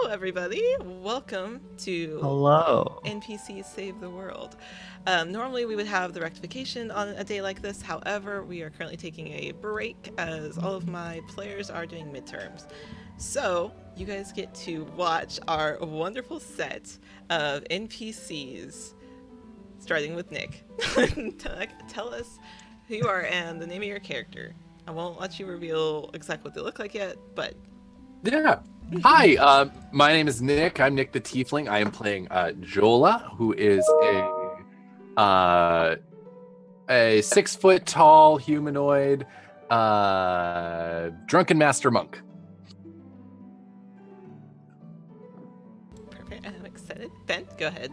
everybody. Welcome to Hello. NPC Save the World. Normally, we would have the rectification on a day like this. However, we are currently taking a break as all of my players are doing midterms. So, you guys get to watch our wonderful set of NPCs, starting with Nick. Tell us who you are and the name of your character. I won't let you reveal exactly what they look like yet, but Yeah. Hi, my name is Nick. I'm Nick the Tiefling. I am playing Jola, who is a 6 foot tall humanoid drunken master monk. perfect. I'm excited. Ben, go ahead.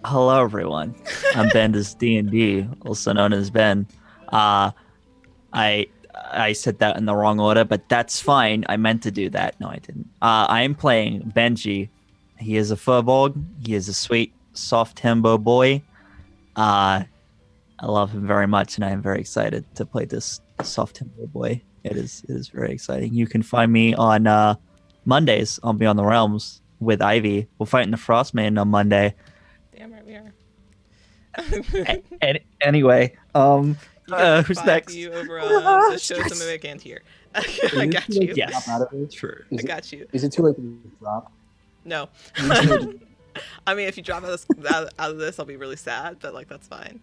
Hello, everyone. I'm Bendis D&D, also known as Ben. I said that in the wrong order, but that's fine. I meant to do that. No, I didn't. I am playing Benji. He is a furbolg. He is a sweet, soft himbo boy. I love him very much, and I am very excited to play this soft himbo boy. It is very exciting. You can find me on Mondays on Beyond the Realms with Ivy. We're fighting the Frostmaiden on Monday. Damn right we are. Anyway, who's next? You over on the show some I can't hear. I got you. Yes. Out of it? True. I got you. Is it too late to drop? No. I mean, if you drop out of this, I'll be really sad, but like that's fine.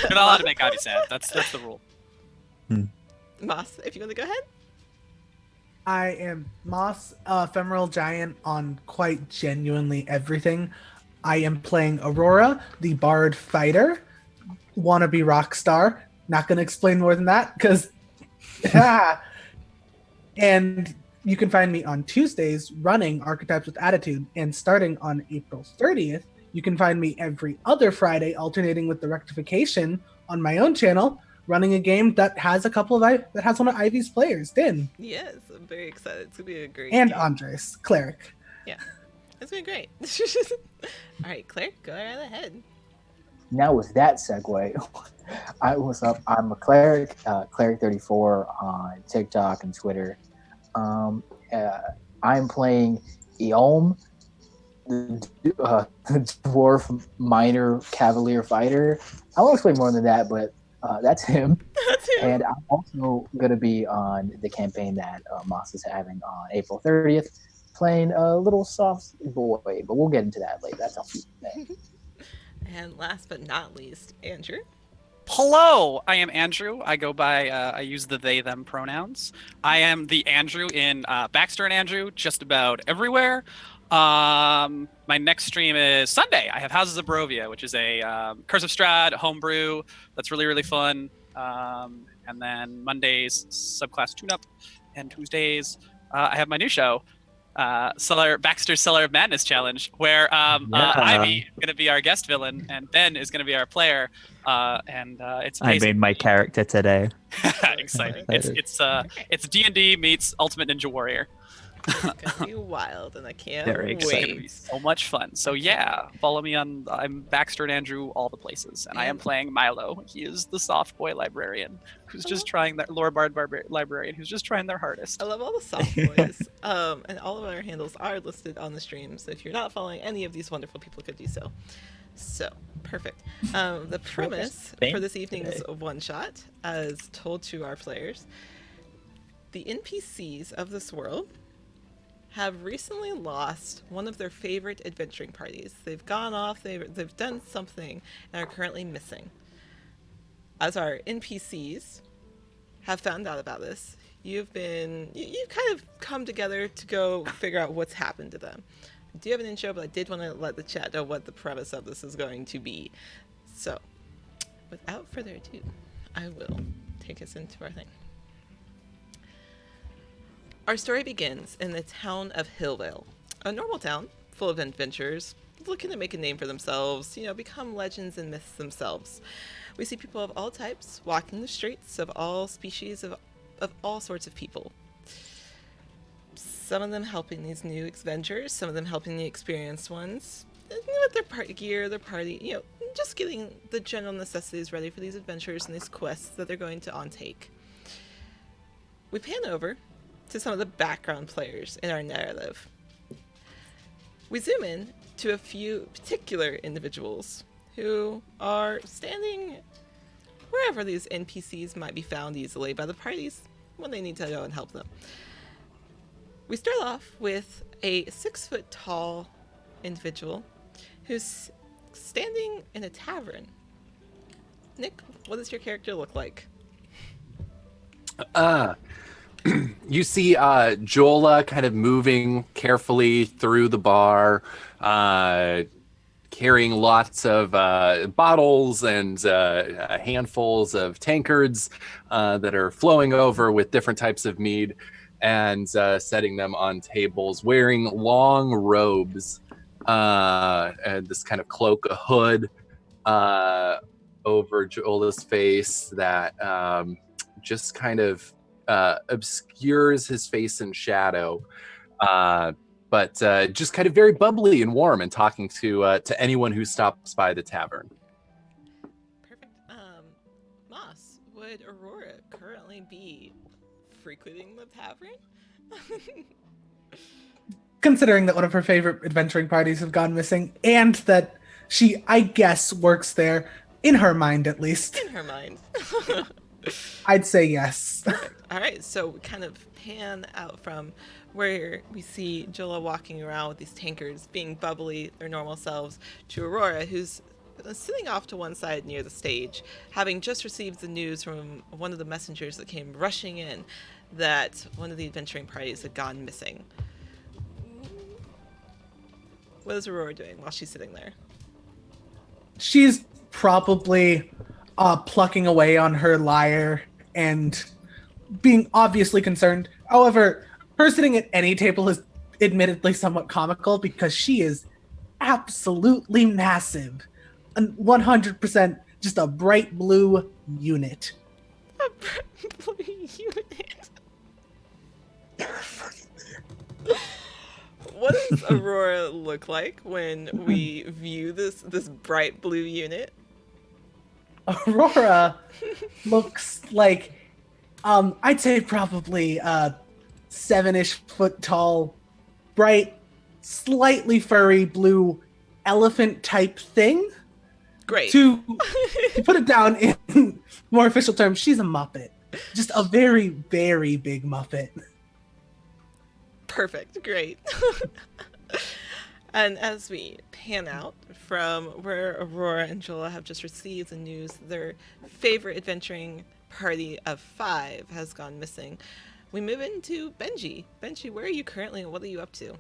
You're not allowed to make Ivy sad. That's the rule. Moss, if you want to go ahead. I am Moss, ephemeral giant on quite genuinely everything. I am playing Aurora, the bard fighter, wannabe rock star. Not going to explain more than that because, and you can find me on Tuesdays running Archetypes with Attitude, and starting on April 30th, you can find me every other Friday, alternating with the rectification on my own channel, running a game that has one of Ivy's players, Din. Yes, I'm very excited. It's gonna be a great. And game. Andres, cleric. Yeah, it's been great. All right, Claire, go right ahead. Now with that segue, what's up? I'm a cleric, cleric34 on TikTok and Twitter. I'm playing Eom, the dwarf minor cavalier fighter. I won't explain more than that, but that's him. That's him. And I'm also going to be on the campaign that Moss is having on April 30th, playing a little soft boy, but we'll get into that later. That's all. And last but not least, Andrew. Hello, I am Andrew. I go by, I use the they, them pronouns. I am the Andrew in Baxter and Andrew, just about everywhere. My next stream is Sunday. I have Houses of Barovia, which is a Curse of Strahd homebrew that's really, really fun. And then Mondays, subclass tune-up. And Tuesdays, I have my new show, Baxter's Cellar of Madness Challenge, where Ivy is going to be our guest villain and Ben is going to be our player. It's I made my character today. exciting. It's D&D meets Ultimate Ninja Warrior. It's gonna be wild, and I can't Very It's going to wait. be so much fun. So yeah, follow me on. I'm Baxter and Andrew all the places, and I am playing Milo. He is the soft boy librarian who's just trying their lore bard librarian who's just trying their hardest. I love all the soft boys. And all of our handles are listed on the stream, so if you're not following any of these wonderful people, could do so. So, perfect. The premise for this evening's one-shot, as told to our players, the NPCs of this world have recently lost one of their favorite adventuring parties. They've gone off, they've done something, and are currently missing. As our NPCs have found out about this, you've kind of come together to go figure out what's happened to them. I do have an intro, but I did want to let the chat know what the premise of this is going to be. So, without further ado, I will take us into our thing. Our story begins in the town of Hillvale, a normal town full of adventurers looking to make a name for themselves, become legends and myths themselves. We see people of all types walking the streets of all species of all sorts of people. Some of them helping these new adventurers, some of them helping the experienced ones, with their party gear, their party, just getting the general necessities ready for these adventures and these quests that they're going to take. We pan over to some of the background players in our narrative. We zoom in to a few particular individuals who are standing wherever these NPCs might be found easily by the parties when they need to go and help them. We start off with a 6-foot-tall individual who's standing in a tavern. Nick, what does your character look like? You see Jola kind of moving carefully through the bar, carrying lots of bottles and handfuls of tankards that are flowing over with different types of mead, and setting them on tables, wearing long robes and this kind of cloak, a hood over Jola's face that just kind of obscures his face in shadow, but just kind of very bubbly and warm and talking to anyone who stops by the tavern. Perfect. Moss, would Aurora currently be frequenting the tavern? Considering that one of her favorite adventuring parties have gone missing, and that she, I guess, works there, in her mind at least. In her mind. I'd say yes. All right, so we kind of pan out from where we see Jola walking around with these tankards, being bubbly, their normal selves, to Aurora, who's sitting off to one side near the stage, having just received the news from one of the messengers that came rushing in that one of the adventuring parties had gone missing. What is Aurora doing while she's sitting there? She's probably plucking away on her lyre and being obviously concerned. However, her sitting at any table is admittedly somewhat comical because she is absolutely massive. And 100% just a bright blue unit. A bright blue unit? What does Aurora look like when we view this bright blue unit? Aurora looks like, I'd say probably 7-ish foot tall, bright, slightly furry blue elephant type thing. Great. To put it down in more official terms, she's a Muppet. Just a very, very big Muppet. Perfect. Great. And as we pan out from where Aurora and Jola have just received the news their favorite adventuring party of 5 has gone missing, we move into Benji. Benji, where are you currently and what are you up to?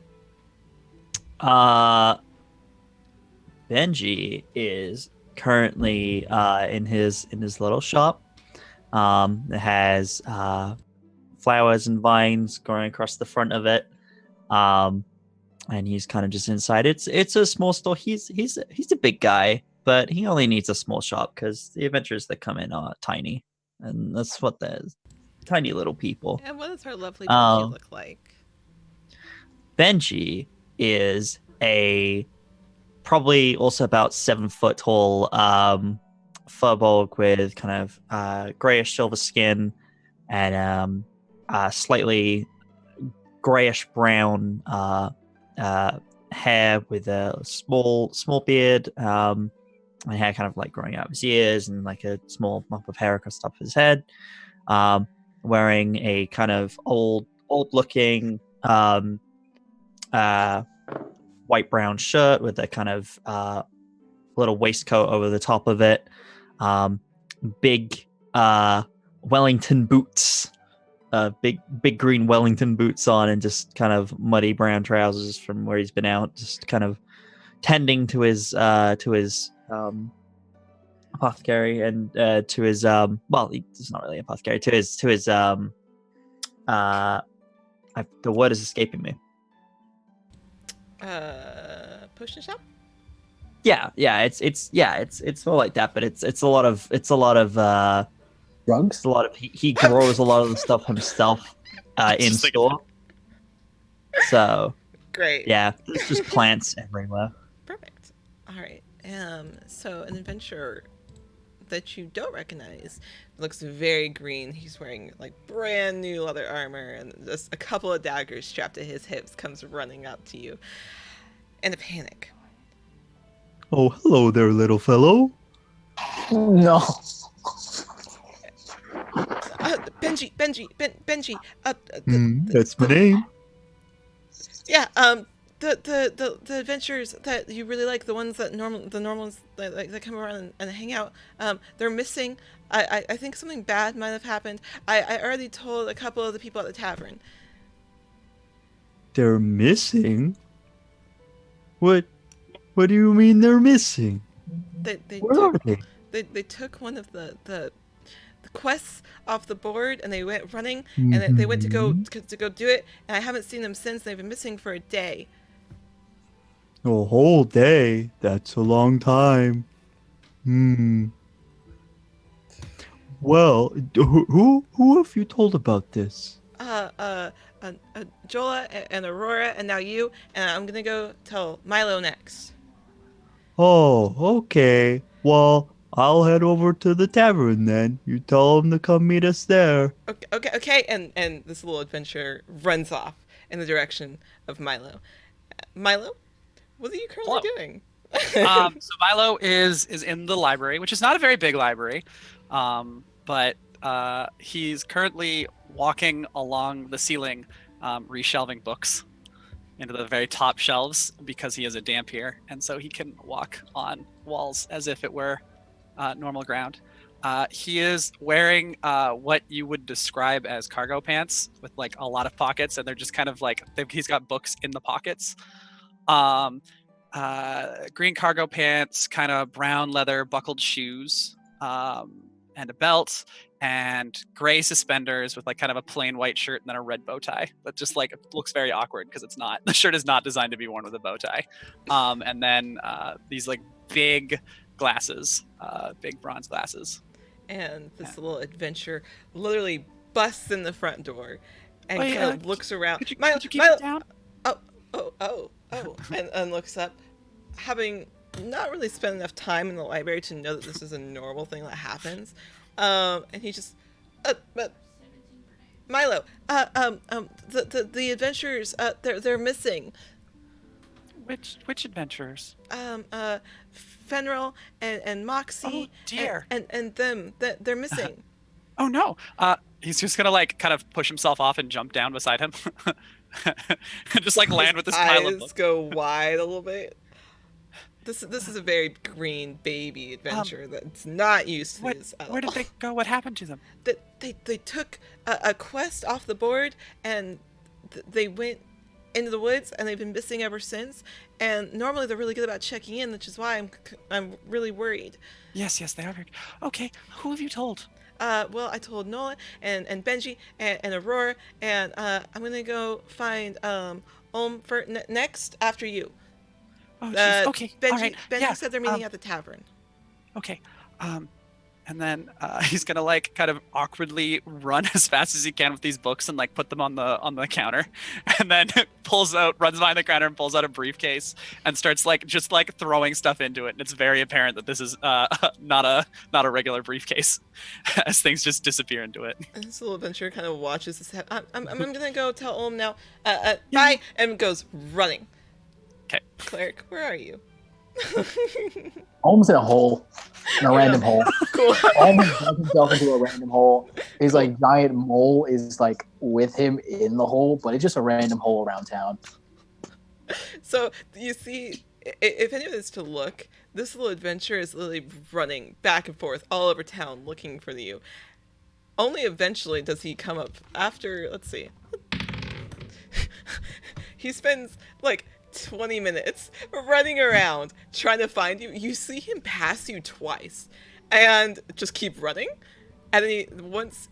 Benji is currently in his little shop. It has flowers and vines going across the front of it, and he's kind of just inside. It's a small store. He's a big guy, but he only needs a small shop because the adventures that come in are tiny, and that's what they're tiny little people. And what does our lovely Benji look like? Benji is a probably also about 7 foot tall furbolg with kind of grayish silver skin and slightly grayish brown hair with a small beard and hair kind of like growing out of his ears and like a small mop of hair across the top of his head, wearing a kind of old looking white brown shirt with a kind of little waistcoat over the top of it, big Wellington boots, big green Wellington boots on, and just kind of muddy brown trousers from where he's been out, just kind of tending to his apothecary and to his well, it's not really apothecary, to his the word is escaping me. Potion shop? Yeah, it's more like that, but it's a lot of Drugs? it's a lot of he grows a lot of the stuff himself in store. So Great. yeah, there's just plants everywhere. Perfect. All right. So an adventurer that you don't recognize. Looks very green. He's wearing like brand new leather armor and just a couple of daggers strapped to his hips, comes running up to you in a panic. Oh, hello there, little fellow. No. Benji. That's my name. Yeah, the adventures that you really like, the ones that the normals that come around and hang out, they're missing. I think something bad might have happened. I already told a couple of the people at the tavern. They're missing? What do you mean they're missing? Where are they? They took one of the quests off the board and they went running Mm-hmm. and they went to go do it, and I haven't seen them since. They've been missing for a day. A whole day? That's a long time. Well, who have you told about this? Jola and Aurora, and now you, and I'm gonna go tell Milo next. Oh, okay. Well, I'll head over to the tavern then. You tell them to come meet us there. Okay. And this little adventurer runs off in the direction of Milo. Milo, what are you currently doing? So Milo is in the library, which is not a very big library, but he's currently walking along the ceiling, reshelving books into the very top shelves because he is a dampier, and so he can walk on walls as if it were normal ground. He is wearing what you would describe as cargo pants with like a lot of pockets, and they're just kind of like he's got books in the pockets. Green cargo pants, kind of brown leather buckled shoes, and a belt, and gray suspenders with like kind of a plain white shirt and then a red bow tie that just like looks very awkward because it's not, the shirt is not designed to be worn with a bow tie. And then these like big glasses, big bronze glasses. And this little adventurer literally busts in the front door and kind of looks around. Could you keep it down? Oh, and looks up, having not really spent enough time in the library to know that this is a normal thing that happens. And he just, but Milo, the adventurers, they're missing. Which adventurers? Fenrir and Moxie. Oh dear. And them, they're missing. Oh no. He's just gonna like kind of push himself off and jump down beside him. Just like land with this pile of books. Go wide a little bit. This is a very green baby adventure that's not used to this at all. Where did they go? What happened to them? They took a quest off the board and they went into the woods and they've been missing ever since. And normally they're really good about checking in, which is why I'm really worried. Yes, they are. Okay, who have you told? Well, I told Nola and Benji and Aurora, and I'm gonna go find for next after you. Oh, geez. Okay. Benji, all right. Benji said they're meeting at the tavern. Okay. And then he's gonna like kind of awkwardly run as fast as he can with these books and like put them on the counter, and then runs behind the counter and pulls out a briefcase and starts like just like throwing stuff into it. And it's very apparent that this is not a regular briefcase, as things just disappear into it. And this little adventurer kind of watches this happen. I'm gonna go tell Olm now. Bye, and goes running. Okay. Cleric, where are you? Holmes in a hole, in a random hole. Cool. Holmes dumped himself into a random hole. His like giant mole is like with him in the hole, but it's just a random hole around town. So you see, if anyone is to look, this little adventurer is literally running back and forth all over town looking for you. Only eventually does he come up after, let's see. He spends like 20 minutes running around trying to find you. You see him pass you twice and just keep running. And then once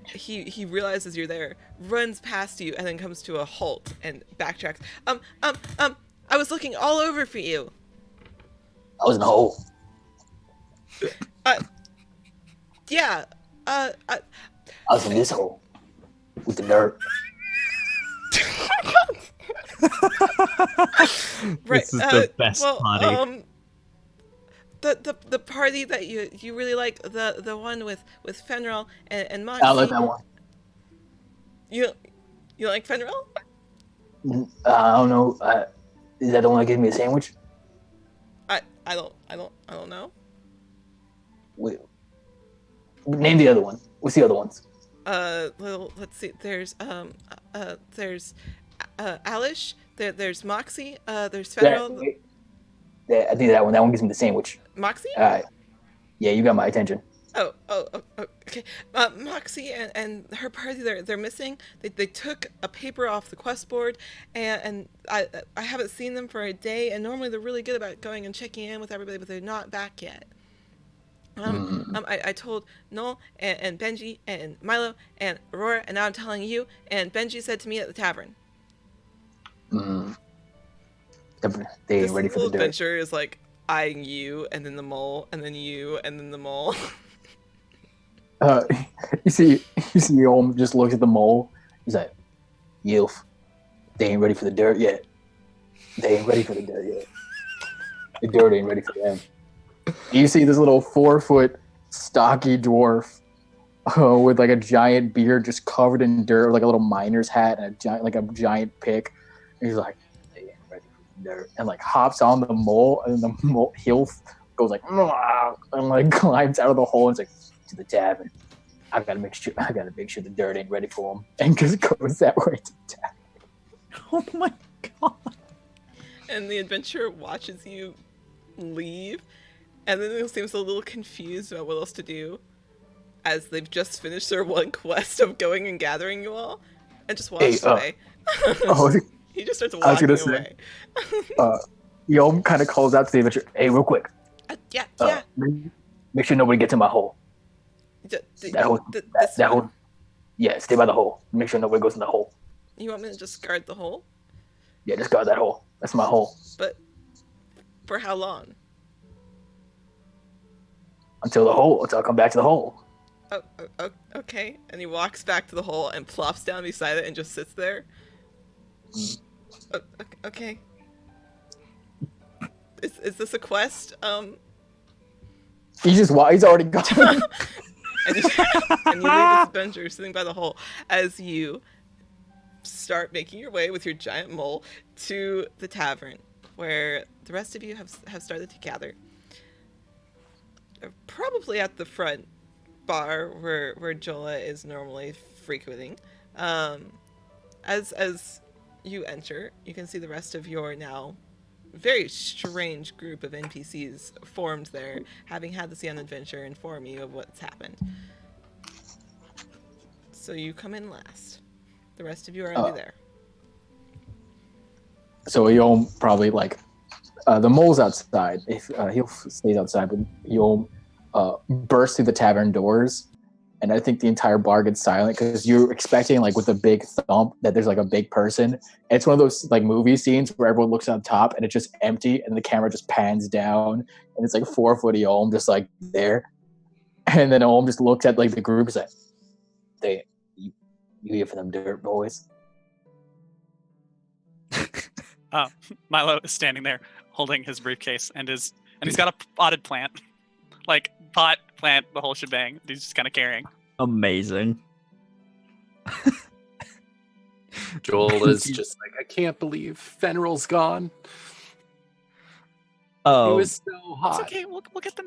he realizes you're there, runs past you and then comes to a halt and backtracks. I was looking all over for you. I was in a hole. Yeah. I was in this hole with the dirt. Right. This is the best party. the party that you really like, the one with Fenrir and Moxie. I like that one. You like Fenrir? I don't know. Is that the one that gave me a sandwich? I don't know. Wait, name the other one. What's the other ones? Well, let's see. There's Alish. There's Moxie. There's Fenrir. I think that one. That one gives me the sandwich. Moxie? Yeah, you got my attention. Oh, okay. Moxie and her party, they're missing. They took a paper off the quest board, and I haven't seen them for a day. And normally they're really good about going and checking in with everybody, but they're not back yet. I told Noel and Benji and Milo and Aurora, and now I'm telling you. And Benji said to me at the tavern. They ain't ready for the dirt. Adventure is like eyeing you, and then the mole, and then you, and then the mole. You see, Yom just looks at the mole. He's like, "Yilf, they ain't ready for the dirt yet. They ain't ready for the dirt yet. The dirt ain't ready for them." You see this little 4-foot stocky dwarf with like a giant beard, just covered in dirt, like a little miner's hat and a giant pick. And he's like, "They ain't ready for the dirt," and like hops on the mole, and the mole Yilf goes like, and like climbs out of the hole and is like, "To the tavern. I gotta make sure the dirt ain't ready for him," and just goes that way to the tavern. Oh my god! And the adventurer watches you leave, and then he seems a little confused about what else to do, as they've just finished their one quest of going and gathering you all, and just walks away. He just starts walking away. Yom kind of calls out to the adventurer, "Hey, real quick. Yeah. Make sure nobody gets in my hole. That hole. Yeah, stay by the hole. Make sure nobody goes in the hole." You want me to just guard the hole? Yeah, just guard that hole. That's my hole. But for how long? Until I come back to the hole. Oh, okay. And he walks back to the hole and plops down beside it and just sits there. Okay. Is this a quest? He's already gone. And you leave this adventure sitting by the hole as you start making your way with your giant mole to the tavern, where the rest of you have started to gather. Probably at the front bar where Jola is normally frequenting. As you enter, you can see the rest of your now very strange group of NPCs formed there, having had the Sian adventure inform you of what's happened. So you come in last. The rest of you are already there. So Yom probably the mole's outside. If he'll stay outside, but Yom bursts through the tavern doors, and I think the entire bar gets silent because you're expecting with a big thump that there's a big person. And it's one of those movie scenes where everyone looks on top and it's just empty, and the camera just pans down, and it's 4-foot Yom just there, and then Yom just looks at the group and says, "You here for them dirt boys?" Milo is standing there holding his briefcase and he's got a potted plant, pot, plant, the whole shebang. He's just kind of carrying. Amazing. Joel is just I can't believe Fenrir's gone. Oh, he was so hot. It's okay. We'll get them.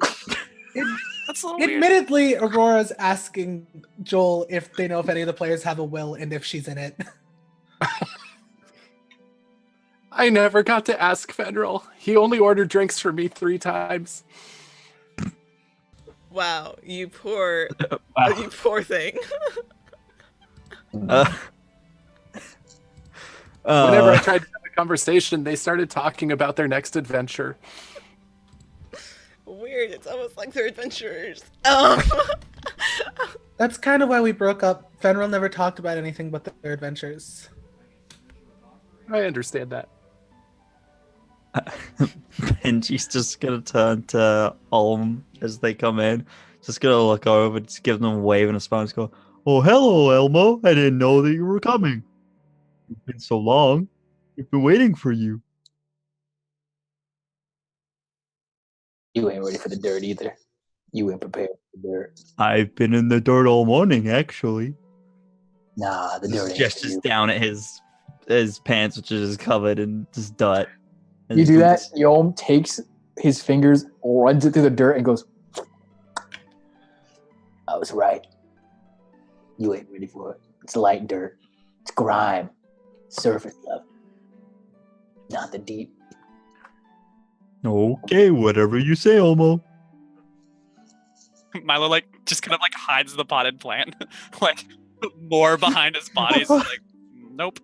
That's a little weird. Admittedly, Aurora's asking Joel if they know if any of the players have a will and if she's in it. I never got to ask Fenrir. He only ordered drinks for me 3 times. Wow, you poor thing. Whenever I tried to have a conversation, they started talking about their next adventure. Weird. It's almost like they're adventurers. That's kind of why we broke up. Fenrir never talked about anything but their adventures. I understand that. Benji's just gonna turn to Olm as they come in. Just gonna look over, just give them a wave and a smile. Just go, "Oh, hello, Elmo. I didn't know that you were coming. It's been so long. We've been waiting for you." You ain't ready for the dirt either. You ain't prepared for the dirt. I've been in the dirt all morning, actually. Nah, the dirt ain't for Gestures you. down at his pants, which is just covered in just dirt. And You his do that, boots. Yom takes his fingers, runs it through the dirt, and goes, I was right. You ain't ready for it. It's light dirt. It's grime. Surface level. Not the deep. Okay, whatever you say, Elmo. Milo like just kind of like hides the potted plant, like more behind his body. He's like, nope.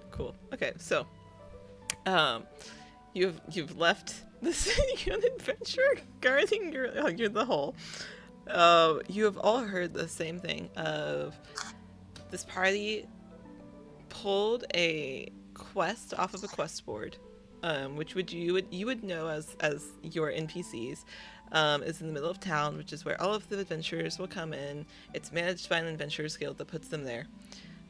Cool. Okay, so you've left the city on adventure guarding your the hole. You have all heard the same thing of this party pulled a quest off of a quest board, which you would know as your NPCs. Is in the middle of town, which is where all of the adventurers will come in. It's managed by an adventurers guild that puts them there.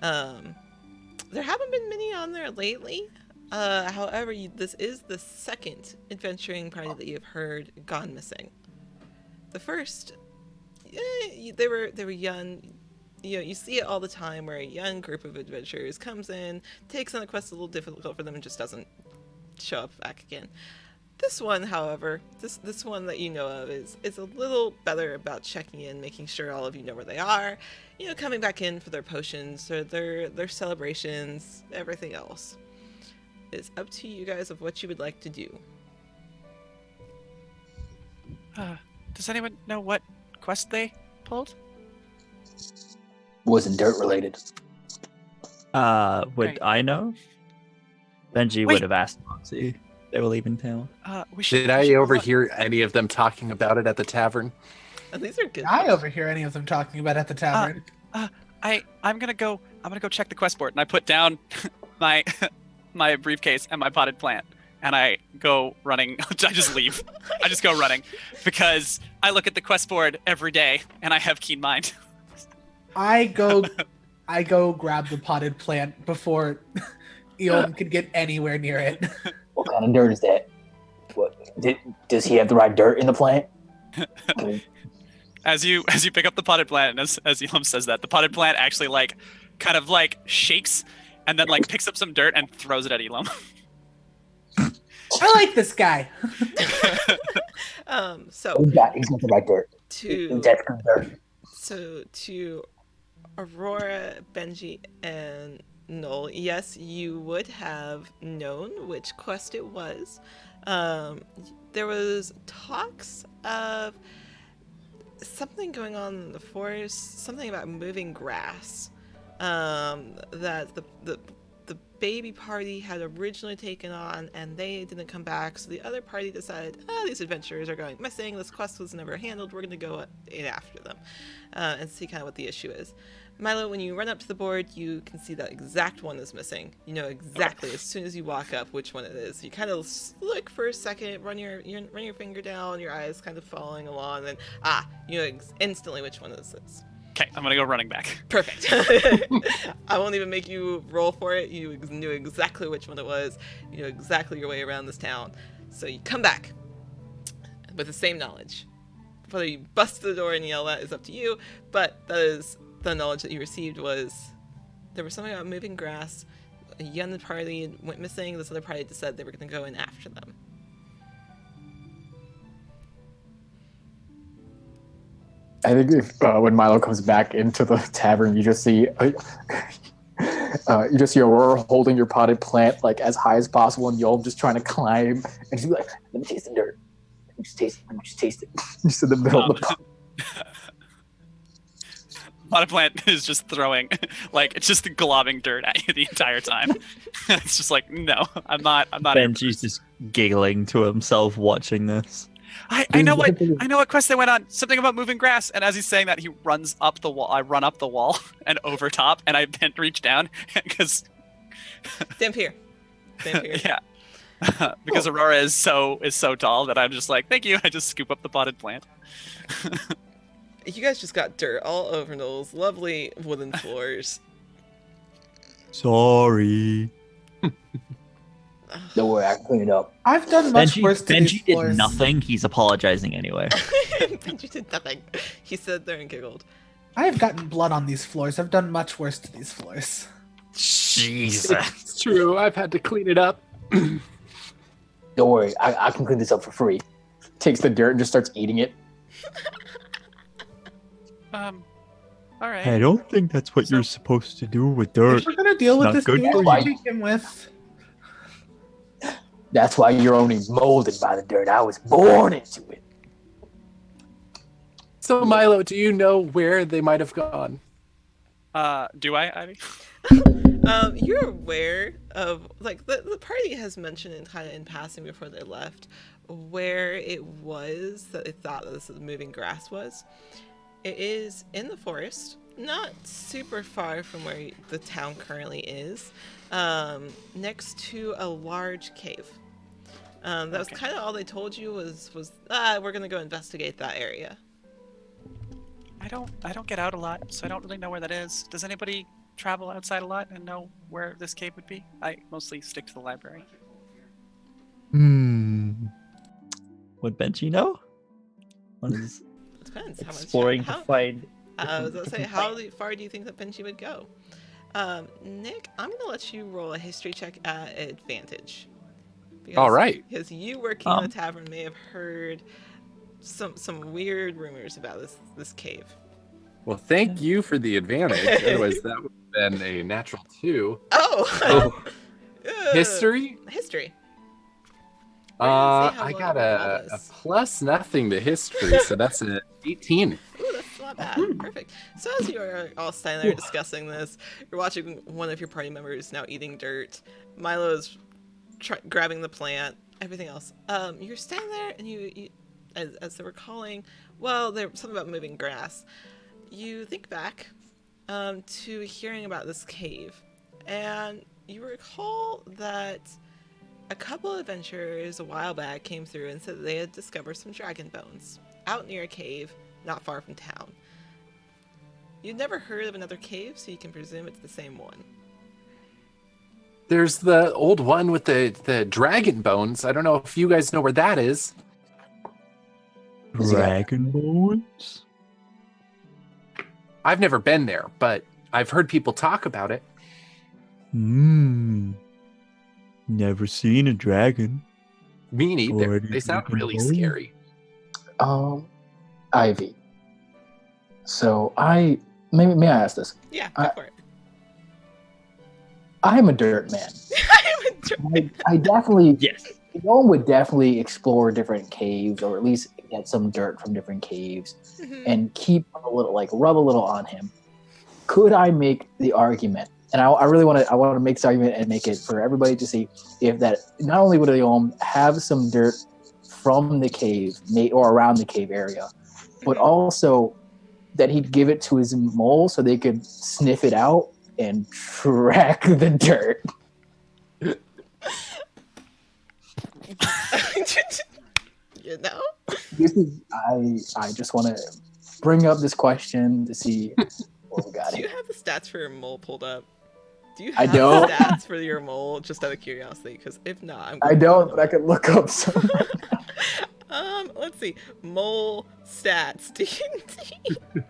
There haven't been many on there lately. However, this is the second adventuring party that you've heard gone missing. The first, they were young. You know, you see it all the time where a young group of adventurers comes in, takes on a quest a little difficult for them, and just doesn't show up back again. This one, however, this one that you know of is a little better about checking in, making sure all of you know where they are, you know, coming back in for their potions or their celebrations, everything else. It's up to you guys of what you would like to do. Does anyone know what quest they pulled? Wasn't dirt related. Would Great. I know? Benji Wait. would have asked Moxie. They were leaving town. We should. Did we I should overhear any of them talking about it at the tavern? And these are good. I overhear any of them talking about at the tavern. I'm gonna go check the quest board, and I put down my my briefcase and my potted plant, and I go running. I just leave. I just go running because I look at the quest board every day, and I have keen mind. I go grab the potted plant before Eon could get anywhere near it. What kind of dirt is that? Does he have the right dirt in the plant? As you pick up the potted plant, and as Elam says that, the potted plant actually like kind of like shakes and then like picks up some dirt and throws it at Elam. I like this guy. So He's got the right dirt. That's good dirt. So to Aurora, Benji, and Noel, yes, you would have known which quest it was. There was talks of something going on in the forest, something about moving grass. That the baby party had originally taken on, and they didn't come back. So the other party decided, these adventurers are going missing. This quest was never handled. We're going to go in after them and see kind of what the issue is. Milo, when you run up to the board, you can see that exact one is missing. You know exactly as soon as you walk up which one it is. You kind of look for a second, run your finger down, your eyes kind of following along, and then you know instantly which one this is. Okay, I'm gonna go running back. Perfect. I won't even make you roll for it. You knew exactly which one it was. You knew exactly your way around this town. So you come back with the same knowledge. Whether you bust the door and yell that is up to you, but that is the knowledge that you received was there was something about moving grass. A young party went missing. This other party decided they were going to go in after them. I think if when Milo comes back into the tavern, you just see Aurora holding your potted plant like as high as possible, and Yolm just trying to climb, and she's like, "Let me taste the dirt. Let me just taste it." Just in the middle of the pot. Potted plant is just throwing, like it's just globbing dirt at you the entire time. It's just like, no, I'm not. Benji's just giggling to himself watching this. I know what quest they went on. Something about moving grass, and as he's saying that, he runs up the wall. I run up the wall and over top, and I bent reach down because. Dampier. Yeah. Because Aurora is so tall that I'm just like, thank you. I just scoop up the potted plant. You guys just got dirt all over Noel's lovely wooden floors. Sorry. Don't worry, I can clean it up. I've done much worse to these Benji did floors. nothing. He's apologizing anyway. Benji did nothing. He stood there and giggled. I have gotten blood on these floors. I've done much worse to these floors. Jesus. It's true. I've had to clean it up. Don't worry, I can clean this up for free. Takes the dirt and just starts eating it. All right. I don't think that's what you're supposed to do with dirt. If we're gonna deal with Not this, good we for have to you. take him with. That's why you're only molded by the dirt. I was born into it. So Milo, do you know where they might have gone? Do I, Ivy? You're aware of, like, the party has mentioned in kind of in passing before they left where it was that they thought that this moving grass was. It is in the forest, not super far from where the town currently is, next to a large cave. That was kind of all they told you was we're gonna go investigate that area. I don't get out a lot, so I don't really know where that is. Does anybody travel outside a lot and know where this cave would be? I mostly stick to the library. Would Benji know? What is It depends exploring to find? I was gonna say, how far do you think that Benji would go? Nick, I'm gonna let you roll a history check at advantage. All right. Because you working in the tavern may have heard some weird rumors about this cave. Well, thank you for the advantage. Otherwise, that would have been a natural 2. Oh! History? History. I got a plus nothing to history, so that's an 18. Ooh, that's not bad. Perfect. So as you are all standing there discussing this, you're watching one of your party members now eating dirt. Milo's grabbing the plant, everything else. You're standing there, and you as they were calling, well, there's something about moving grass. You think back to hearing about this cave, and you recall that a couple of adventurers a while back came through and said that they had discovered some dragon bones out near a cave not far from town. You'd never heard of another cave, so you can presume it's the same one. There's the old one with the dragon bones. I don't know if you guys know where that is. Dragon bones? I've never been there, but I've heard people talk about it. Never seen a dragon. Me neither. Or They sound dragon really bone. scary. Ivy. So may I ask this? Yeah, go for it. I'm a dirt man. I'm a dirt. I definitely, Yes. no one would definitely explore different caves, or at least get some dirt from different caves, and keep a little, like, rub a little on him. Could I make the argument? And I really want to make this argument and make it for everybody to see if that not only would they have some dirt from the cave or around the cave area, but also that he'd give it to his mole so they could sniff it out and track the dirt. You know? This is I just want to bring up this question to see what we got Do you here. have the stats for your mole pulled up? Do you I have don't. the stats for your mole, just out of curiosity? Because if not, I don't, but I can look up some. Let's see. Mole stats. D&D.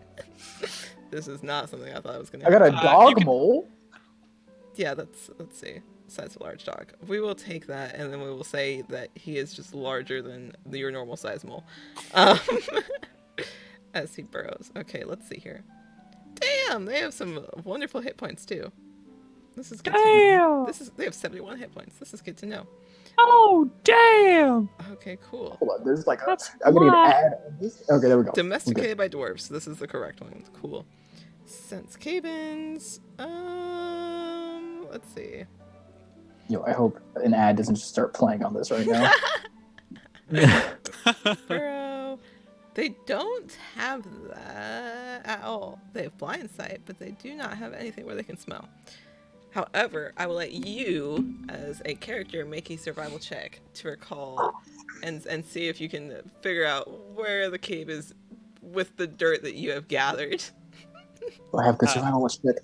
This is not something I thought I was gonna. I got a you dog can- mole. Yeah, let's see. Size of a large dog. We will take that, and then we will say that he is just larger than your normal size mole. As he burrows. Okay, let's see here. Damn, they have some wonderful hit points too. This is good to know. They have 71 hit points. This is good to know. Oh, damn! Okay, cool. Hold on, there's like That's I'm gonna why. add this. Okay, there we go. Domesticated by dwarves. This is the correct one. Cool. Sense Cavens. Let's see. Yo, I hope an ad doesn't just start playing on this right now. Burrow. They don't have that at all. They have blind sight, but they do not have anything where they can smell. However, I will let you, as a character, make a survival check to recall and see if you can figure out where the cave is with the dirt that you have gathered. Do I have good survival check?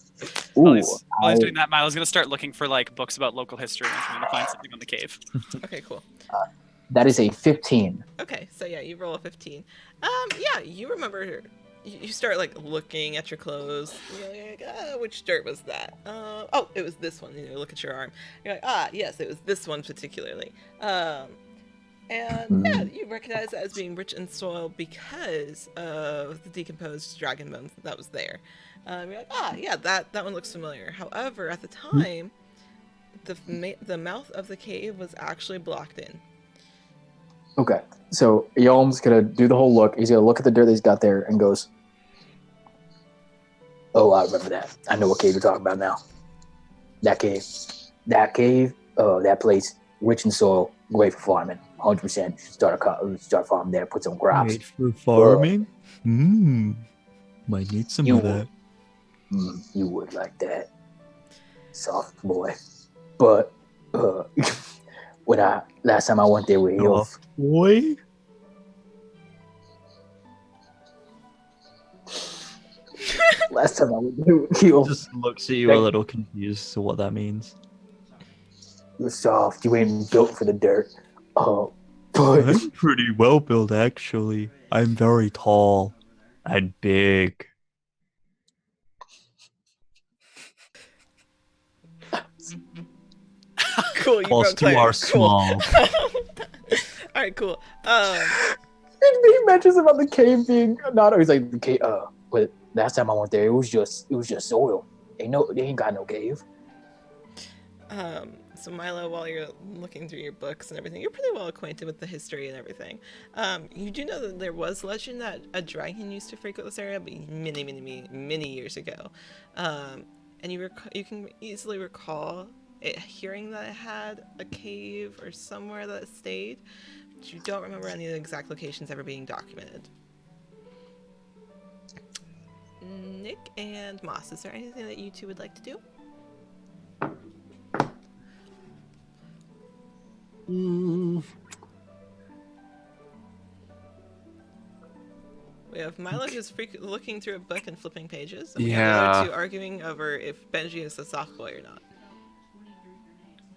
While Ooh, he's doing that, Milo's gonna start looking for like books about local history and trying to find something on the cave. Okay, cool. that is a 15. Okay, so yeah, you roll a 15. Yeah, you remember. You start like looking at your clothes. You're like, which dirt was that? Oh, it was this one. You look at your arm. You're like, yes, it was this one particularly. And yeah, you recognize it as being rich in soil because of the decomposed dragon bones that was there. You're like, yeah, that one looks familiar. However, at the time, the mouth of the cave was actually blocked in. Okay, so Yolm's gonna do the whole look. He's gonna look at the dirt that he's got there and goes, "Oh, I remember that. I know what cave you're talking about now. That cave, that place, rich in soil, great for farming. 100%. Start farming there. Put some crops. Great for farming? Might need some You of that. You would like that, soft boy. But last time I went there with you, Boy? last time I went there with you, Just looks at you a little confused to what that means. you're soft. You ain't built for the dirt. But I'm pretty well built, actually. I'm very tall and big. Cool, you Whilst broke you clear. are small. All right, cool. he mentions about the cave being not. He's like the cave. But last time I went there, it was just soil. They ain't got no cave. So Milo, while you're looking through your books and everything, you're pretty well acquainted with the history and everything. You do know that there was legend that a dragon used to frequent this area, but many years ago. And you can easily recall hearing that it had a cave or somewhere that it stayed, but you don't remember any of the exact locations ever being documented. Nick and Moss, is there anything that you two would like to do? We have Milo who's looking through a book and flipping pages, and we have the other two arguing over if Benji is a soft boy or not.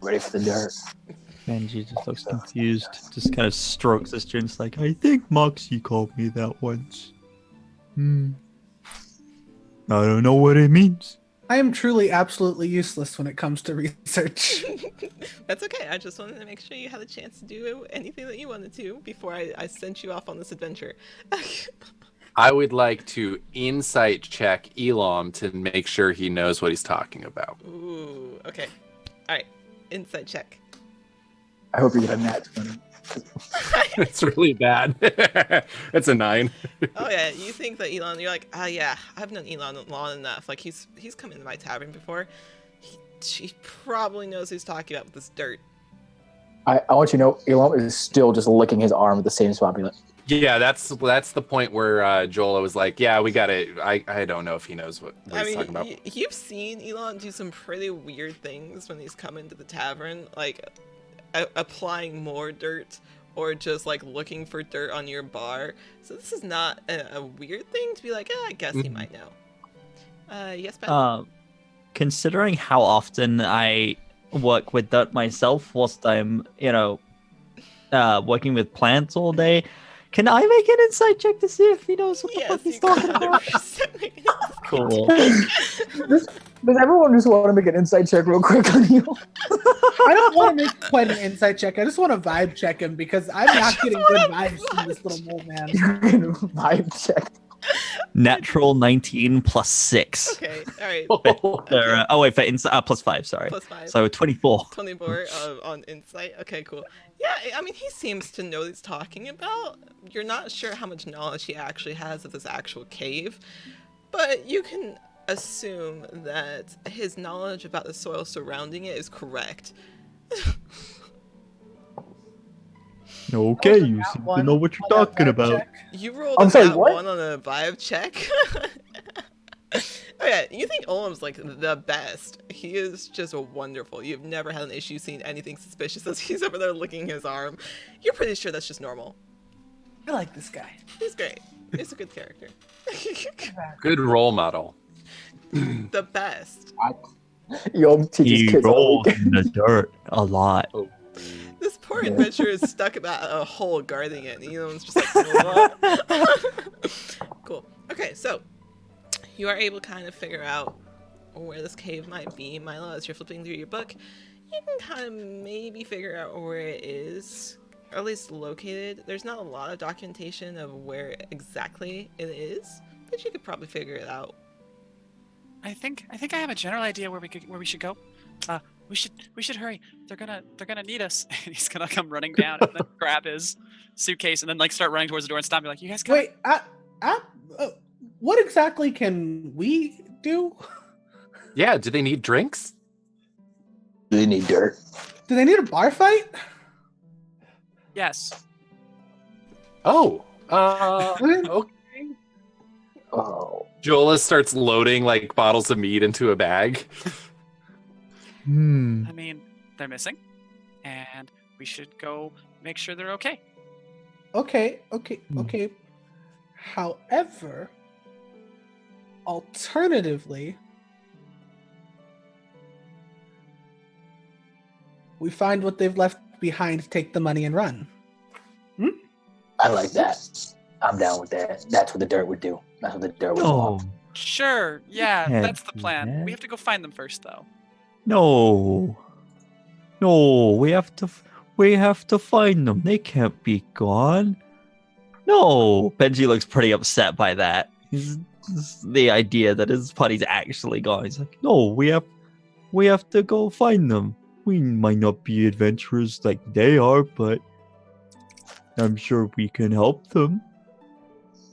Ready for the dirt. Benji just looks confused, just kind of strokes his chin. It's like, I think Moxie called me that once. I don't know what it means. I am truly absolutely useless when it comes to research. That's okay. I just wanted to make sure you had a chance to do anything that you wanted to before I sent you off on this adventure. I would like to insight check Elam to make sure he knows what he's talking about. Ooh, okay. All right. Insight check. I hope you get a nat 20. It's really bad. It's a 9. Oh yeah, you think that Elon? You're like, yeah, I've known Elon long enough. Like he's come into my tavern before. He probably knows who he's talking about with this dirt. I want you to know, Elam is still just licking his arm at the same spot. Like, Yeah, that's the point where Joel was like, yeah, we got it. I don't know if he knows what he's talking about. You've seen Elon do some pretty weird things when he's come into the tavern, like applying more dirt or just like looking for dirt on your bar. So this is not a weird thing to be like, I guess he might know. Yes, Ben? Considering how often I work with dirt myself whilst I'm, working with plants all day, can I make an insight check to see if he knows what the fuck he's talking about? Cool. Does everyone just want to make an insight check real quick on you? I don't want to make quite an insight check. I just want to vibe check him because I'm not getting good vibes from this little mole man. You're gonna vibe check. Natural 19 plus 6. Okay, all right. For insight, plus 5, sorry. Plus 5. So 24. 24 on insight. Okay, cool. Yeah, I mean, he seems to know what he's talking about. You're not sure how much knowledge he actually has of this actual cave, but you can assume that his knowledge about the soil surrounding it is correct. Okay, you seem to know what you're talking about. You rolled a one on a vibe check. Oh yeah, you think Olam's like the best. He is just wonderful. You've never had an issue seeing anything suspicious as he's over there licking his arm. You're pretty sure that's just normal. I like this guy. He's great. He's a good character. Good role model. The best. Yo teaches He kids all rolls in the dirt a lot. Oh. This poor adventurer is stuck about a hole guarding it. And Elam's just like, what? Cool. Okay, so you are able to kind of figure out where this cave might be. Milo, as you're flipping through your book, you can kind of maybe figure out where it is, or at least located. There's not a lot of documentation of where exactly it is, but you could probably figure it out. I think I have a general idea where we should go. We should hurry. They're gonna need us. And he's gonna come running down and then grab his suitcase and then like start running towards the door and stop. Be like, you guys come. Wait, what exactly can we do? Yeah, do they need drinks? Do they need dirt? Do they need a bar fight? Yes. Oh, okay. Oh, Jola starts loading like bottles of mead into a bag. I mean, they're missing, and we should go make sure they're okay. Okay. However, alternatively, we find what they've left behind, take the money, and run. I like that. I'm down with that. That's what the dirt would do. That's what the dirt would No, want. Sure. Yeah, Can't that's the do plan. that. We have to go find them first, though. no. We have to find them. They can't be gone. No. Benji looks pretty upset by that. The idea that his buddy's actually gone. He's like, no, we have to go find them. We might not be adventurers like they are, but I'm sure we can help them.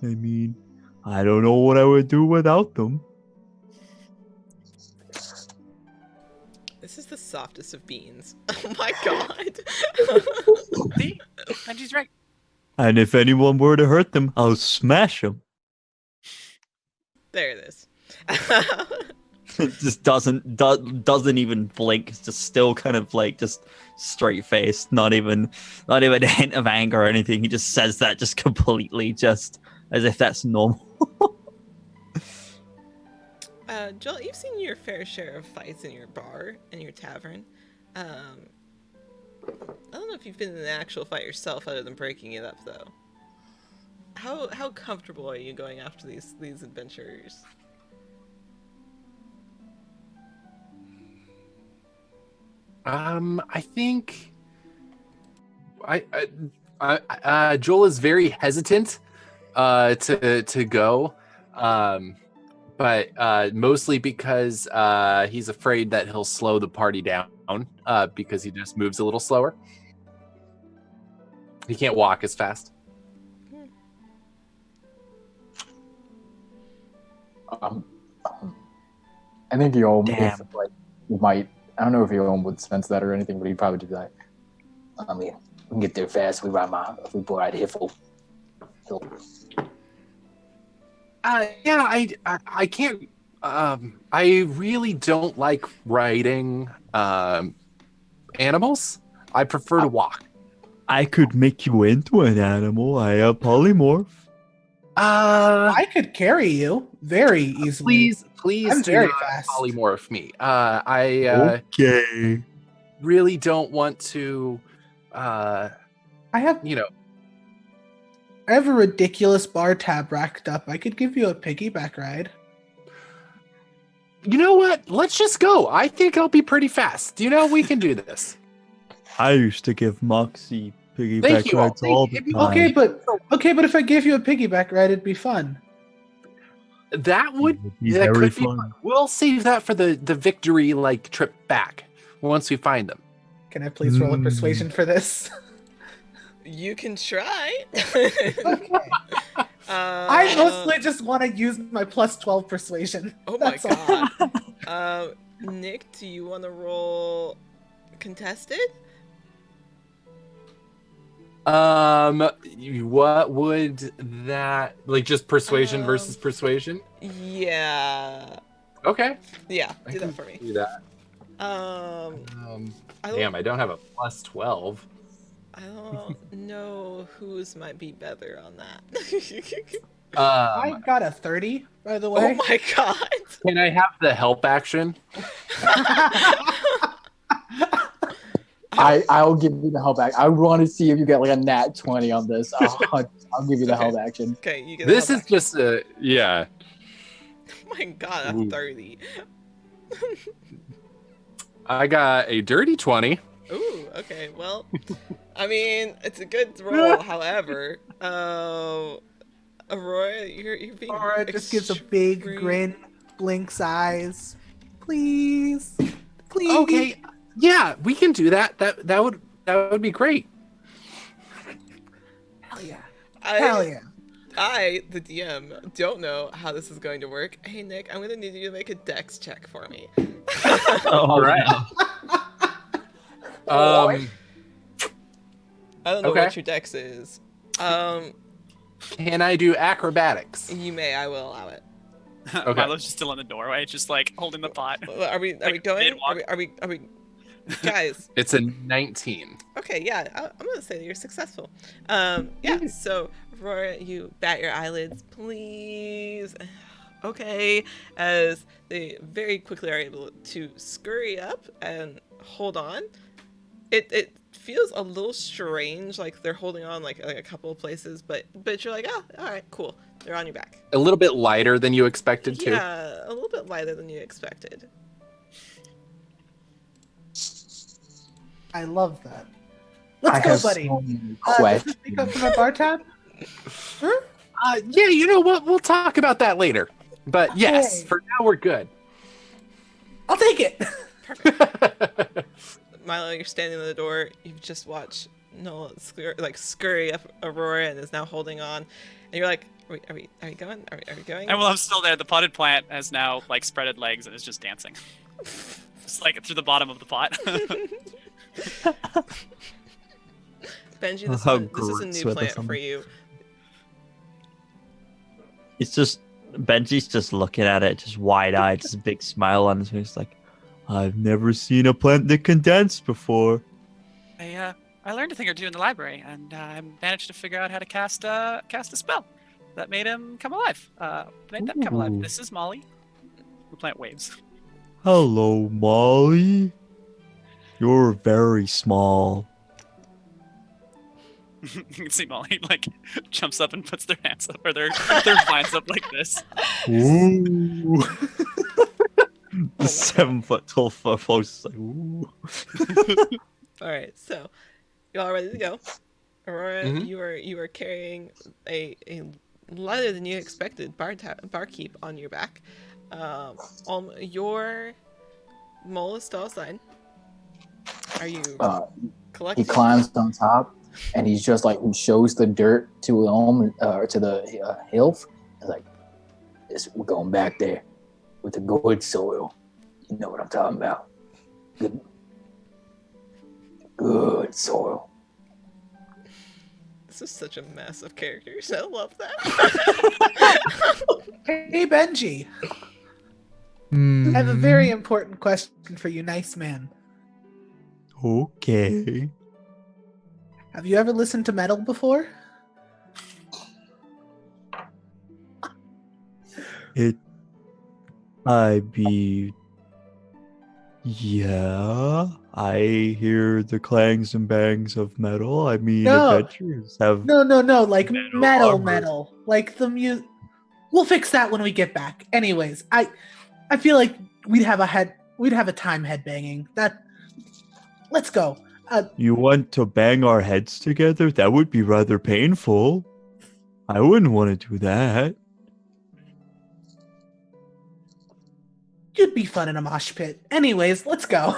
I mean, I don't know what I would do without them. This is the softest of beans. Oh my god. See? Benji's right. And if anyone were to hurt them, I'll smash them. There it is. Just doesn't even blink. It's just still kind of like just straight faced, not even a hint of anger or anything. He just says that just completely, just as if that's normal. Joel, you've seen your fair share of fights in your bar, in your tavern. I don't know if you've been in an actual fight yourself, other than breaking it up, though. How comfortable are you going after these adventurers? I think Joel is very hesitant to go, but mostly because he's afraid that he'll slow the party down because he just moves a little slower. He can't walk as fast. I think Yom Damn. might. I don't know if Yom would sense that or anything, but he'd probably just be like, I mean, we can get there fast. If we pull out here full. Yeah, I can't. I really don't like riding animals. I prefer to walk. I could make you into an animal. I have polymorph. I could carry you very easily. Please I'm do very not fast. polymorph me. I Okay. really don't want to. I have You know, I have a ridiculous bar tab racked up. I could give you a piggyback ride. you know what? Let's just go. I think I'll be pretty fast. You know, we can do this. I used to give Moxie Thank piggyback you all. rides all the Thank you. time. Okay, but if I give you a piggyback ride, it'd be fun. That would be that very could be fun. fun. We'll save that for the victory like trip back once we find them. Can I please roll a persuasion for this? You can try. Okay. I mostly just want to use my plus 12 persuasion. Oh my That's all. god. Nick, do you want to roll contested? What would that like? Just persuasion versus persuasion? Yeah. Okay, Yeah, I do can that for me. do that. I don't, Damn, I don't have a plus 12. I don't know whose might be better on that. I got a 30, by the Oh way. my god. Can I have the help action? I'll give you the help action. I want to see if you get like a nat 20 on this. I'll give you the help action. Okay, you get This a is just a yeah. Oh my god, a Ooh. 30. I got a dirty 20. Ooh, okay. Well, I mean, it's a good roll. However, Aurora, you're being Aurora just gives a big grin, blinks eyes. Please. Please. Okay, yeah, we can do that. That would be great. Hell yeah. Hell yeah. I, the DM, don't know how this is going to work. Hey, Nick, I'm going to need you to make a dex check for me. All right. I don't know Okay. what your dex is. Can I do acrobatics? You may. I will allow it. Okay. Milo's just still in the doorway, just like holding the pot. Are we Like, going? mid-walk. Are we guys? It's a 19. Okay, yeah, I'm gonna say that you're successful. Yeah. So, Aurora, you bat your eyelids, please. Okay, as they very quickly are able to scurry up and hold on. It feels a little strange, like they're holding on like a couple of places, but you're like, oh, all right, cool. They're on your back. A little bit lighter than you expected to. Yeah, a little bit lighter than you expected. I love that. I Let's go, have buddy. so many Does questions. this pick up from my bar tab? Huh? Yeah, you know what? We'll talk about that later. But yes, Okay. for now we're good. I'll take it. Milo, you're standing in the door. You've just watched Nola scurry up Aurora and is now holding on. And you're like, are we going? Are we going? And while I'm still there, the potted plant has now like spreaded legs and is just dancing, just like through the bottom of the pot. Benji, this How is a new gross plant with for you. It's just Benji's just looking at it, just wide-eyed, just a big smile on his face, like, I've never seen a plant that can dance before. I learned a thing or two in the library, and I managed to figure out how to cast a spell that made him come alive. Made them come alive. Ooh. This is Molly. The plant waves. Hello, Molly. You're very small. You can see Molly like jumps up and puts their hands up or their vines up like this. Ooh. The 7 foot tall folks is like, ooh. All right, so you all ready to go? Aurora, Mhm. you are carrying a lighter than you expected barkeep on your back. Your mole is still outside. Are you He collecting? climbs on top, and he's just like he shows the dirt to to the hill. He's like, we're going back there with the good soil. You know what I'm talking about? Good soil. This is such a mess of characters. I love that. Hey, Benji. Hmm. I have a very important question for you, nice man. Okay. Have you ever listened to metal before? Yeah, I hear the clangs and bangs of metal. I mean, No. adventures have. No, like Metal armor. metal. Like the music. We'll fix that when we get back. Anyways, I feel like we'd have a time headbanging. Let's go. You want to bang our heads together? That would be rather painful. I wouldn't want to do that. You'd be fun in a mosh pit. Anyways, let's go.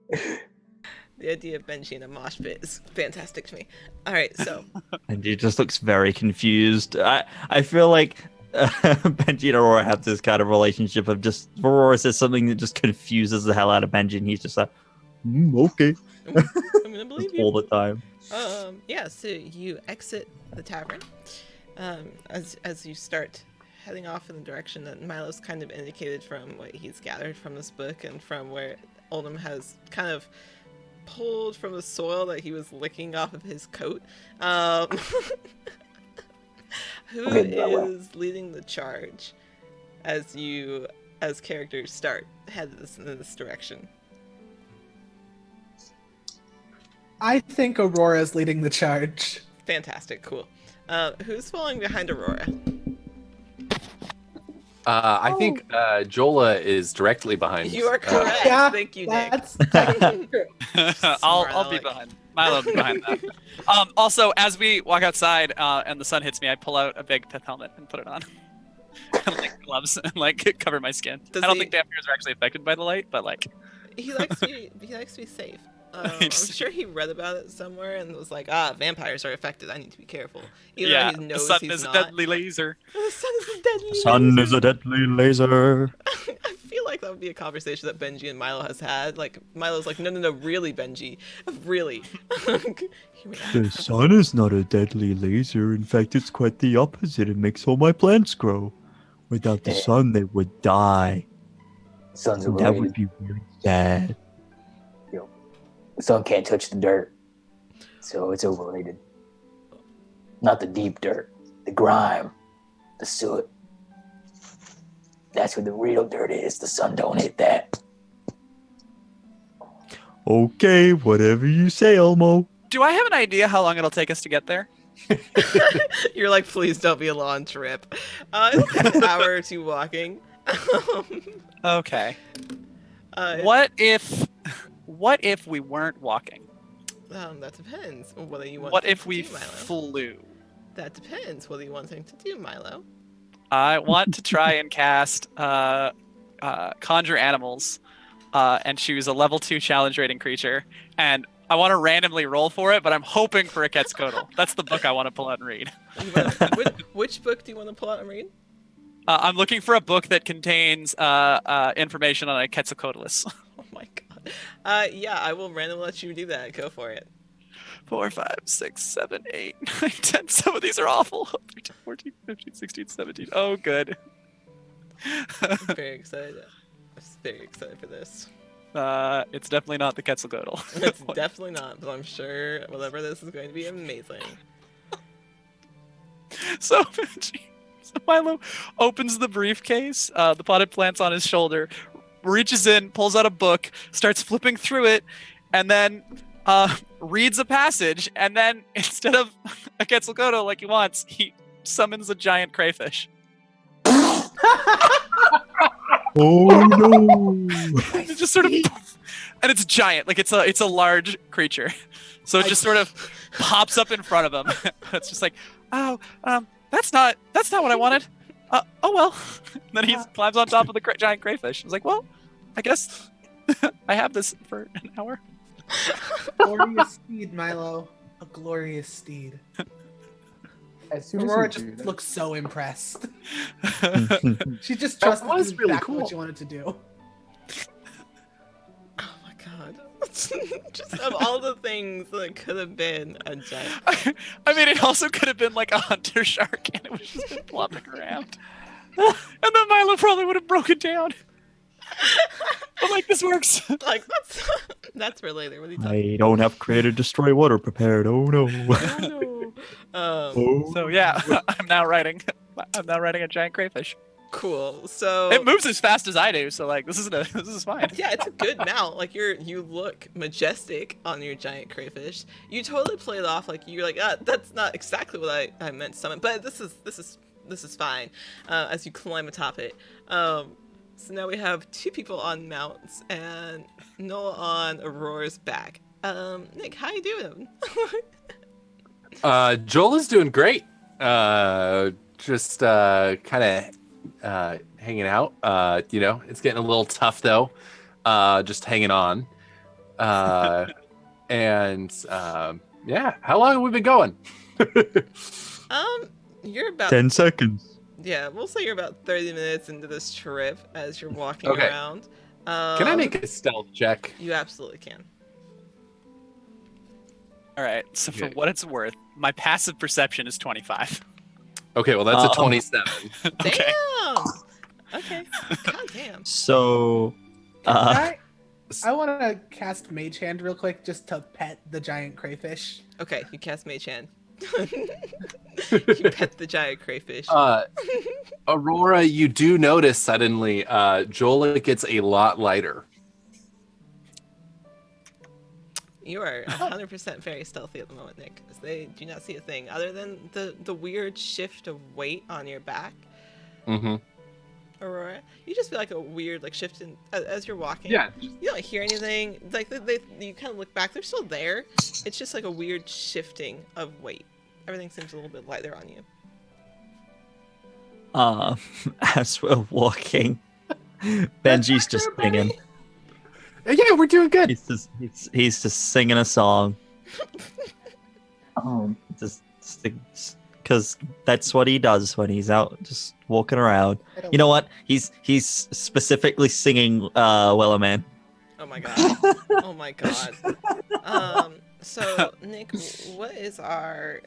The idea of Benji in a mosh pit is fantastic to me. All right, so And he just looks very confused. I feel like Benji and Aurora have this kind of relationship of just Aurora says something that just confuses the hell out of Benji, and he's just like, okay, I'm gonna believe you. all the time. Yeah, so you exit the tavern. As you start heading off in the direction that Milo's kind of indicated from what he's gathered from this book and from where Oldham has kind of pulled from the soil that he was licking off of his coat. Who Okay, by the way. is leading the charge as you, as characters, start head in this direction? I think Aurora's leading the charge. Fantastic, cool. Who's following behind Aurora? I think Jola is directly behind. You are correct. Yeah, Thank you, Nick. that's technically true. I'll be Alec. behind. Milo will be behind them. Also, as we walk outside and the sun hits me, I pull out a big pith helmet and put it on. And, like gloves and like cover my skin. Does I don't he- think vampires are actually affected by the light, but like He likes to be safe. I'm sure he read about it somewhere and was like, vampires are affected. I need to be careful. Even yeah, though he the knows sun he's is not. a deadly laser. The sun is a deadly Sun laser. is a deadly laser. I feel like that would be a conversation that Benji and Milo has had. Like, Milo's like, no, really, Benji. Really. Here we are. The sun is not a deadly laser. In fact, it's quite the opposite. It makes all my plants grow. Without the sun, they would die. Sun's And that overrated. would be really sad. The sun can't touch the dirt, so it's overrated. Not the deep dirt, the grime, the soot. That's where the real dirt is. The sun don't hit that. Okay, whatever you say, Elmo. Do I have an idea how long it'll take us to get there? You're like, please don't be a long trip. It'll take an hour or two walking. Okay. Uh, What if we weren't walking? That depends. What do you want? What if we do, Milo? flew? That depends. What are you wanting to do, Milo? I want to try and cast Conjure Animals and choose a level 2 challenge rating creature. And I want to randomly roll for it, but I'm hoping for a Quetzalcoatl. That's the book I want to pull out and read. Which book do you want to pull out and read? I'm looking for a book that contains information on a Quetzalcoatlus. Oh my god. Yeah, I will randomly let you do that. Go for it. 4, 5, 6, 7, 8, 9, 10. Some of these are awful. 13, 14, 15, 16, 17. Oh, good. I'm very excited. I'm very excited for this. It's definitely not the Quetzalcoatl. It's definitely not, but I'm sure whatever this is going to be amazing. So Milo opens the briefcase, the potted plant's on his shoulder, reaches in, pulls out a book, starts flipping through it, and then reads a passage, and then instead of a Quetzalcoatl like he wants, he summons a giant crayfish. Oh no! It just sort of, and it's giant, like it's a large creature. So it just sort of pops up in front of him. It's just like, that's not what I wanted. Oh well. And then he climbs on top of the giant crayfish. He's like, well, I guess I have this for an hour. Glorious steed, Milo. A glorious steed. As soon Aurora as you do just that- looks so impressed. She just That trusted was you really exactly cool. what you wanted to do. Oh my god. Just of all the things that could have been a giant. I mean, it also could have been like a hunter shark, and it was just been flopping around. And then Milo probably would have broken down. But like, this works. Like, that's related. What are you talking I don't have Creator Destroy Water prepared. Oh no! about? No. Oh. So yeah, I'm now writing a giant crayfish. Cool. So It moves as fast as I do, so like, this is fine. yeah, it's a good mount. Like you look majestic on your giant crayfish. You totally play it off like you're like, that's not exactly what I meant to summon, but this is fine. As you climb atop it. So now we have 2 people on mounts and Noah on Aurora's back. Nick, how you doing? Joel is doing great. Just kind of hanging out. It's getting a little tough though. Just hanging on. And yeah, how long have we been going? You're about 10 seconds. Yeah, we'll say you're about 30 minutes into this trip as you're walking Okay. around. Can I make a stealth check? You absolutely can. All right. So for Okay. what it's worth, my passive perception is 25. Okay, well that's a Um, 27. Okay. Damn. Okay. God damn. So, uh, I want to cast Mage Hand real quick just to pet the giant crayfish. Okay, you cast Mage Hand. You pet the giant crayfish. Aurora, you do notice suddenly Jolik gets a lot lighter. You are 100% very stealthy at the moment, Nick. As they do not see a thing other than the weird shift of weight on your back. Mm-hmm. Aurora, you just feel like a weird like shift in as you're walking. Yeah. You don't hear anything. Like you kind of look back. They're still there. It's just like a weird shifting of weight. Everything seems a little bit lighter on you. As we're walking, Benji's just singing. Yeah, we're doing good. He's just singing a song. Just because that's what he does when he's out just walking around. You know what? He's specifically singing Willow Man. Oh my god. Oh my god. So Nick, what is our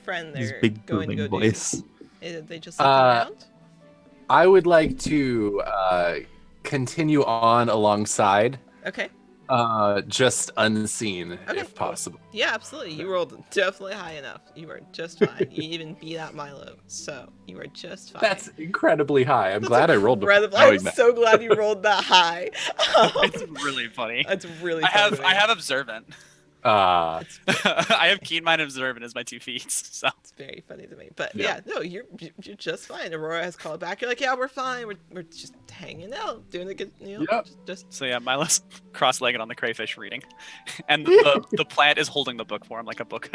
friend His there big going to go booming voice. do? Is they just looking around? I would like to continue on alongside. Okay. Just unseen, Okay, if cool. possible. Yeah, absolutely. You rolled definitely high enough. You are just fine. You even beat out Milo, so you are just fine. That's incredibly high. I'm glad I rolled. I'm so glad you rolled that high. It's really funny. It's really. I have observant. Uh, I have keen mind and observant as my 2 feats. So it's very funny to me. But yeah, no, you're just fine. Aurora has called back. You're like, yeah, we're fine. We're just hanging out, doing a good, Yep. just. So yeah, Milo's cross-legged on the crayfish reading, and the plant is holding the book for him like a book.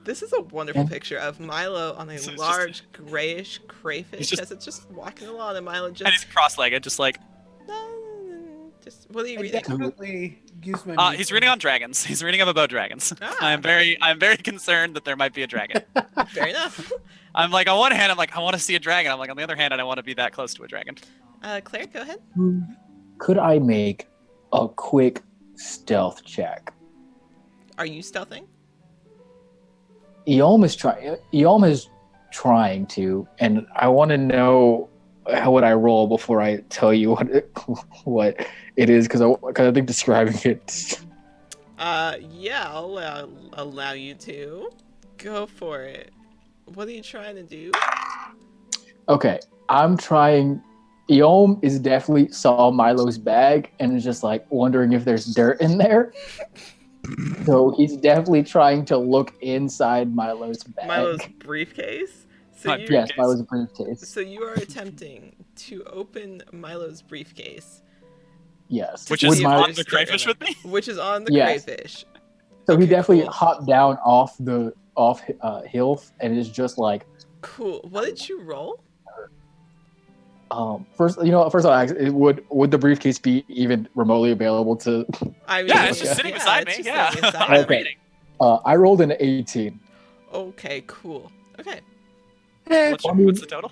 This is a wonderful picture of Milo on a So it's large grayish crayfish just- as it's just walking along, and Milo And just. he's cross-legged, just like Just what are you I reading? definitely use my. he's reading on dragons. He's reading up about dragons. Ah. I'm very concerned that there might be a dragon. Fair enough. I'm like, on one hand, I'm like, I want to see a dragon. I'm like, on the other hand, I don't want to be that close to a dragon. Claire, go ahead. Could I make a quick stealth check? Are you stealthing? Eom is trying to, and I want to know how would I roll before I tell you what it is, because I think describing it. Yeah, I'll allow you to. Go for it. What are you trying to do? Okay, I'm trying. Eom is definitely saw Milo's bag and is just like wondering if there's dirt in there. So he's definitely trying to look inside Milo's bag. Milo's briefcase? Yes, Milo's briefcase. So you are attempting to open Milo's briefcase. Yes. Which to is see if on there's the dirt crayfish in it. with me? Which is on the Yes. crayfish. So he Okay, definitely cool. hopped down off hill and is just like, Cool. What did you roll? first I'll ask, would the briefcase be even remotely available to? I mean, Yeah, it's just sitting beside me. it's just Yeah, sitting beside I'm you. Okay. reading. I rolled an 18. Okay, cool. Okay, What's the total?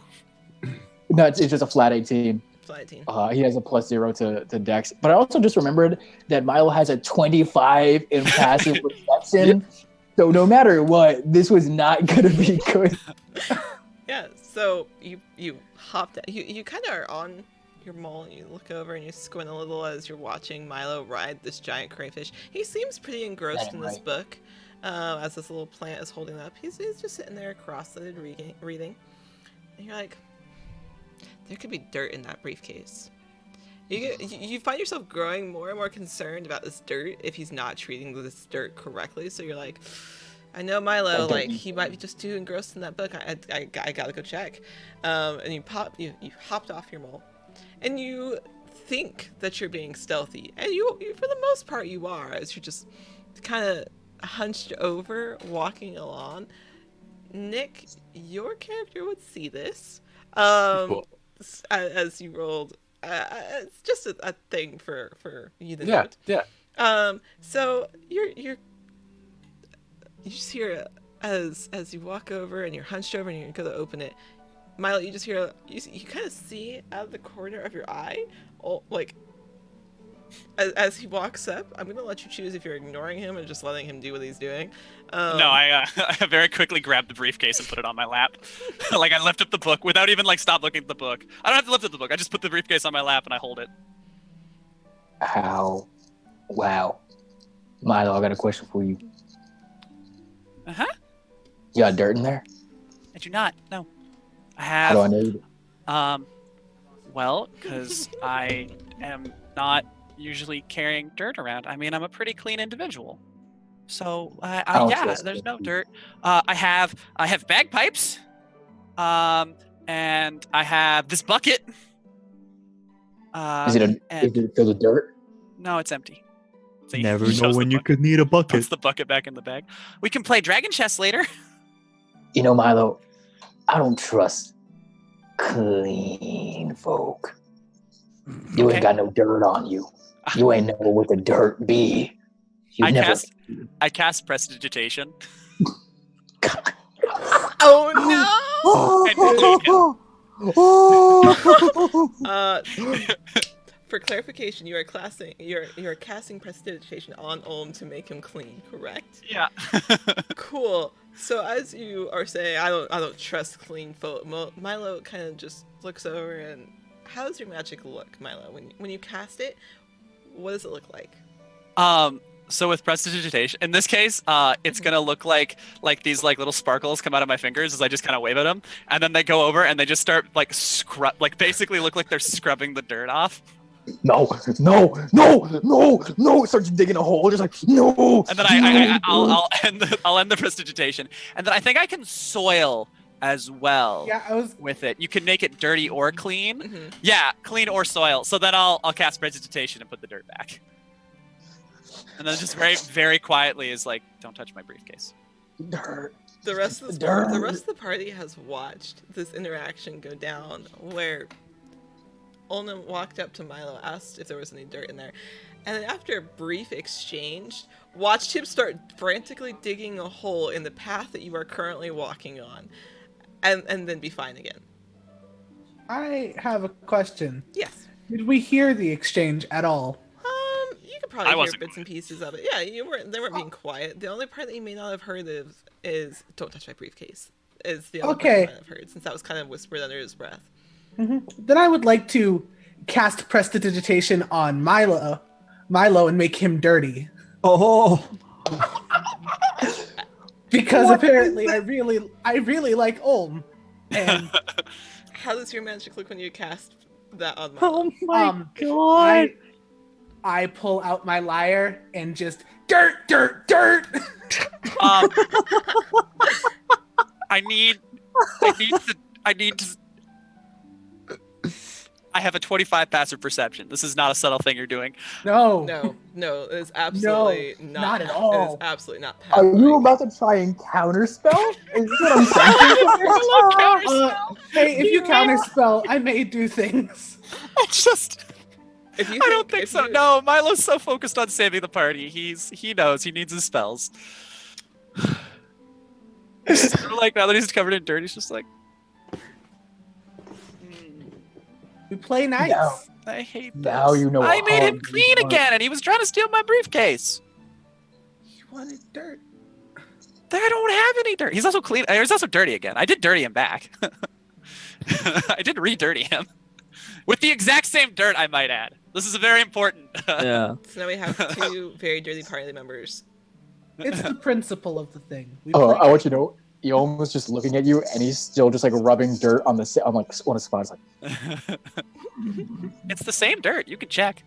No, it's just a flat 18. flight team. He has a +0 to Dex, but I also just remembered that Milo has a 25 in passive perception. So no matter what, this was not gonna be good. Yeah, so you hopped out. You kind of are on your mole and you look over and you squint a little as you're watching Milo ride this giant crayfish. He seems pretty engrossed in this book as this little plant is holding up. He's just sitting there cross-legged reading. And you're like, there could be dirt in that briefcase. You find yourself growing more and more concerned about this dirt if he's not treating this dirt correctly. So you're like, I know Milo, like he might be just too engrossed in that book. I gotta go check. And you hopped off your mole, and you think that you're being stealthy, and you for the most part you are, as you're just kind of hunched over, walking along. Nick, your character would see this. Cool. As you rolled. It's just a thing for you to Yeah, note. yeah. So you just hear as you walk over and you're hunched over and you're gonna open it, Milo. You just hear you kind of see out of the corner of your eye, like as he walks up. I'm gonna let you choose if you're ignoring him or just letting him do what he's doing. No, I very quickly grabbed the briefcase and put it on my lap. Like I lift up the book without even stop looking at the book. I don't have to lift up the book. I just put the briefcase on my lap and I hold it. How? Wow. Milo, I got a question for you. Uh-huh. You got dirt in there? I do not. No. I How do I have. know you? Well, because I am not usually carrying dirt around. I mean, I'm a pretty clean individual. So, I don't yeah, trust there's you. no dirt. I have bagpipes. And I have this bucket. Is it filled with dirt? No, it's empty. See, Never shows know the when you bucket. could need a bucket. Puts the bucket back in the bag. We can play Dragon Chess later. You know, Milo, I don't trust clean folk. You Okay. ain't got no dirt on you. You ain't know what the dirt be. You never. I cast Prestidigitation. Oh no! For clarification, you are casting Prestidigitation on Olm to make him clean, correct? Yeah. Cool. So as you are saying, I don't trust clean folk. Milo kind of just looks over and, how does your magic look, Milo? When you cast it, what does it look like? So with Prestidigitation, in this case, it's gonna look like these little sparkles come out of my fingers as I just kind of wave at them, and then they go over and they just start basically look like they're scrubbing the dirt off. No! Starts digging a hole, just like no. And then I'll end the Prestidigitation, and then I think I can soil as well. Yeah, with it. You can make it dirty or clean. Mm-hmm. Yeah, clean or soil. So then I'll cast Prestidigitation and put the dirt back. And then just very, very quietly is like, don't touch my briefcase. Dirt. The rest of the party has watched this interaction go down, where Olnum walked up to Milo, asked if there was any dirt in there, and then after a brief exchange, watched him start frantically digging a hole in the path that you are currently walking on, and then be fine again. I have a question. Yes. Did we hear the exchange at all? You could probably hear bits and pieces of it. Yeah, they weren't being quiet. The only part that you may not have heard of is "Don't touch my briefcase." Is the only part you might have heard, since that was kind of whispered under his breath. Mm-hmm. Then I would like to cast Prestidigitation on Milo, and make him dirty. Oh. Because apparently I really like Olm. And how does your magic look when you cast that on Milo? Oh my god! I pull out my lyre and just dirt. I need to. I have a 25 passive perception. This is not a subtle thing you're doing. No, it's absolutely not at all. It is absolutely not. Are you about to try and counterspell? Is what I'm saying? Hey, if you counterspell, I may do things. It's just. I don't think so. No, Milo's so focused on saving the party. He knows he needs his spells. Like now that he's covered in dirt, he's just like. We play nice. No. I hate this. Now you know. I made him clean again, and he was trying to steal my briefcase. He wanted dirt. I don't have any dirt. He's also clean. He's also dirty again. I did dirty him back. I did re-dirty him. With the exact same dirt, I might add. This is very important. Yeah. So now we have two very dirty party members. It's the principle of the thing. I want you to know, Eom was just looking at you, and he's still just like rubbing dirt on a spot. It's like, it's the same dirt. You can check.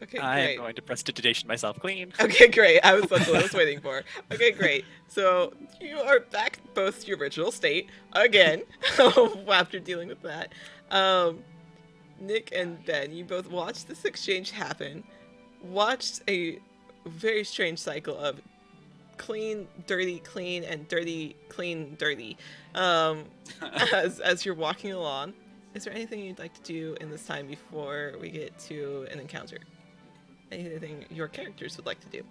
Okay, I great. am going to Prestidigitation myself clean. Okay, great. That's what I was waiting for. Okay, great. So you are back both to your original state again after dealing with that. Nick and Ben, you both watched this exchange happen. Watched a very strange cycle of clean, dirty, clean, and dirty, clean, dirty. As you're walking along, is there anything you'd like to do in this time before we get to an encounter? Anything your characters would like to do?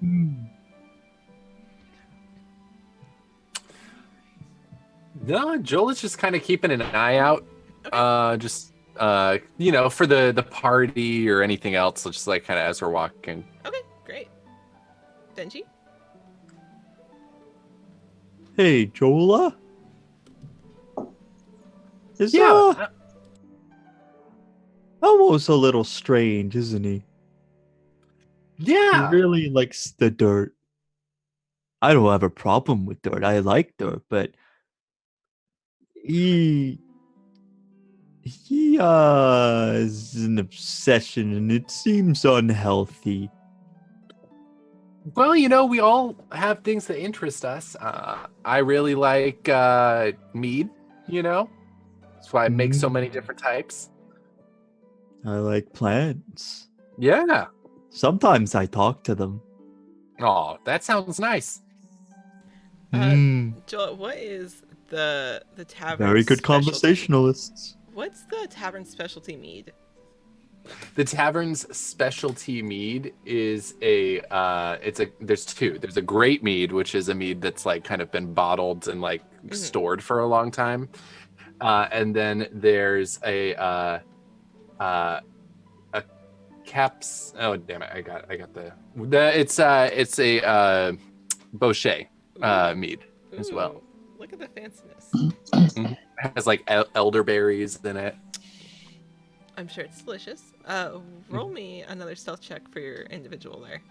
No, Joel is just kind of keeping an eye out. Okay. For the party or anything else, just like kind of as we're walking. Okay, great. Benji? Hey, Jola? Is almost a little strange, isn't he? Yeah. He really likes the dirt. I don't have a problem with dirt. I like dirt, but he is an obsession, and it seems unhealthy. Well, we all have things that interest us. I really like mead, That's why I make so many different types. I like plants. Yeah. Sometimes I talk to them. Oh, that sounds nice. Joel, what is the tavern? Very good specialty? conversationalists. What's the tavern specialty mead? The tavern's specialty mead is there's two. There's a great mead, which is a mead that's like kind of been bottled and like stored for a long time. And then there's a caps. Oh damn it! I got it's a Bochet mead as well. Look at the fanciness. It has like elderberries in it. I'm sure it's delicious. Roll me another stealth check for your individual there.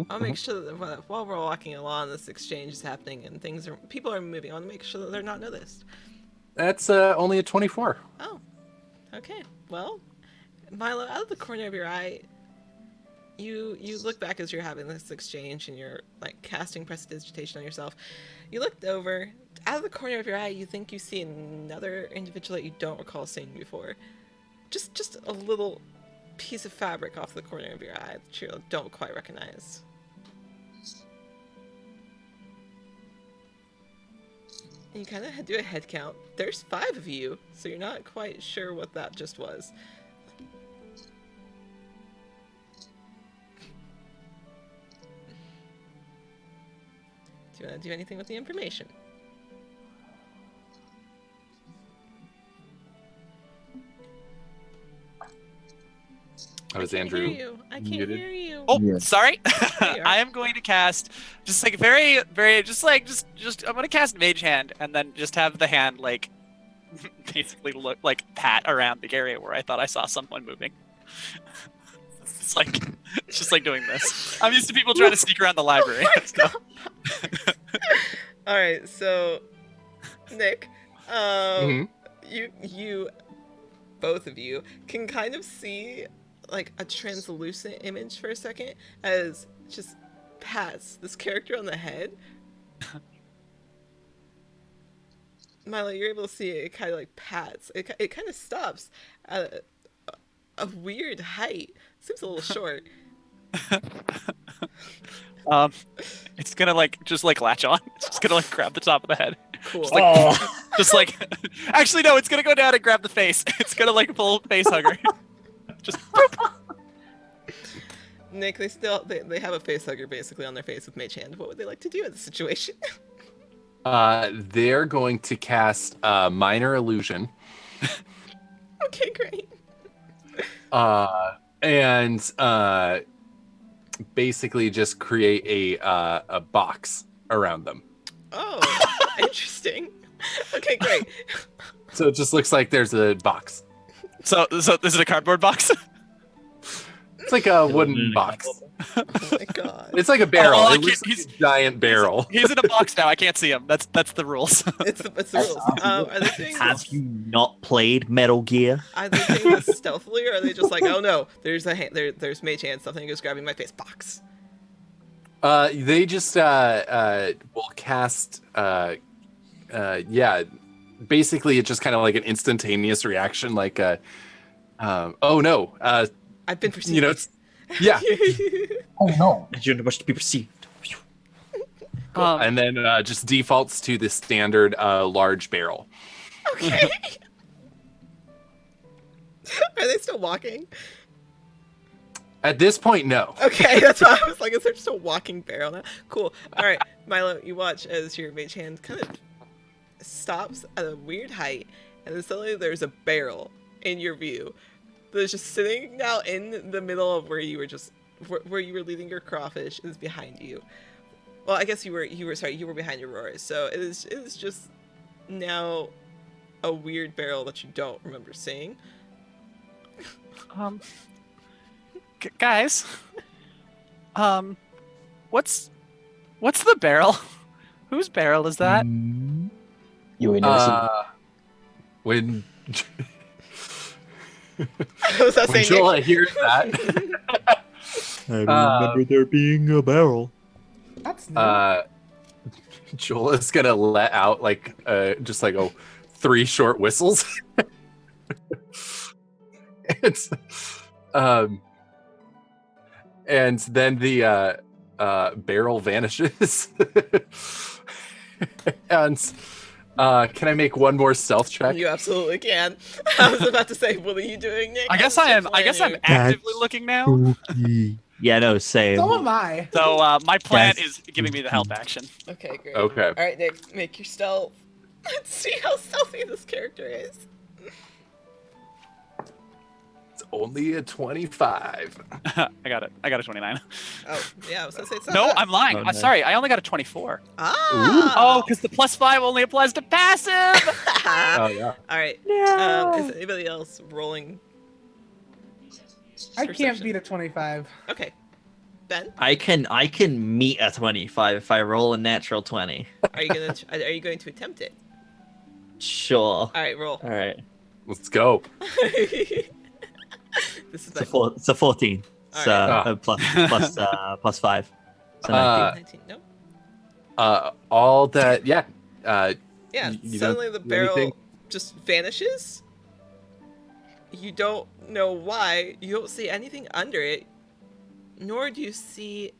I'll make sure that while we're walking along, this exchange is happening and people are moving. I want to make sure that they're not noticed. That's only a 24. Oh, okay. Well, Milo, out of the corner of your eye, you look back as you're having this exchange and you're like casting prestidigitation on yourself. You looked over, out of the corner of your eye, you think you see another individual that you don't recall seeing before. Just a little piece of fabric off the corner of your eye that you don't quite recognize. And you kind of do a head count. There's 5 of you, so you're not quite sure what that just was. Do you want to do anything with the information? That was Andrew. I can't hear you. Oh, Yeah. sorry. There you are. I am going to cast just like very, very, just I'm going to cast Mage Hand and then just have the hand like basically look like pat around the area where I thought I saw someone moving. It's just like doing this. I'm used to people trying to sneak around the library. All right, so Nick, you both of you can kind of see like a translucent image for a second as just pats this character on the head. Milo, you're able to see it kind of like pats. It kind of stops at a weird height. Seems a little short. It's gonna just latch on. It's just gonna grab the top of the head. Cool. Actually no, it's gonna go down and grab the face. It's gonna pull face hugger. Just Nick, they have a face hugger basically on their face with Mage Hand. What would they like to do in this situation? They're going to cast Minor Illusion. Okay, great. And basically just create a box around them. Oh, interesting. Okay, great. So it just looks like there's a box. so this is a cardboard box. It's like a wooden box. Oh my god. It's like a barrel. Oh, it looks like a giant barrel. He's in a box now. I can't see him. That's the rules. It's the rules. Are they doing Have this? you not played Metal Gear? Are they doing this stealthily, or are they just like, oh no, there's there's Mage Hand, something is grabbing my face box? They just will cast. Basically, it's just kind of like an instantaneous reaction, like oh no. I've been perceived. It's yeah. Oh no. You wish to be perceived. And then just defaults to the standard large barrel. Okay. Are they still walking? At this point, no. Okay, that's why I was like, is there just a walking barrel now? Cool. All right, Milo, you watch as your Mage Hand kind of stops at a weird height, and then suddenly there's a barrel in your view that's just sitting now in the middle of where you were leaving your crawfish is behind you. Well, I guess you were behind your roars. So it is just now a weird barrel that you don't remember seeing. Guys, What's the barrel? Whose barrel is that? You ain't never seen. When Was that when saying Joel Nick? hears that, I remember there being a barrel. That's new. Joel is gonna let out like just like 3 short whistles. It's and then the barrel vanishes. And can I make one more stealth check? You absolutely can. I was about to say, what are you doing, Nick? I guess I'm actively looking now. Yeah, no, same. So am I. So my plant That's is giving me the help action. Okay, great. Okay. All right, Nick, make your stealth. Let's see how stealthy this character is. It's only a 25. I got it. I got a 29. Oh, yeah, I was gonna say it's not No, bad. I'm lying. Oh, no. Sorry, I only got a 24. Ah. Oh, because the +5 only applies to passive. Oh yeah. All right. Is anybody else rolling? I can't Perception. beat a 25. Okay. Ben, I can meet a 25 if I roll a natural 20. are you going to attempt it? Sure. All right, roll. All right. Let's go. This is It's a 14. All So right. plus 5. So 19. 19. No. All that. Yeah. Yeah. You Suddenly don't the do barrel anything? just vanishes. You don't know why. You don't see anything under it, nor do you see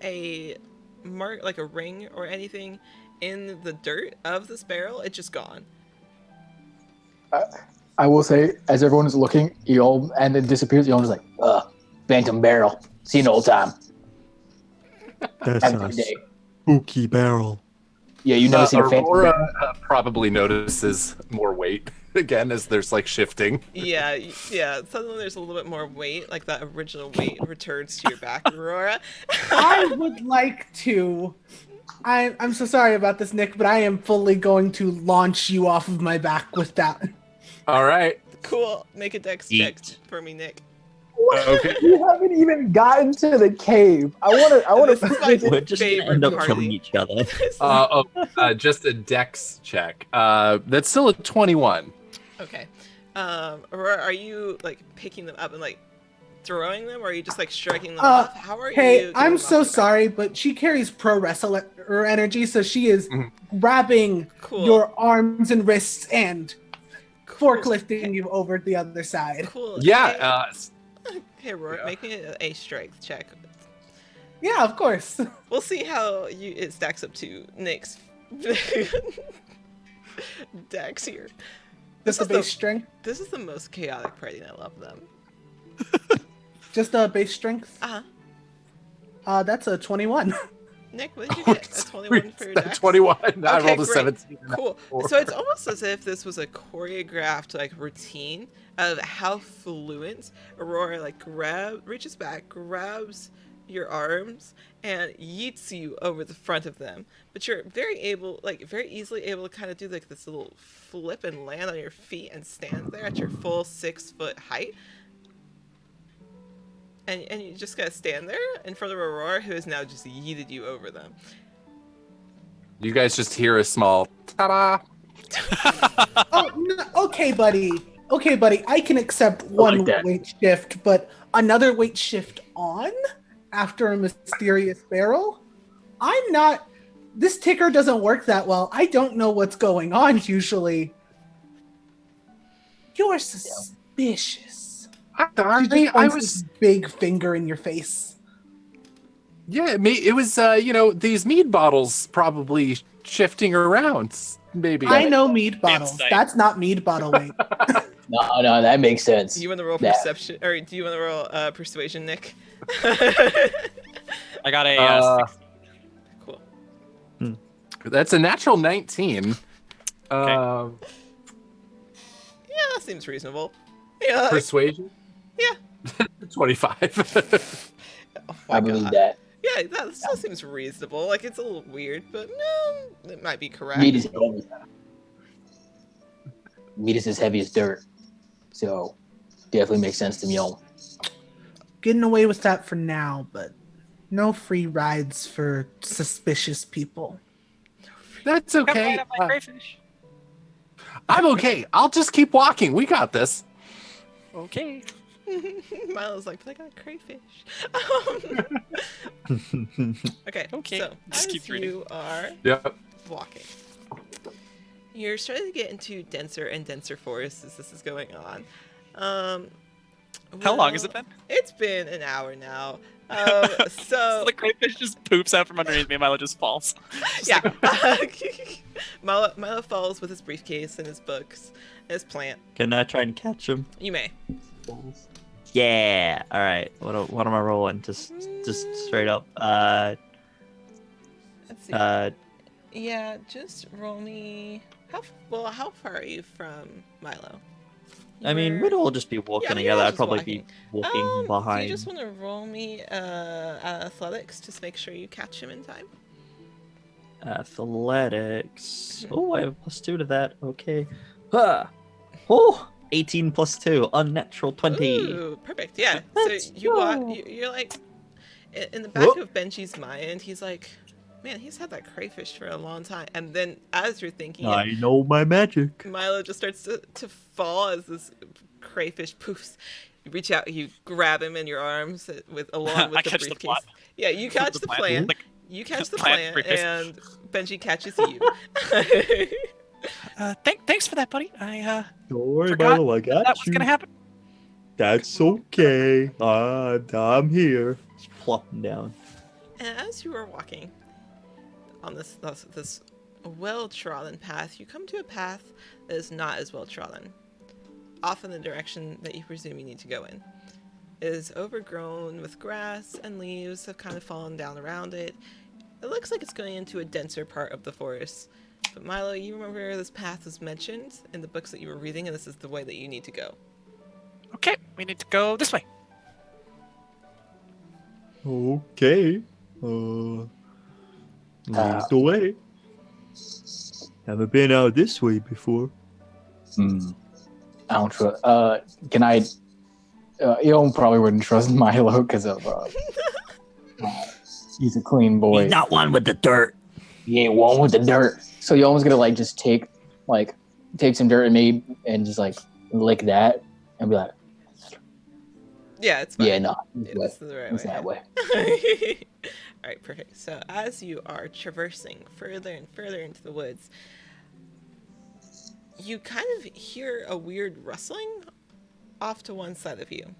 a mark, like a ring or anything, in the dirt of this barrel. It's just gone. I will say, as everyone is looking, Eol, and then disappears, Eol's like, phantom barrel. Seen old time. That's Have a good day. spooky barrel. Yeah, you never seen a phantom Aurora barrel. probably notices more weight again as there's like shifting. Yeah, yeah. Suddenly there's a little bit more weight, like that original weight returns to your back, Aurora. I would like to. I'm so sorry about this, Nick, but I am fully going to launch you off of my back with that. All right. Cool. Make a dex check Eat. for me, Nick. Okay. You haven't even gotten to the cave. I want This is my We're just gonna favorite end up part. killing each other. Just a dex check. That's still a 21. Okay. Aurora, are you like picking them up and like throwing them, or are you just like striking them off? How are you? Hey, getting I'm them so off your back? sorry, but she carries pro wrestler energy, so she is Mhm. grabbing Cool. your arms and wrists and Cool. forklifting you over the other side. Cool. Yeah. Hey, Aurora, make me a strength check. Yeah, of course. We'll see how it stacks up to Nick's dex here. Just a is the- base strength. This is the most chaotic party, and I love them. Just a base strength. That's a 21. Nick, what did you get? A 21 for your dex? 21. I Okay, rolled a great. 17. Cool. So it's almost as if this was a choreographed like routine of how fluent Aurora like reaches back, grabs your arms, and yeets you over the front of them. But you're very easily able to kind of do like this little flip and land on your feet and stand there at your full 6-foot height. And you just gotta stand there in front of Aurora, who has now just yeeted you over them. You guys just hear a small ta-da. Oh, no, okay, buddy. Okay, buddy. I can accept one that. weight shift, but another weight shift on after a mysterious barrel? I'm not. This ticker doesn't work that well. I don't know what's going on usually. You're suspicious. I She just I points was this big finger in your face. it was these mead bottles probably shifting around maybe. I know mead bottles. Insight. That's not mead bottle weight. No, that makes sense. Do you want to roll That- perception, or do you want to roll persuasion, Nick? I got a Cool. That's a natural 19. Yeah, that seems reasonable. Yeah. Persuasion? Yeah. 25. Oh my I believe God. that. Yeah, that still seems reasonable. Like, it's a little weird, but no, it might be correct. Meat is heavy. Meat is as heavy as dirt. So definitely makes sense to me. Getting away with that for now, but No free rides for suspicious people. That's Come okay. right up my crayfish. I'm okay. I'll just keep walking. We got this. Okay. Milo's like, but I got crayfish. Okay. Okay, So just as keep reading. you are Yep. walking, you're starting to get into denser and denser forests as this is going on. How long has it been? It's been an hour now. So So the crayfish just poops out from underneath me and Milo just falls. Just yeah, like- Milo falls with his briefcase and his books and his plant. Can I try and catch him? You may. Yeah. All right. What am I rolling? Just straight up. Let's see. Yeah, just roll me. How far are you from Milo? I mean, we'd all just be walking together. I'd probably be walking Do you behind. just want to roll me athletics to make sure you catch him in time? Athletics. Oh, I have a +2 to that. Okay. Oh, 18 + 2. Unnatural 20. Ooh, perfect. Yeah. Let's So you go. walk. You're like in the back of Benji's mind. He's like, man, he's had that crayfish for a long time. And then as you're thinking, it, I know my magic. Milo just starts to fall as this crayfish poofs. You reach out, you grab him in your arms along with I the catch the briefcase. plant. Yeah, you catch the plant. Like, You catch the plant, plant, briefcase. and Benji catches you. thanks for that, buddy. I Don't worry, forgot Milo. I got that was you. gonna happen. That's okay. I'm here. Just plop him down. And as you are walking on this well-trodden path, you come to a path that is not as well-trodden, off in the direction that you presume you need to go in. It is overgrown with grass, and leaves have kind of fallen down around it. It looks like it's going into a denser part of the forest. But Milo, you remember this path was mentioned in the books that you were reading, and this is the way that you need to go. Okay, we need to go this way. Okay. Lead the way. Haven't been out this way before. I don't trust. Can I? Eon probably wouldn't trust Milo because of. He's a clean boy. He's not one with the dirt. He ain't one with the dirt. So Eon's gonna like just take some dirt and just like lick that and be like, Yeah, it's fine. yeah, no, Yeah, this is the right it's way. that way. All right, perfect. So as you are traversing further and further into the woods, you kind of hear a weird rustling off to one side of you.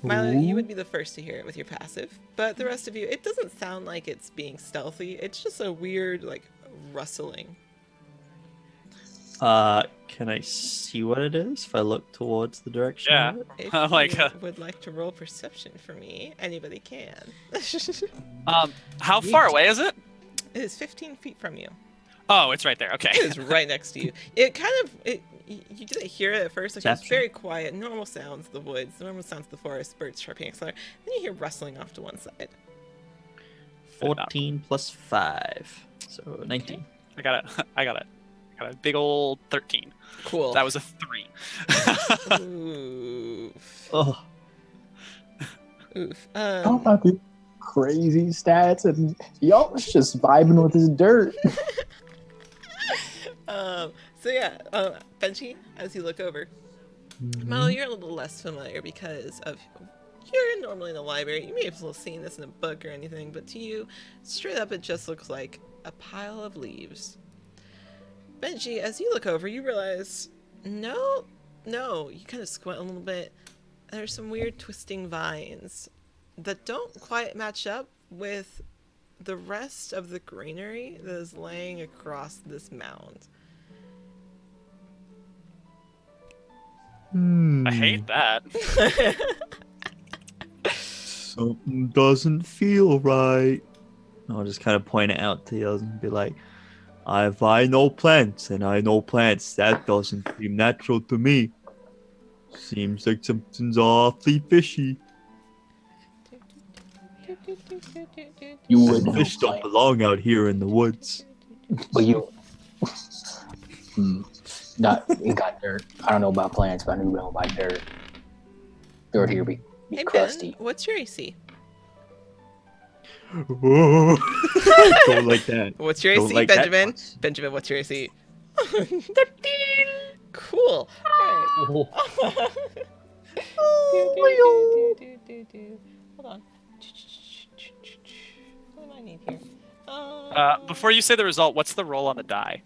Milo, you would be the first to hear it with your passive, but the rest of you, it doesn't sound like it's being stealthy. It's just a weird, like, rustling. Can I see what it is if I look towards the direction? Yeah. Of it? If Like, you would like to roll perception for me, anybody can. How far away is it? It is 15 feet from you. Oh, it's right there. Okay. It is right next to you. It kind of, you didn't hear it at first. Like, it was Perception. very quiet. Normal sounds of the woods, normal sounds of the forest, birds chirping, etc. Then you hear rustling off to one side. 14 + 5, so 19. I got a big old 13. Cool. That was a 3. Oof. Oh, Oof. How about the crazy stats and y'all's just vibing with this dirt? So yeah, Benji, as you look over, Milo, you're a little less familiar because of you're normally in the library. You may have seen this in a book or anything, but to you, straight up, it just looks like a pile of leaves. Benji, as you look over, you realize, no, you kind of squint a little bit. There's some weird twisting vines that don't quite match up with the rest of the greenery that is laying across this mound. I hate that. Something doesn't feel right. I'll just kind of point it out to you and be like, if I know plants and I know plants, that doesn't seem natural to me. Seems like something's awfully fishy. You would know, Fish don't like, belong out here in the woods. but you. It got dirt. I don't know about plants, but I know about dirt. Dirt here be Hey crusty. Ben, what's your AC? Whoa. Don't like that. What's your Don't AC, like that Benjamin? much. Benjamin, what's your AC? 13. Cool. All right. Do. Hold on. What do I need here? Before you say the result, what's the roll on the die?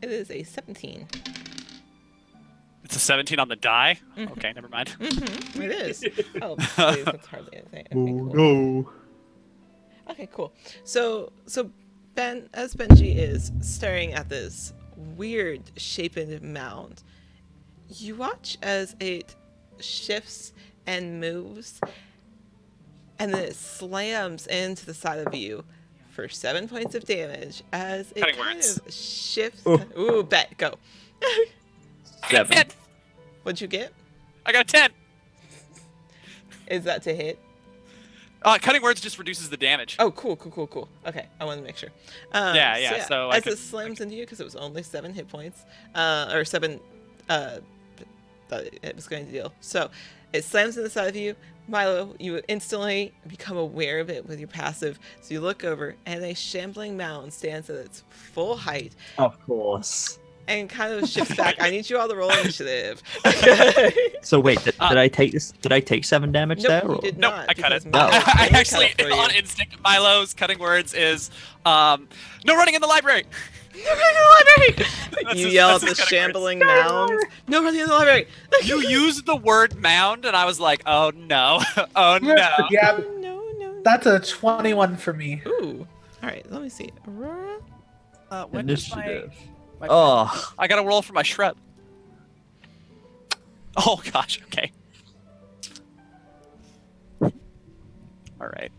It is a 17. It's a 17 on the die? Mhm. Okay, never mind. Mm-hmm. It is. Oh, please, that's hardly anything. Okay, Oh cool. no. Okay, cool. So Ben, as Benji is staring at this weird shapen mound, you watch as it shifts and moves, and then it slams into the side of you for 7 points of damage as it Cutting kind words. of shifts. Oh. Ooh, bet, go. I got a 10. What'd you get? I got a 10. Is that to hit? Cutting words just reduces the damage. Oh, cool. Okay, I want to make sure. Yeah, so I as could- it slams into you, because it was only 7 hit points, or 7, that it was going to deal. So it slams in the side of you. Milo, you instantly become aware of it with your passive. So you look over, and a shambling mound stands at its full height Of course. and kind of shifts back. I need you all to roll initiative. So wait, did I take this? Did I take 7 damage Nope, there? you or- did Nope, not. I cut because it. Milo No. I only actually, cut it for on you. instinct, Milo's cutting words is no running in the library. That's You his- yell that's at the his cutting words. shambling mound. No running in the library. You used the word mound, and I was like, oh no, oh no. Yeah, No. that's a 21 for me. Ooh. All right, let me see. Aurora. When does Initiative. my Oh, I got to roll for my shrub. Oh gosh, okay. All right.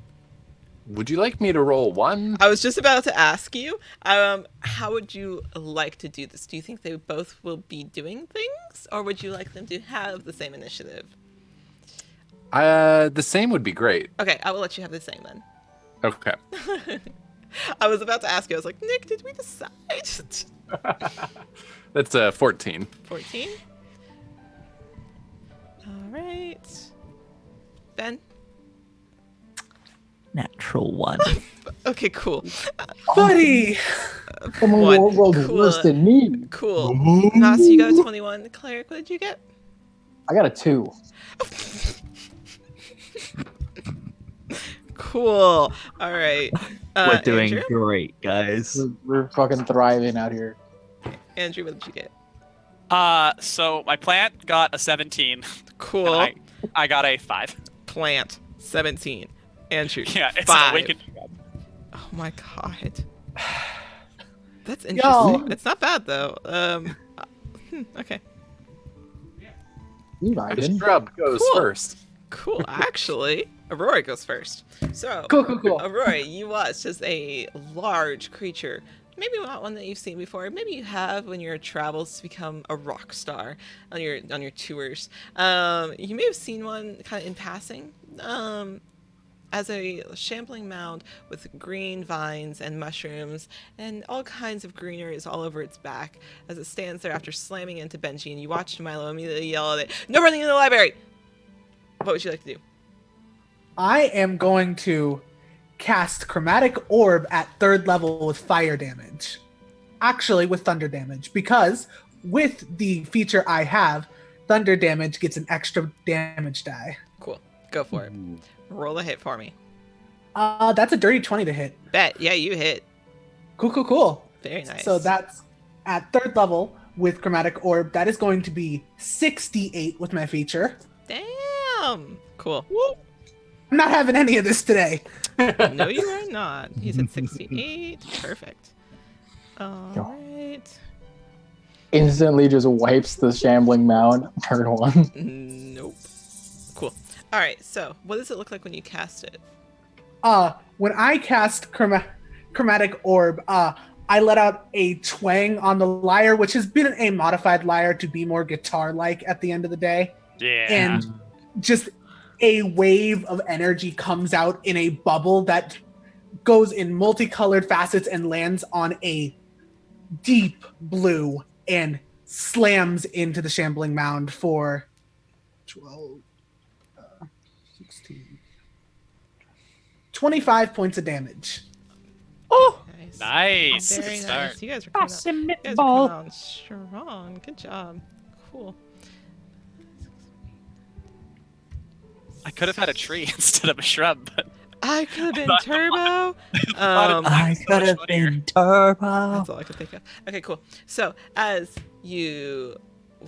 Would you like me to roll 1? I was just about to ask you, how would you like to do this? Do you think they both will be doing things, or would you like them to have the same initiative? The same would be great. Okay, I will let you have the same then. Okay. I was about to ask you. I was like, Nick, did we decide? That's 14. 14. All right. Ben. natural 1. Okay, cool. Buddy! Someone One. rolled Cool. worse than me. Cool. Mas, you got a 21. Cleric, what did you get? I got a 2. Cool. All right. We're doing Andrew? great, guys. We're fucking thriving out here. Andrew, what did you get? So my plant got a 17. Cool. And I got a 5. Plant 17. Andrew. Yeah, it's 5. an awakened shrub. Oh my god. That's interesting. Yo. It's not bad though. Okay. You The vibing. shrub goes Cool. first. Cool. Actually, Aurora goes first. So, Cool. Aurora, you watch as a large creature. Maybe not one that you've seen before. Maybe you have when your travels to become a rock star on your tours. You may have seen one kind of in passing. As a shambling mound with green vines and mushrooms and all kinds of greenery all over its back as it stands there after slamming into Benji, and you watch Milo immediately yell at it, "No running in the library!" What would you like to do? I am going to cast Chromatic Orb at 3rd level with fire damage. Actually, with thunder damage, because with the feature I have, thunder damage gets an extra damage die. Cool. Go for it. Roll a hit for me. That's a dirty 20 to hit. Bet. Yeah, you hit. Cool. Very nice. So that's at 3rd level with Chromatic Orb. That is going to be 68 with my feature. Damn. Cool. I'm not having any of this today. No, you are not. He's at 68. Perfect. All right. Instantly just wipes the shambling mound. Turn 1. Nope. Cool. All right. So, what does it look like when you cast it? When I cast Chromatic Orb, I let out a twang on the lyre, which has been a modified lyre to be more guitar-like at the end of the day. Yeah. And just a wave of energy comes out in a bubble that goes in multicolored facets and lands on a deep blue and slams into the shambling mound for 12. 16. 25 points of damage. Oh, Nice. Very Good nice. start. You guys are coming on strong. Good job. Cool. I could have had a tree instead of a shrub, but I could have been Turbo. I could have been Turbo. That's all I could think of. Okay, cool. So as you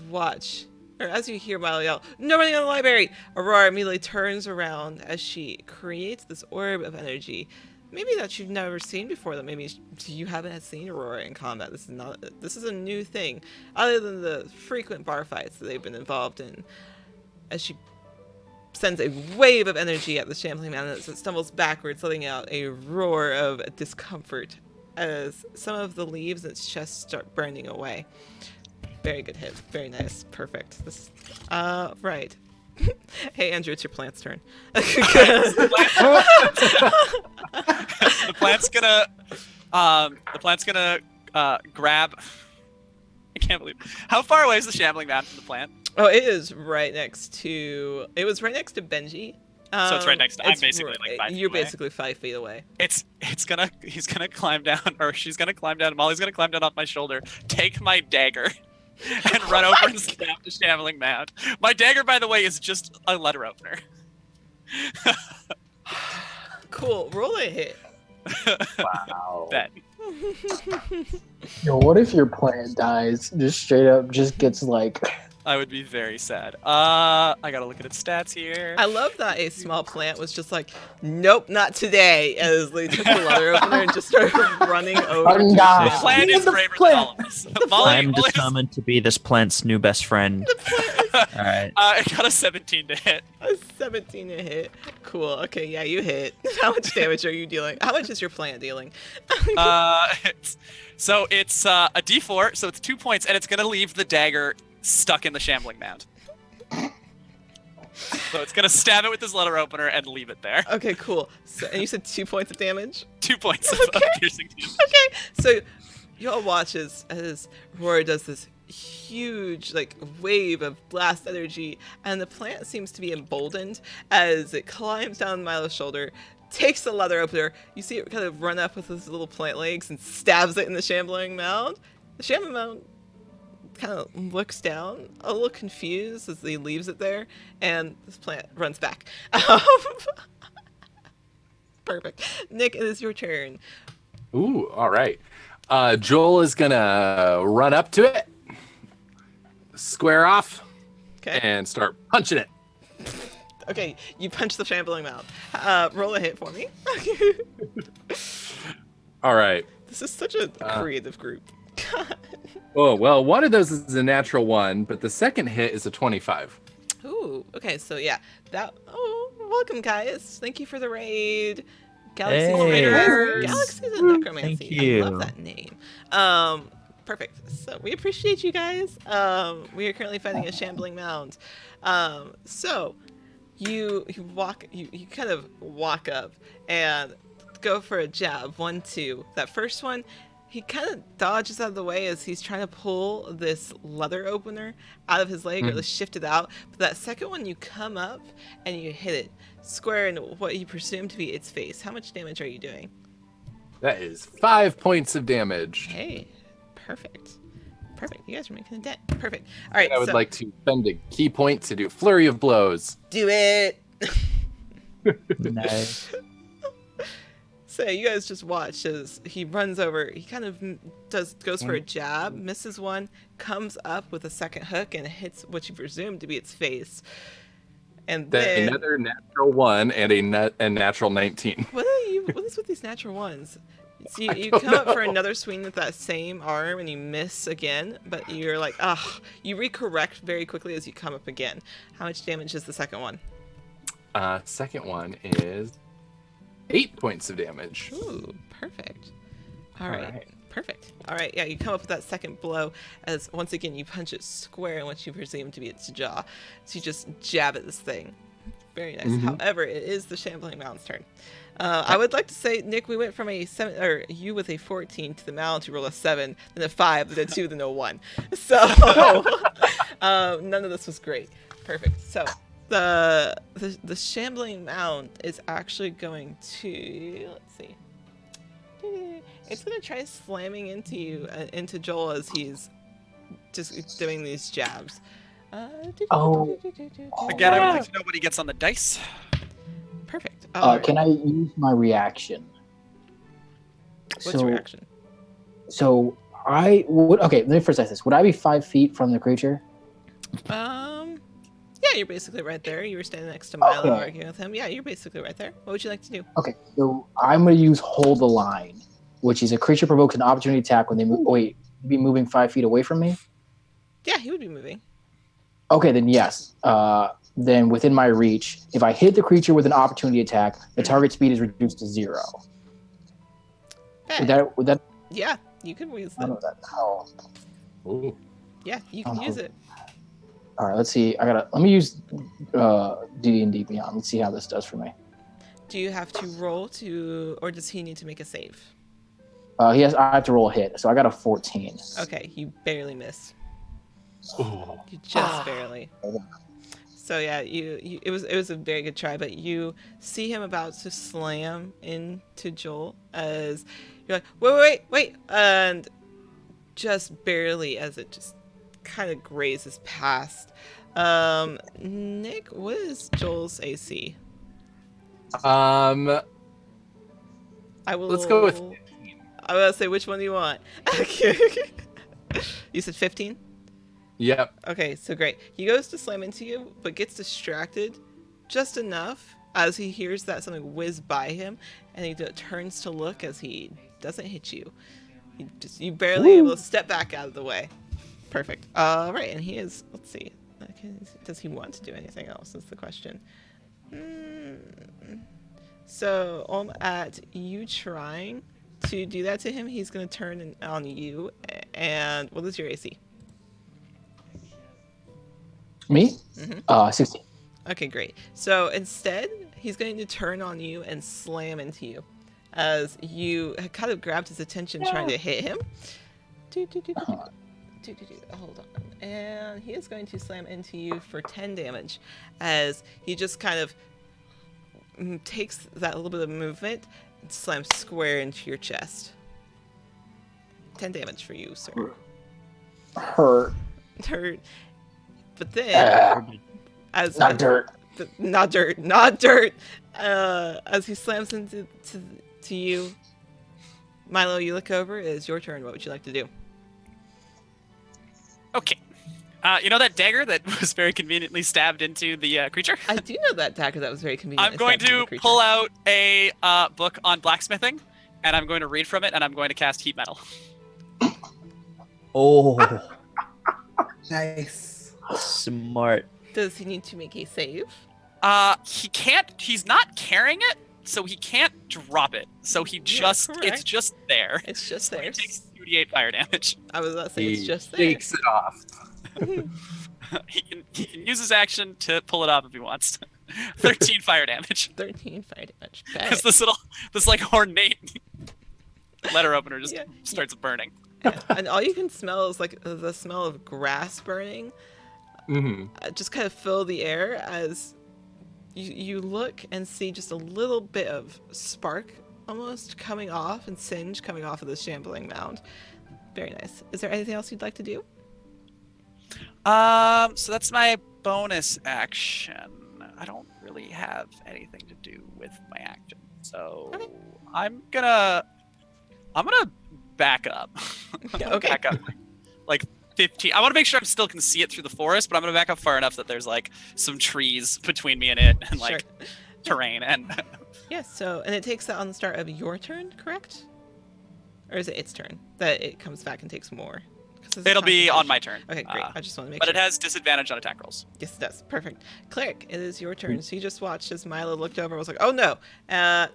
watch, or as you hear Milo yell, "Nobody in the library!" Aurora immediately turns around as she creates this orb of energy, maybe that you've never seen before. That maybe you haven't seen Aurora in combat. This is a new thing, other than the frequent bar fights that they've been involved in. As she sends a wave of energy at the shambling man as it stumbles backwards, letting out a roar of discomfort as some of the leaves in its chest start burning away. Very good hit. Very nice. Perfect. Right. Hey, Andrew, it's your plant's turn. the plant's gonna grab. I can't believe. How far away is the shambling man from the plant? Oh, it is right next to. It was right next to Benji. So it's right next to. I'm basically like 5 feet You're away. basically 5 feet away. He's gonna climb down, or she's gonna climb down. Molly's gonna climb down off my shoulder, take my dagger, and run over and stab the shambling man. My dagger, by the way, is just a letter opener. Cool. Roll a hit. Wow. Bet. Yo, what if your plant dies? Just straight up, just gets like. I would be very sad. I gotta look at its stats here. I love that a small plant was just like, nope, not today, as they took the letter opener and just started running over. I'm to not. The Shannon. plant is The braver plant. than all of us. Molly, I'm Molly's- determined to be this plant's new best friend. All right. I got a 17 to hit. A 17 to hit. Cool. Okay, yeah, you hit. How much damage are you dealing? How much is your plant dealing? So it's a D4, so it's 2 points, and it's gonna leave the dagger stuck in the shambling mound. So it's gonna stab it with this letter opener and leave it there. Okay, cool. So, and you said 2 points of damage? 2 points of piercing damage. Okay, so you all watch as Roar does this huge wave of blast energy, and the plant seems to be emboldened as it climbs down Milo's shoulder, takes the leather opener. You see it kind of run up with his little plant legs and stabs it in the shambling mound. The shambling mound kind of looks down, a little confused as he leaves it there, and this plant runs back. Perfect. Nick, it is your turn. Ooh, all right. Joel is gonna run up to it, square off, Okay. and start punching it. Okay, you punch the shambling mound. Roll a hit for me. All right. This is such a creative group. Oh, well, one of those is a natural 1, but the second hit is a 25. Ooh, okay, so yeah, welcome guys. Thank you for the raid. Galaxy's Hey. Raiders. Galaxy's and Necromancy. Thank you. I love that name. Perfect. So we appreciate you guys. We are currently fighting a shambling mound. So you kind of walk up and go for a jab. 1, 2. That first one, he kind of dodges out of the way as he's trying to pull this leather opener out of his leg or shift it out. But that second one, you come up and you hit it square in what you presume to be its face. How much damage are you doing? That is 5 points of damage. Hey, perfect. Perfect. You guys are making a dent. Perfect. All right. I would like to spend a key point to do flurry of blows. do it. Nice. So you guys just watch as he runs over. He kind of goes for a jab, misses one, comes up with a second hook and hits what you presume to be its face. And then Another natural 1 and a natural 19. what is with these natural ones? So you come up for another swing with that same arm and you miss again, but you're like, you recorrect very quickly as you come up again. How much damage is the second one? Second one is 8 points of damage. Ooh, perfect. All right. right. Perfect. All right, yeah, you come up with that second blow as once again you punch it square in what you presume to be its jaw. So you just jab at this thing. Very nice. However, it is the shambling mound's turn. I would like to say, Nick, we went from a 7, or you with a 14 to the mound to roll a 7, then a 5, then a 2, then a 1. So none of this was great. Perfect. So the shambling mound is actually going to, let's see. It's going to try slamming into you, into Joel as he's just doing these jabs. Oh. Again, I would like to know what he gets on the dice. Perfect. Can I use my reaction? What's your reaction? So I would. Okay, let me first ask this: would I be 5 feet from the creature? Yeah, you're basically right there. You were standing next to Milo, Okay. arguing with him. Yeah, you're basically right there. What would you like to do? Okay, so I'm going to use Hold the Line, which is a creature provokes an opportunity attack when they move. Wait, be moving 5 feet away from me? Yeah, he would be moving. Okay, then yes. Then within my reach, if I hit the creature with an opportunity attack, the target speed is reduced to 0. Would that? Yeah, you could use I don't it. know that. How? Ooh. Yeah, you can use it. All right, let's see. Let me use D&D Beyond. Let's see how this does for me. Do you have to roll to, or does he need to make a save? I have to roll a hit, so I got a 14. Okay, you barely miss. Ooh. You just barely. So yeah, it was a very good try, but you see him about to slam into Joel as you're like, wait, and just barely as it just kind of grazes past. Nick, what is Joel's AC? Let's go with 15. I was gonna say, which one do you want? You said 15? Yep. Okay, so great. He goes to slam into you, but gets distracted just enough as he hears that something whiz by him, and he turns to look as he doesn't hit you. You barely able to step back out of the way. Perfect. All right, and he is. Let's see. Does he want to do anything else? Is the question. So at you trying to do that to him, he's going to turn on you. And what is your AC? Me? 16. Okay, great. So instead, he's going to turn on you and slam into you as you kind of grabbed his attention trying to hit him. Hold on. And he is going to slam into you for 10 damage as he just kind of takes that little bit of movement and slams square into your chest. 10 damage for you, sir. Hurt. But then, Not dirt. Not dirt. As he slams into you, Milo, you look over. It is your turn. What would you like to do? Okay. You know that dagger that was very conveniently stabbed into the creature? I do know that dagger that was very convenient. I'm going to pull out a book on blacksmithing, and I'm going to read from it, and I'm going to cast heat metal. Oh, Nice. smart. Does he need to make a save? He can't. He's not carrying it, so he can't drop it. So he just, it's just there. It's just So there. he takes 2d8 fire damage. I was about to say it's just there. Takes it off. He can use his action to pull it off if he wants. 13 fire damage. 13 fire damage. Because this like ornate letter opener just starts burning. And all you can smell is like the smell of grass burning. Just kind of fill the air as you look and see just a little bit of spark almost coming off and singe coming off of the shambling mound. Very nice. Is there anything else you'd like to do? So that's my bonus action. I don't really have anything to do with my action. So I'm gonna back up. Okay. Back up like 15. I want to make sure I still can see it through the forest, but I'm gonna back up far enough that there's like some trees between me and it and like terrain and So and it takes that on the start of your turn, correct? Or is it its turn that it comes back and takes more? It'll be on my turn. Okay, great. I just want to make but sure. It has disadvantage on attack rolls. Yes, it does. Perfect. Cleric, it is your turn. So you just watched as Milo looked over and was like, oh no! And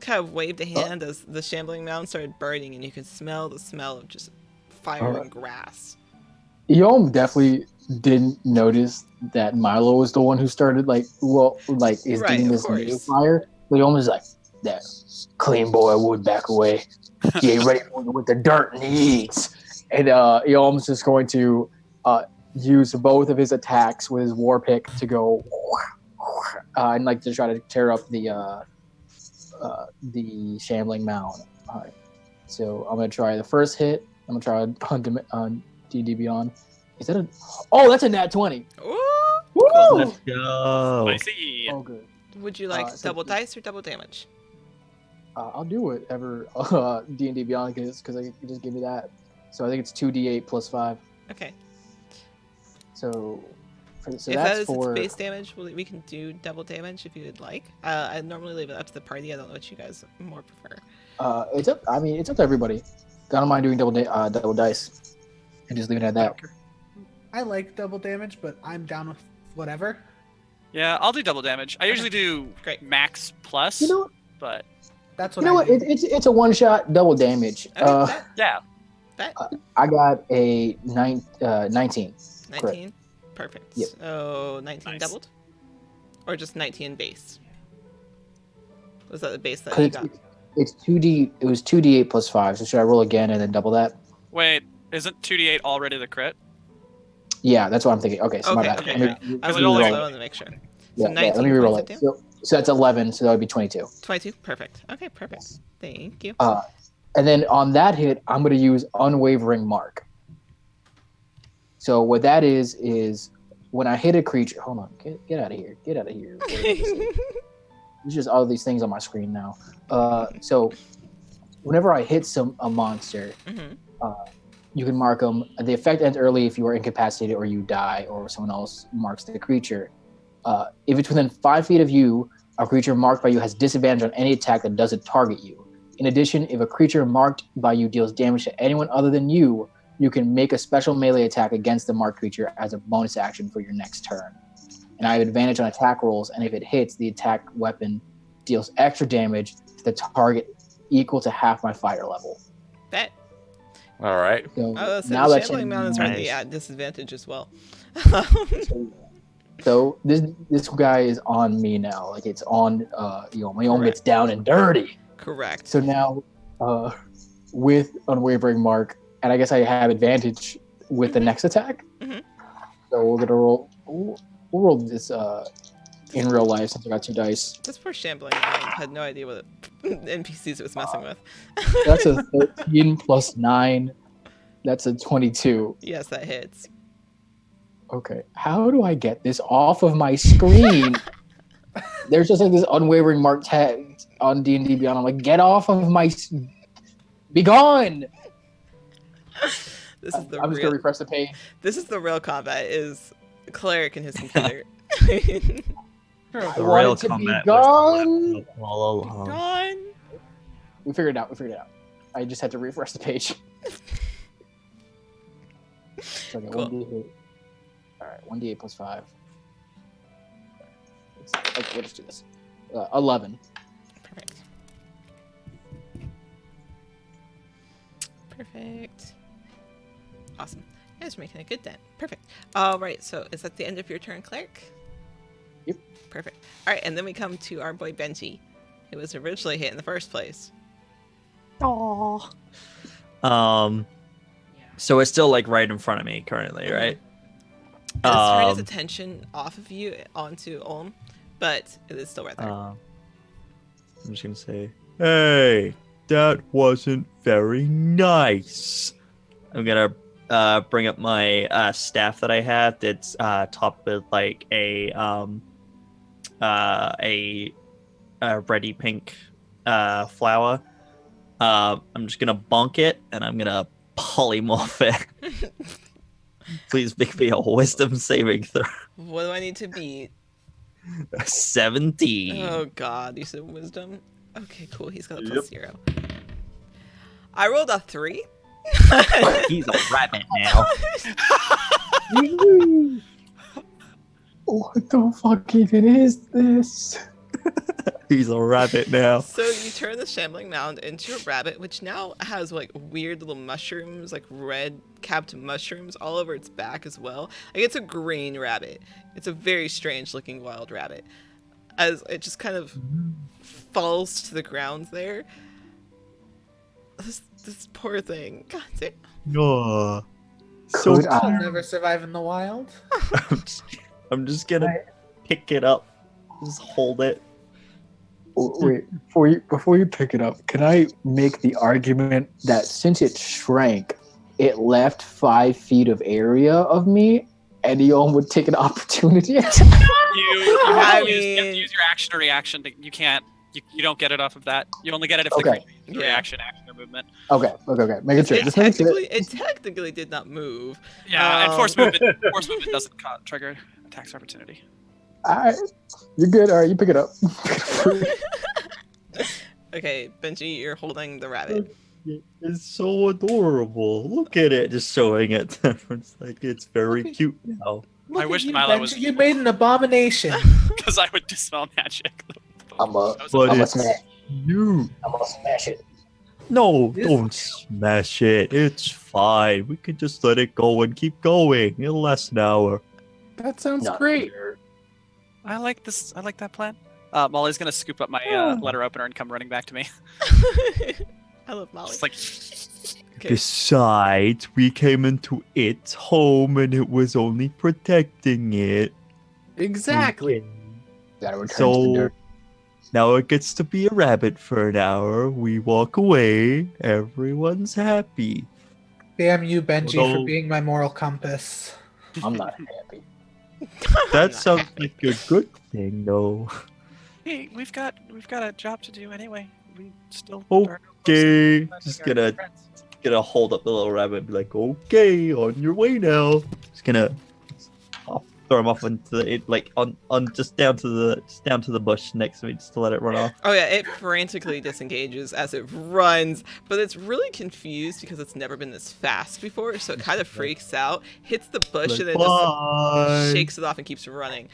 kind of waved a hand as the shambling mound started burning and you could smell the smell of just fire and grass. Yom definitely didn't notice that Milo was the one who started is doing this new fire. But Yom is like, that clean boy would back away. He ain't ready with the dirt and he eats. And Yom's just going to use both of his attacks with his war pick to go and like to try to tear up the shambling mound. All right. So I'm gonna try the first hit. I'm gonna try on D&D Beyond. Is that a? Oh, that's a nat 20. Ooh, Woo! cool. Let's go. Spicy. Oh, good. Would you like So double dice or double damage? I'll do whatever D&D Beyond is because I can just give me that. So I think it's 2d8 plus 5. Okay. So If that's that is for its base damage, we can do double damage if you would like. I normally leave it up to the party. I don't know what you guys more prefer. it's up. I mean, it's up to everybody. I don't mind doing double dice and just leaving it at that. I like double damage, but I'm down with whatever. Yeah, I'll do double damage. I usually do Great. max plus, You know what? but That's You what know I what? do. It's a one shot double damage. Okay, yeah. that I got a 19. 19. Perfect. Yep. So 19 Nice. doubled? Or just 19 base? Was that the base that 'Cause you got? it's 2d. It was 2d8 plus 5. So should I roll again and then double that? Wait, isn't 2d8 already the crit? Yeah, that's what I'm thinking. Okay, so my Okay, bad. okay, Let me- yeah. I was it like, only- I wanted to make sure. So Yeah, 19 let me reroll points it. of damage? So that's 11. So that would be 22. 22? Perfect. Okay, perfect. Thank you. And then on that hit, I'm going to use Unwavering Mark. So what that is when I hit a creature. Hold on, get out of here. Get out of here. What did I just say? There's just all these things on my screen now. So whenever I hit a monster, Mhm. you can mark them. The effect ends early if you are incapacitated or you die, or someone else marks the creature. If it's within 5 feet of you, a creature marked by you has disadvantage on any attack that doesn't target you. In addition, if a creature marked by you deals damage to anyone other than you, you can make a special melee attack against the marked creature as a bonus action for your next turn. And I have advantage on attack rolls, and if it hits, the attack weapon deals extra damage to the target equal to half my fire level. Bet. All right. So Oh, so now the that's shambling mound is already Nice. at disadvantage as well. So this guy is on me now. Like it's on my own gets down and dirty. Correct. So now with Unwavering Mark, and I guess I have advantage with the next attack. Mhm. So we're gonna roll. We'll roll this in real life since I got 2 dice. This poor shambling mound had no idea what NPCs it was messing with. That's a 13 plus 9. That's a 22. Yes, that hits. Okay, how do I get this off of my screen? There's just like this Unwavering Mark tag on D&D Beyond. I'm like, get off of my... Be gone! This is the I'm just real. gonna refresh the page. This is the real combat. Is cleric and his computer. The I real wanted to be combat gone. was all along. Gone. We figured it out. I just had to refresh the page. So I got Cool. 1d8. Alright, 1d8 plus 5. We'll just do this. 11. Perfect. Perfect. Awesome. You guys are making a good dent. Perfect. All right. So is that the end of your turn, cleric? Yep. Perfect. All right, and then we come to our boy Benji, who was originally hit in the first place. So it's still like right in front of me currently, right? It's turned his attention off of you onto Olm, but it is still right there. I'm just gonna say, hey, that wasn't very nice. I'm gonna bring up my staff that I have that's topped with like a reddy pink flower. I'm just gonna bonk it and I'm gonna polymorph it. Please make me a wisdom saving throw. What do I need to beat? 17. Oh God, you said wisdom. Okay, cool. He's got a plus 0. I rolled a 3. He's a rabbit now. What the fuck even is this? He's a rabbit now. So you turn the shambling mound into a rabbit, which now has like weird little mushrooms, like red capped mushrooms all over its back as well. Like it's a green rabbit. It's a very strange looking wild rabbit. As it just kind of falls to the ground there. This poor thing. God damn. Oh. So Could I'll I? never survive in the wild. I'm just gonna pick it up. Just hold it. Wait, before you pick it up, can I make the argument that since it shrank, it left 5 feet of area of me, and Eon would take an opportunity attack? You I have to mean- use your action or reaction. You can't. You don't get it off of that. You only get it if the Okay. creature uses a Yeah. reaction, action, or movement. Okay. Make it sure. Just make sure. It technically did not move. Yeah, and force movement doesn't trigger attacks of opportunity. Alright, you're good. All right, you pick it up. Okay, Benji, you're holding the rabbit. It's so adorable. Look at it, just showing it. It's like it's very Look at- cute now. Look I at wish you, Milo Benji. was- You made an abomination. Because I would dispel magic. I'm a But I'm a it's smash. you. I'm gonna smash it. No, This- don't smash it. It's fine. We can just let it go and keep going. It'll last an hour. That sounds Not great. sure. I like this. I like that plan. Molly's gonna scoop up my letter opener and come running back to me. I love Molly. Just like, Okay. Besides, we came into its home and it was only protecting it. Exactly. Gotta return to the So dirt. now it gets to be a rabbit for an hour. We walk away. Everyone's happy. Damn you, Benji, for Although- being my moral compass. I'm not happy. That sounds like a good thing, though. hey, we've got a job to do anyway. We still Okay, are just our gonna hold up the little rabbit and be like, okay, on your way now. Just gonna throw him off into the just down to the bush next to me, just to let it run off. Oh yeah, it frantically disengages as it runs, but it's really confused because it's never been this fast before, so it kind of freaks out, hits the bush, Like, and then bye. just shakes it off and keeps running.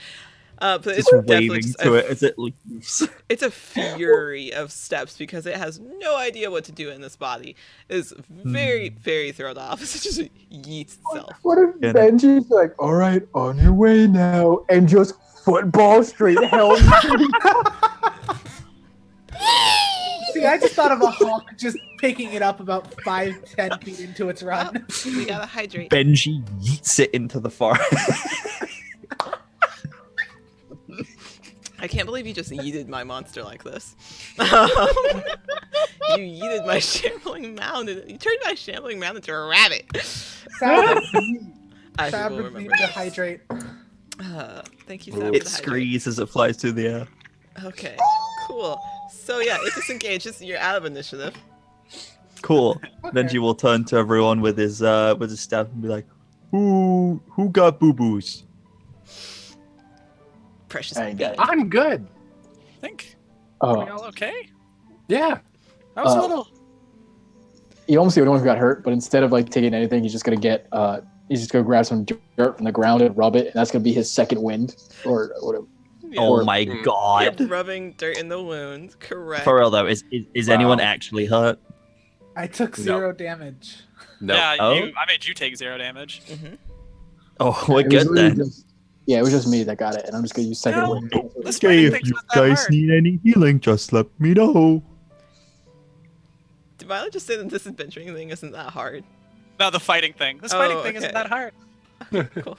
But it's Just definitely waving just to it as it leaves. it's a fury of steps because it has no idea what to do in this body. It's very, very thrown off. It just yeets itself. What if Get it. Benji's like, all right, on your way now, and just football straight hell? See, I just thought of a hawk just picking it up about 5-10 feet into its run. We gotta hydrate. Benji yeets it into the forest. I can't believe you just yeeted my monster like this. You yeeted my shambling mound. You turned my shambling mound into a rabbit. Sad I Sad will would remember. need to hydrate. Thank you, Sam. for It the hydrate. screams as it flies through the air. Okay, cool. So yeah, it disengages. You're out of initiative. Cool. Okay. Benji will turn to everyone with his staff and be like, "Who got boo boos?" Precious I got it. I'm good. I think. Are we Oh, all okay? Yeah. That was a Uh, little. you almost see anyone who got hurt, but instead of like taking anything, he's just gonna get he's just gonna grab some dirt from the ground and rub it, and that's gonna be his second wind or whatever. Yeah. Oh my Mm. god! Yep, rubbing dirt in the wound. Correct. For real though, is anyone Wow. actually hurt? I took No. 0 damage. No. Yeah, Oh. I made you take 0 damage. Mhm. Oh, we're It was good literally then. yeah, it was just me that got it, and I'm just gonna use second No. wind. This Okay, fighting if thing's you not that guys hard. need any healing, just let me know. Did Milo just say that this adventuring thing isn't that hard? No, the fighting thing. This Oh, fighting thing okay. isn't that hard. Cool.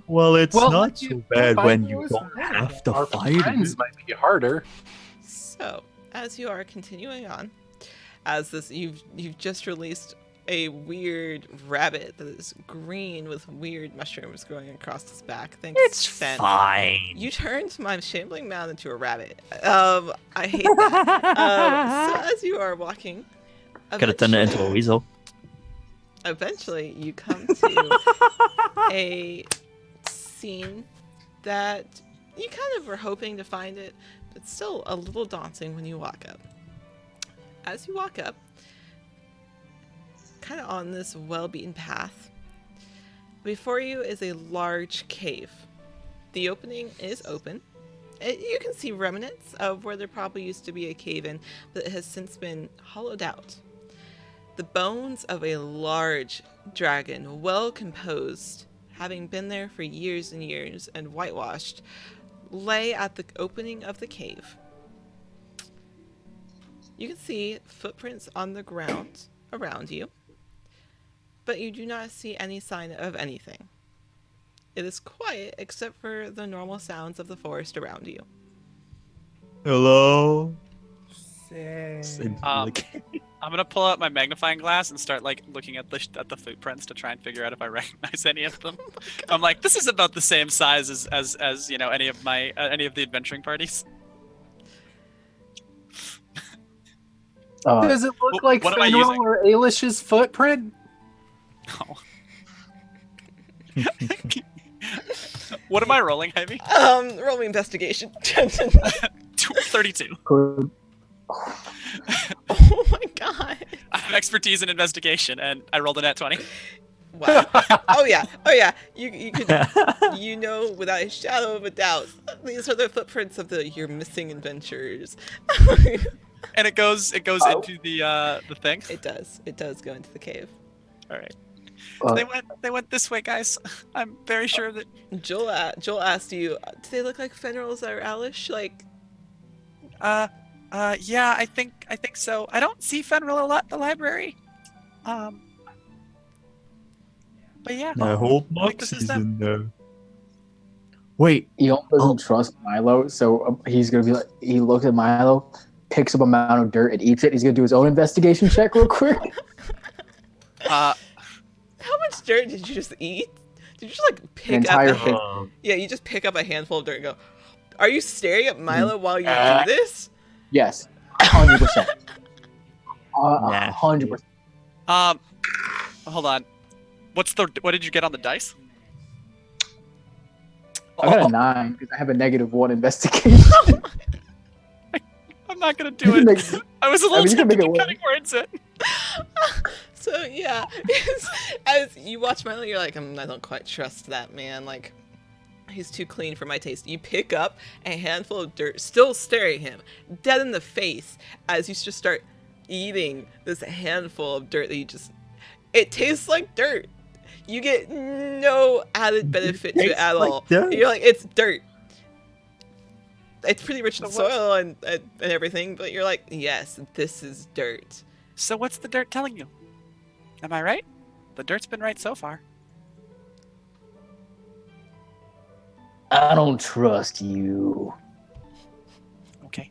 Well, it's Well, not like so you- bad fight when you wars don't and have to Our fight friends it. might be harder. So, as you are continuing on, as this you've just released a weird rabbit that is green with weird mushrooms growing across its back. Thanks, It's Ben. fine. You turned my shambling mound into a rabbit. I hate that. So as you are walking, Could have turned it into a weasel. eventually you come to a scene that you kind of were hoping to find it, but still a little daunting when you walk up. As you walk up, kind of on this well-beaten path, before you is a large cave. The opening is open. You can see remnants of where there probably used to be a cave-in, but it has since been hollowed out. The bones of a large dragon, well composed, having been there for years and years and whitewashed, lay at the opening of the cave. You can see footprints on the ground around you, but you do not see any sign of anything. It is quiet except for the normal sounds of the forest around you. Hello. Sick. I'm gonna pull out my magnifying glass and start like looking at the footprints to try and figure out if I recognize any of them. I'm like, this is about the same size as any of the adventuring parties. Does it look like what am I Fenrir using? or Ailish's footprint? Oh. What am I rolling, Ivy? Roll me investigation. 32. Could- Oh my god. I have expertise in investigation, and I rolled a nat 20. Wow. Oh yeah. You could without a shadow of a doubt, these are the footprints of your missing adventurers. And it goes into the thing. It does go into the cave. All right. uh, They went this way, guys. I'm very sure that. Joel asked you, do they look like Fenrir's or Alish? Like, Yeah, I think so. I don't see Fenrir a lot at the library. But yeah. I hope I think this is Moxie's them. in there. Wait, Eon doesn't trust Milo, so he's gonna be like, he looks at Milo, picks up a mound of dirt and eats it. He's gonna do his own investigation check real quick. how much dirt did you just eat? Did you just like pick entire up? thing. Yeah, you just pick up a handful of dirt and go. Are you staring at Milo while you do this? Yes, 100%. Nasty. 100%. Hold on. What did you get on the dice? I got a 9 because I have a -1 investigation. I'm not gonna You do can it. make- I was a little you can make tempted it to work. cutting words in. So yeah, as you watch Milo, you're like, I don't quite trust that man. Like, he's too clean for my taste. You pick up a handful of dirt, still staring him dead in the face, as you just start eating this handful of dirt that it tastes like dirt. You get no added benefit to it at like all. dirt? You're like, it's dirt. It's pretty rich in So what- soil and everything, but you're like, yes, this is dirt. So what's the dirt telling you? Am I right? The dirt's been right so far. I don't trust you. Okay.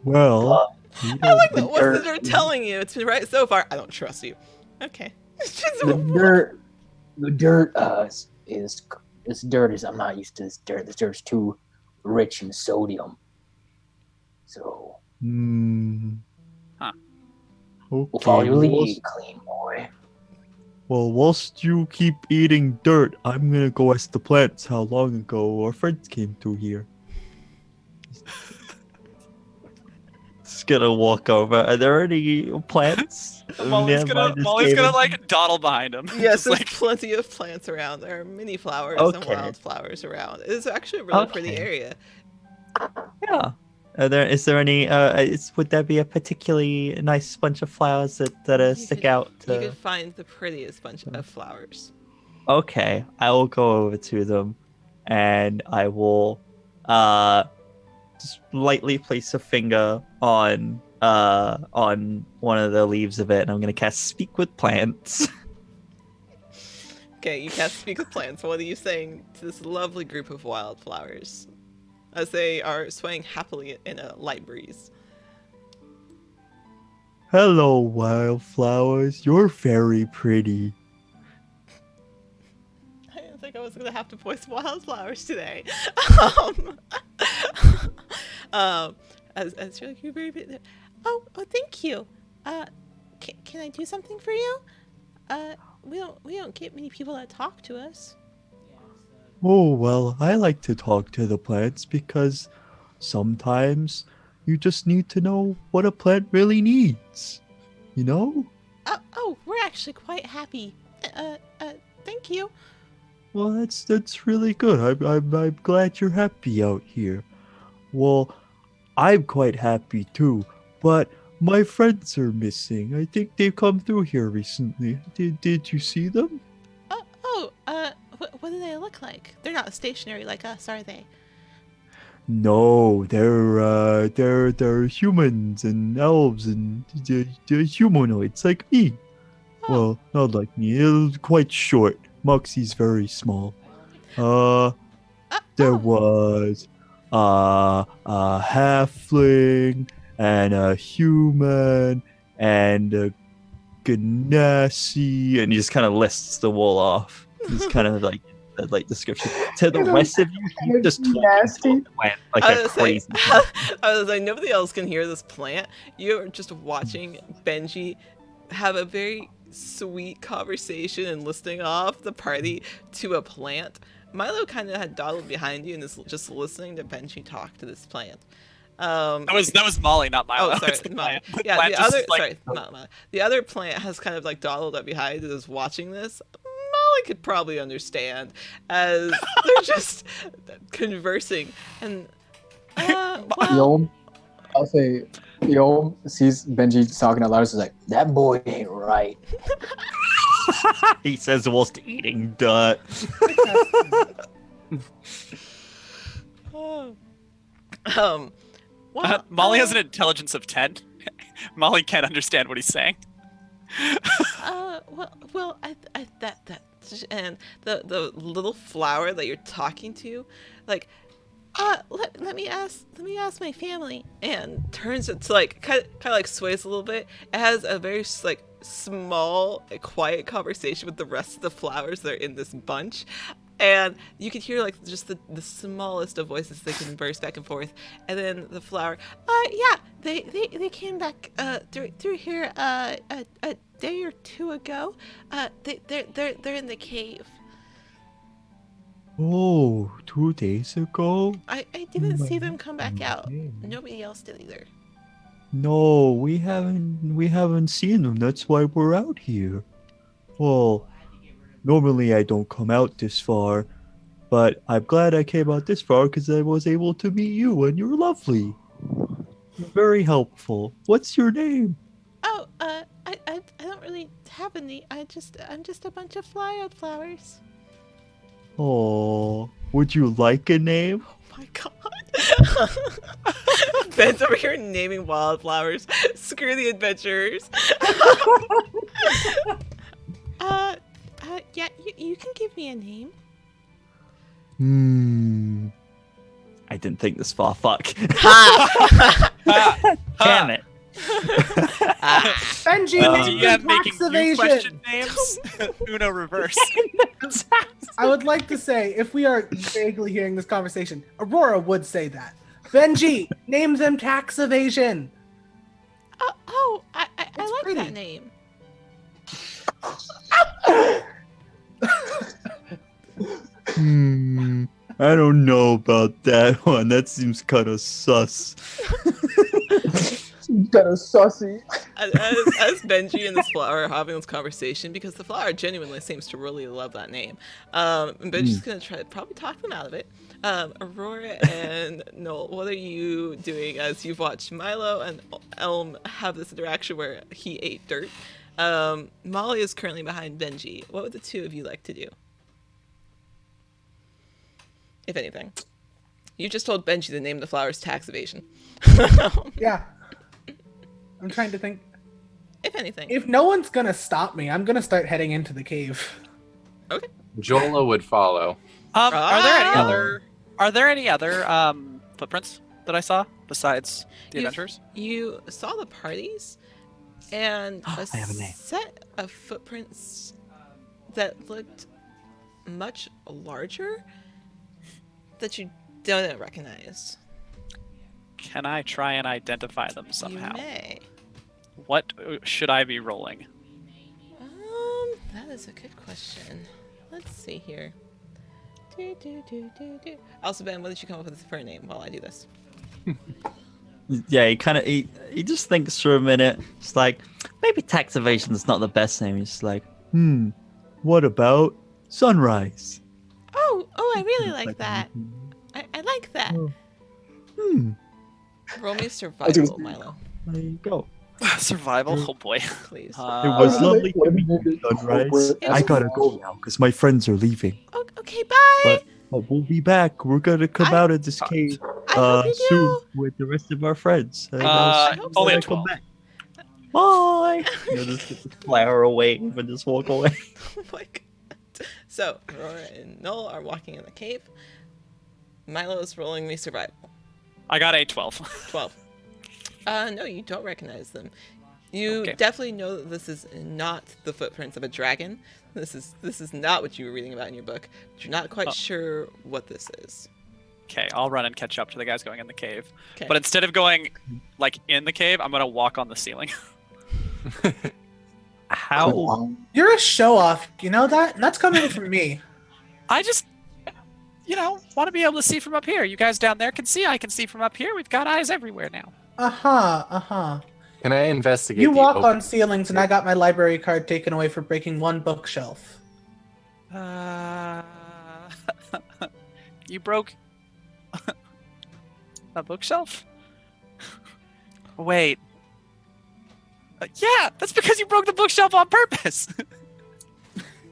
well, you I don't- like that. What's the dirt- dirt telling you? It's been right so far. I don't trust you. Okay. The dirt is this dirt is I'm not used to this dirt. This dirt's too rich in sodium. So Huh. we'll Okay. follow your lead, clean boy. Well, whilst you keep eating dirt, I'm gonna go ask the plants how long ago our friends came through here. Just gonna walk over. Are there any plants? Molly's nearby this gonna cave? like dawdle behind him. Yes, Just there's like plenty of plants around. There are many flowers and Okay. wildflowers around. It's actually a really pretty Okay. area. Yeah. Is there any? Would there be a particularly nice bunch of flowers that You stick could- out? You could find the prettiest bunch of flowers. Okay, I will go over to them, and I will, just lightly place a finger on one of the leaves of it, and I'm gonna cast Speak with Plants. Okay, you cast Speak with Plants. What are you saying to this lovely group of wildflowers as they are swaying happily in a light breeze? Hello, wildflowers. You're very pretty. I didn't think I was gonna have to voice wildflowers today. As you're like, you're very pretty. Oh, thank you. Can I do something for you? We don't get many people that talk to us. Oh, well, I like to talk to the plants because sometimes you just need to know what a plant really needs. You know? Oh, we're actually quite happy. Thank you. Well, that's really good. I'm glad you're happy out here. Well, I'm quite happy too, but my friends are missing. I think they've come through here recently. Did you see them? What do they look like? They're not stationary like us, are they? No, they're humans and elves and they're humanoids like me. Well, not like me. It was quite short. Moxie's very small. There was a halfling and a human and a ganassi, and he just kind of lists the wall off. He's kind of like description. To the rest of you, he's just talking like a crazy. I was like, nobody else can hear this plant. You're just watching Benji have a very sweet conversation and listening off the party to a plant. Milo kind of had dawdled behind you and is just listening to Benji talk to this plant. That was Molly, not Milo. Oh, sorry, It's the Molly. plant. Yeah, Plant the just other like- sorry, the other plant has kind of like dawdled up behind and is watching this. Molly could probably understand as they're just conversing and well, Yom, I'll say, Yom sees Benji talking out loud. He's like, "That boy ain't right." He says whilst eating dirt. well, Molly has an intelligence of 10. Molly can't understand what he's saying. well, I that and the little flower that you're talking to, like, let me ask my family, and turns it to like kind of like sways a little bit. It has a very like small, quiet conversation with the rest of the flowers that are in this bunch. And you could hear like just the smallest of voices they converse back and forth, and then the flower, yeah, they came back through here a day or two ago. They're in the cave. Oh, 2 days ago? I didn't see them come back out. Nobody else did either. No, we haven't seen them. That's why we're out here. Well, normally I don't come out this far, but I'm glad I came out this far because I was able to meet you, and you're lovely. You're very helpful. What's your name? Oh, I don't really have any. I'm just a bunch of flowers. Oh, would you like a name? Oh my god. Ben's over here naming wildflowers. Screw the adventurers. Yeah, you can give me a name. I didn't think this far. Fuck. Damn it. Benji, DM making tax you evasion. question names. Uno reverse. I would like to say, if we are vaguely hearing this conversation, Aurora would say that. Benji, name them tax evasion. I like pretty. that name. I don't know about that one. That seems kind of sus. Kind of sussy. As Benji and this flower are having this conversation, because the flower genuinely seems to really love that name, and Benji's gonna try to probably talk them out of it. Aurora and Noel, what are you doing as you've watched Milo and Elm have this interaction where he ate dirt? Molly is currently behind Benji. What would the two of you like to do? If anything. You just told Benji to name the flowers tax evasion. Yeah. I'm trying to think. If anything. If no one's gonna stop me, I'm gonna start heading into the cave. Okay. Jola would follow. Are Oh. there any other footprints that I saw besides the adventurers? You saw the parties and a I have a name. set of footprints that looked much larger that you don't recognize. Can I try and identify them somehow? You may. What should I be rolling? That is a good question. Let's see here. Also, Ben, what did you come up with for a name while I do this? Yeah, he just thinks for a minute. It's like, maybe tax evasion is not the best name. He's just like, what about Sunrise? Oh, I really like that. I like that. Roll me survival, Milo. There you go. Survival? Oh boy. Please. It was lovely what to if meet we you, did- Sunrise. Yeah. I gotta go now because my friends are leaving. Okay, bye. But we'll be back. We're gonna come out of this cave I hope you soon do. with the rest of our friends. And Uh, hope only so. at 12. Bye. Just flower away and just walk away. Oh my god. So, Aurora and Noel are walking in the cave. Milo is rolling me survival. I got a 12. 12. No, you don't recognize them. You Okay. definitely know that this is not the footprints of a dragon. This is not what you were reading about in your book. But you're not quite sure what this is. Okay, I'll run and catch up to the guys going in the cave. Okay. But instead of going like in the cave, I'm gonna walk on the ceiling. How? You're a show off. You know that? And that's coming from me. I just, want to be able to see from up here. You guys down there can see. I can see from up here. We've got eyes everywhere now. Can I investigate? You walk on ceilings, and I got my library card taken away for breaking one bookshelf. You broke a bookshelf? Wait. Yeah, that's because you broke the bookshelf on purpose.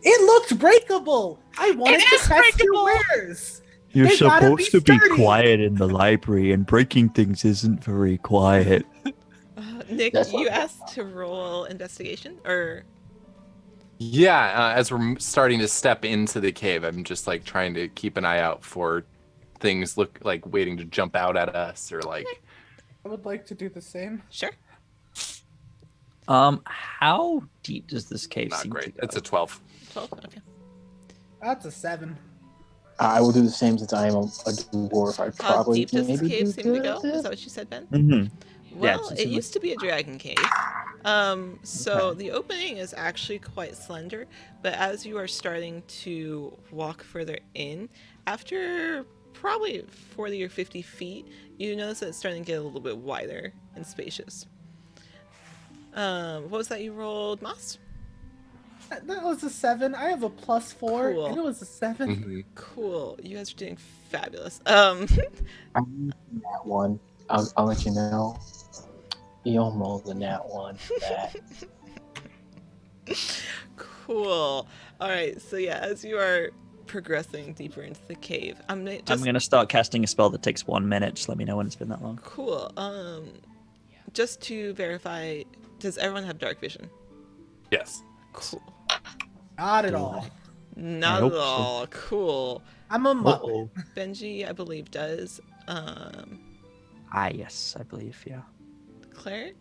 It looked breakable. I wanted It to is test breakable. your wares. You're They gotta supposed to be sturdy. quiet in the library, and breaking things isn't very quiet. Nick, That's you not- asked to roll investigation, or Yeah, as we're starting to step into the cave, I'm just like trying to keep an eye out for things look like waiting to jump out at us or like. I would like to do the same. sure. How deep does this cave Not seem great. to go? It's a 12. 12. Okay. That's a 7. I will do the same since I am a dwarf. I'd How probably deep does this maybe cave do seem to go? good. Is that what you said, Ben? Mm-hmm. Yeah, Well, it's it used to be a dragon cave. So Okay. the opening is actually quite slender, but as you are starting to walk further in, after probably 40 or 50 feet, you notice that it's starting to get a little bit wider and spacious. What was that you rolled, Moss? That was a 7. I have a +4, Cool. and it was a 7. Mhm. Cool. You guys are doing fabulous. I'm that one. I'll let you know. You almost in that one. That. Cool. All right. So yeah, as you are progressing deeper into the cave, I'm gonna start casting a spell that takes 1 minute. Just let me know when it's been that long. Cool. Just to verify, does everyone have dark vision? Yes. Cool. Not at all. Not hope at so. all. Cool. I'm a muppet. Uh-oh. Benji, I believe, does. Yes, I believe, yeah. Cleric?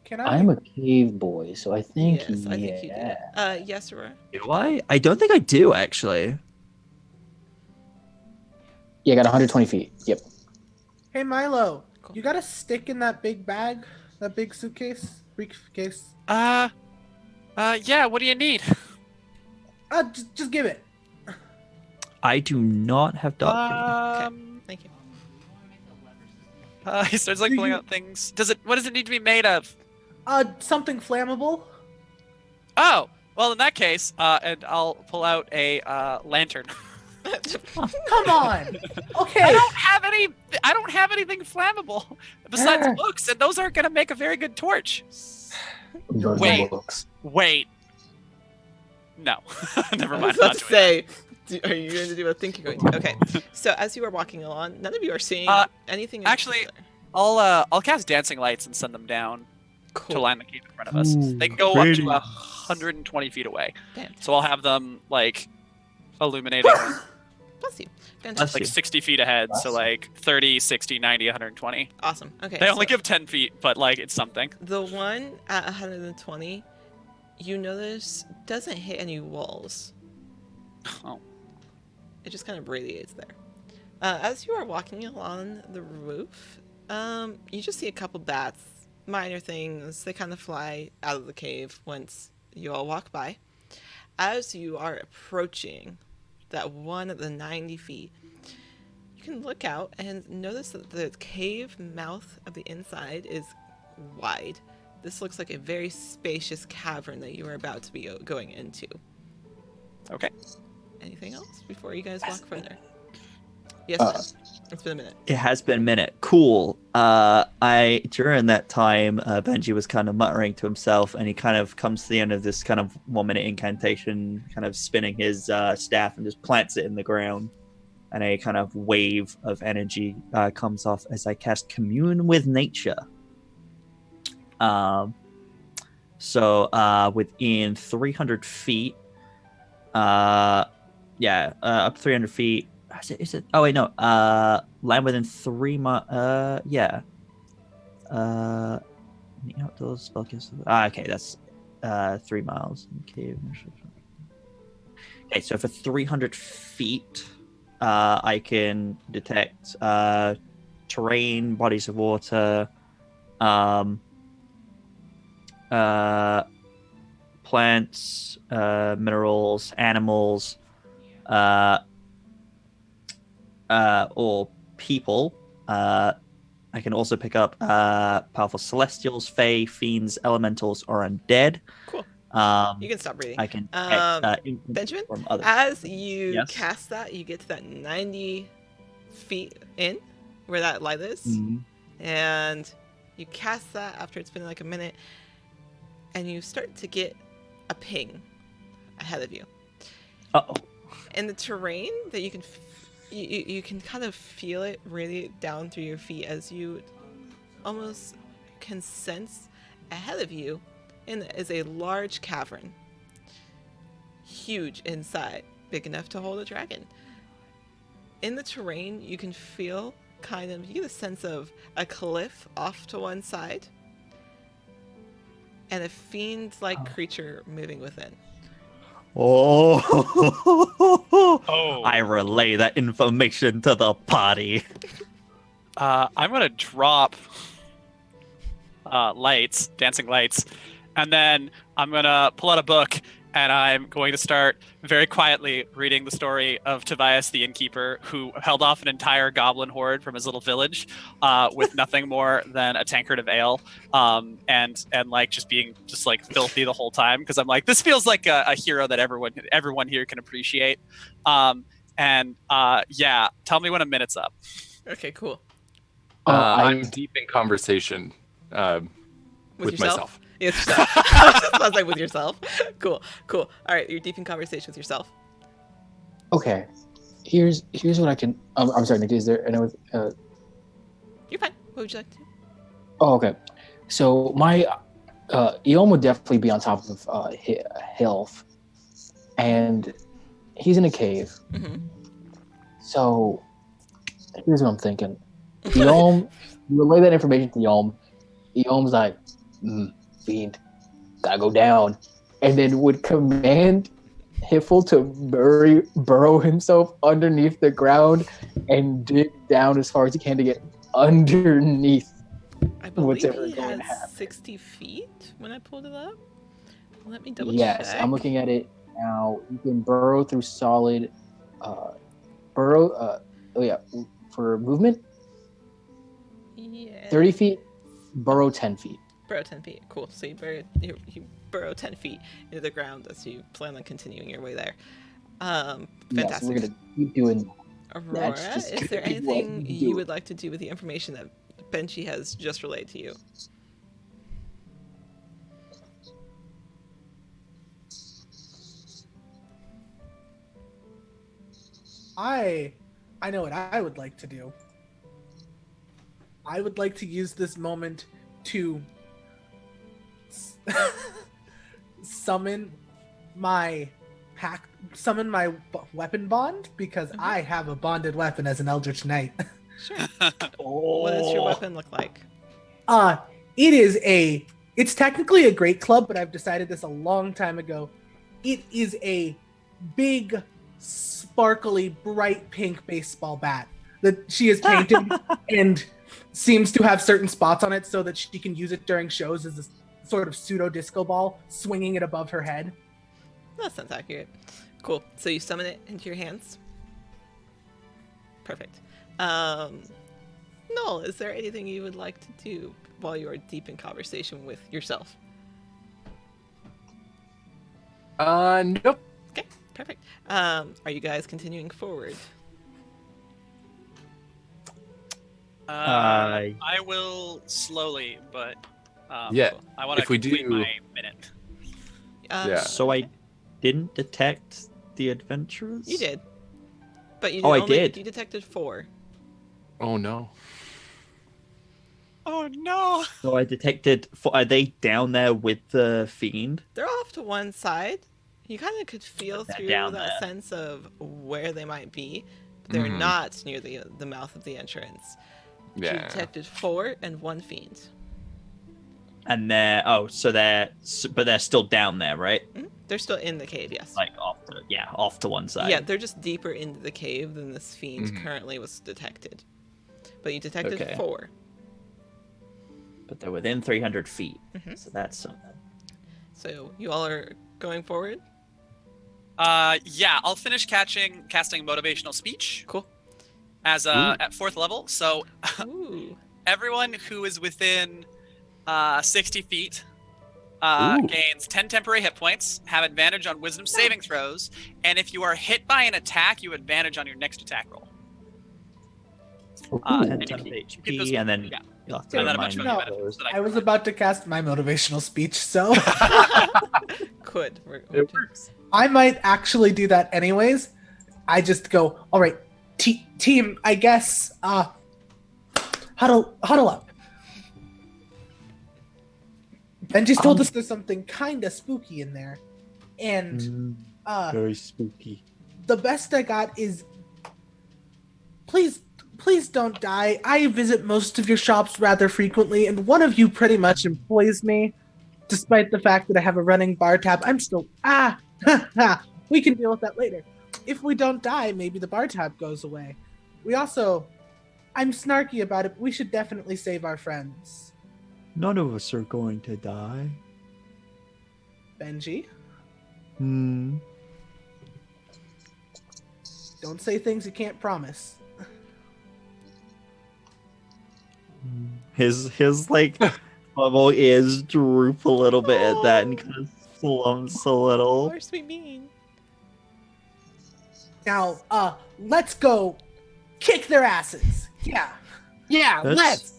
Can I? I'm a cave boy, so I think Yes, I think you yeah. do. Yes, Aurora. Do I? I don't think I do, actually. Yeah, I got 120 feet. Yep. Hey, Milo. Cool. You got a stick in that big bag? That big suitcase? Briefcase? Yeah, what do you need? Just give it. I do not have dark vision. Thank you. He starts like pulling out things. What does it need to be made of? Something flammable? Oh, well in that case, and I'll pull out a lantern. Come on! Okay. I don't have anything flammable besides books, and those aren't gonna make a very good torch. Those Wait. books. Wait. No. Never I mind. was about Not to doing say, are you going to do what I think you're going to? Okay. So as you are walking along, none of you are seeing anything. In actually, particular. I'll cast dancing lights and send them down to Cool. line the cave in front of us. Ooh, They can go pretty. up to 120 feet away. Damn. So I'll have them like illuminating Bless you. Bless Fantastic. like 60 feet ahead. So like 30, 60, 90, 120. Awesome. Okay. They only so give 10 feet, but like it's something. the one at 120, you notice doesn't hit any walls. Oh. It just kind of radiates there. As you are walking along the roof, you just see a couple bats, minor things. They kind of fly out of the cave once you all walk by. As you are approaching that one at the 90 feet, you can look out and notice that the cave mouth of the inside is wide. This looks like a very spacious cavern that you are about to be going into. Okay. Anything else before you guys walk further? Yes, Uh, Ben. It's been a minute. It has been a minute. Cool. During that time, Benji was kind of muttering to himself, and he kind of comes to the end of this kind of 1 minute incantation, kind of spinning his staff and just plants it in the ground. And a kind of wave of energy comes off as I cast Commune with Nature. Within 300 feet, up 300 feet. Is it? Oh wait, no. Land within 3 mi. Yeah. The outdoors spell gives. Okay, that's 3 miles. Cave. Okay, so for 300 feet, I can detect terrain, bodies of water, plants, minerals, animals, or people. I can also pick up powerful celestials, fae, fiends, elementals, or undead. Cool. You can stop reading. I can detect Benjamin, from others. as you Yes? cast that, you get to that 90 feet in where that light is, Mhm. and you cast that after it's been like a minute, and you start to get a ping ahead of you. Uh-oh. And the terrain that you can you can kind of feel it really down through your feet as you almost can sense ahead of you is a large cavern, huge inside, big enough to hold a dragon. In the terrain, you can feel you get a sense of a cliff off to one side and a fiend-like creature moving within. Oh. Oh. I relay that information to the party. I'm gonna drop dancing lights, and then I'm gonna pull out a book, and I'm going to start very quietly reading the story of Tobias the innkeeper, who held off an entire goblin horde from his little village with nothing more than a tankard of ale, and like just being just like filthy the whole time, because I'm like, this feels like a hero that everyone here can appreciate. Tell me when a minute's up. Okay, cool. I'm deep in conversation with myself. Yes, yourself. Sounds like with yourself. Cool. All right, you're deep in conversation with yourself. Okay, here's what I can. I'm sorry, Nick. Is there any? You're fine. What would you like to do? Oh, okay. So my Eom would definitely be on top of Hilf, and he's in a cave. Mm-hmm. So here's what I'm thinking. Eom, you relay that information to Eom. Eom's like, fiend, gotta go down, and then would command Hiffle to burrow himself underneath the ground and dig down as far as he can to get underneath I believe whatever he is going to has happen. 60 feet when I pulled it up. Let me double Yes, check. I'm looking at it now. You can burrow through solid for movement, Yeah. 30 feet, burrow 10 feet. Burrow 10 feet. Cool. So you burrow 10 feet into the ground as you plan on continuing your way there. Fantastic. Yes, we're going to keep doing Aurora, just is there what anything we you do. would like to do with the information that Benji has just relayed to you? I know what I would like to do. I would like to use this moment to summon my weapon bond, because I have a bonded weapon as an Eldritch Knight. Sure. What does your weapon look like? It's technically a great club, but I've decided this a long time ago. It is a big, sparkly, bright pink baseball bat that she has painted and seems to have certain spots on it so that she can use it during shows as a sort of pseudo disco ball, swinging it above her head. That sounds accurate. Cool. So you summon it into your hands. Perfect. Noel, is there anything you would like to do while you're deep in conversation with yourself? Nope. Okay, perfect. Are you guys continuing forward? I will slowly, but Yeah, I want to if we complete do- my minute. Yeah. So I didn't detect the adventurers? You did. But you I did. You detected 4. Oh no. Oh no! So I detected. Are they down there with the fiend? They're off to one side. You kind of could feel They're through down that there. sense of where they might be. They're Mhm. not near the mouth of the entrance. You Yeah. detected 4 and 1 fiend. And they're but they're still down there, right? They're still in the cave, yes. Like off to one side. Yeah, they're just deeper into the cave than this fiend Mhm. currently was detected. But you detected Okay. 4. But they're within 300 feet, Mhm. so that's something. So you all are going forward. Yeah, I'll finish casting motivational speech Cool. as at 4th level. So Ooh. everyone who is within 60 feet Ooh. gains 10 temporary hit points, have advantage on wisdom saving throws, and if you are hit by an attack, you have advantage on your next attack roll. Ooh. And 10 if you keep HP, those- and then yeah. you'll have to And then remind eventually me no, of those. that I was about to cast my motivational speech, so Could. It works. I might actually do that anyways. I just go, all right, team, I guess, huddle up. Benji's told us there's something kind of spooky in there, and Very spooky. the best I got is, please don't die. I visit most of your shops rather frequently, and one of you pretty much employs me, despite the fact that I have a running bar tab. I'm still we can deal with that later. If we don't die, maybe the bar tab goes away. I'm snarky about it, but we should definitely save our friends. None of us are going to die. Benji, Hmm. don't say things you can't promise. His like bubble ears droop a little bit at that and kind of slumps a little. Or sweet bean. Now, let's go kick their asses. Yeah. Yeah, That's-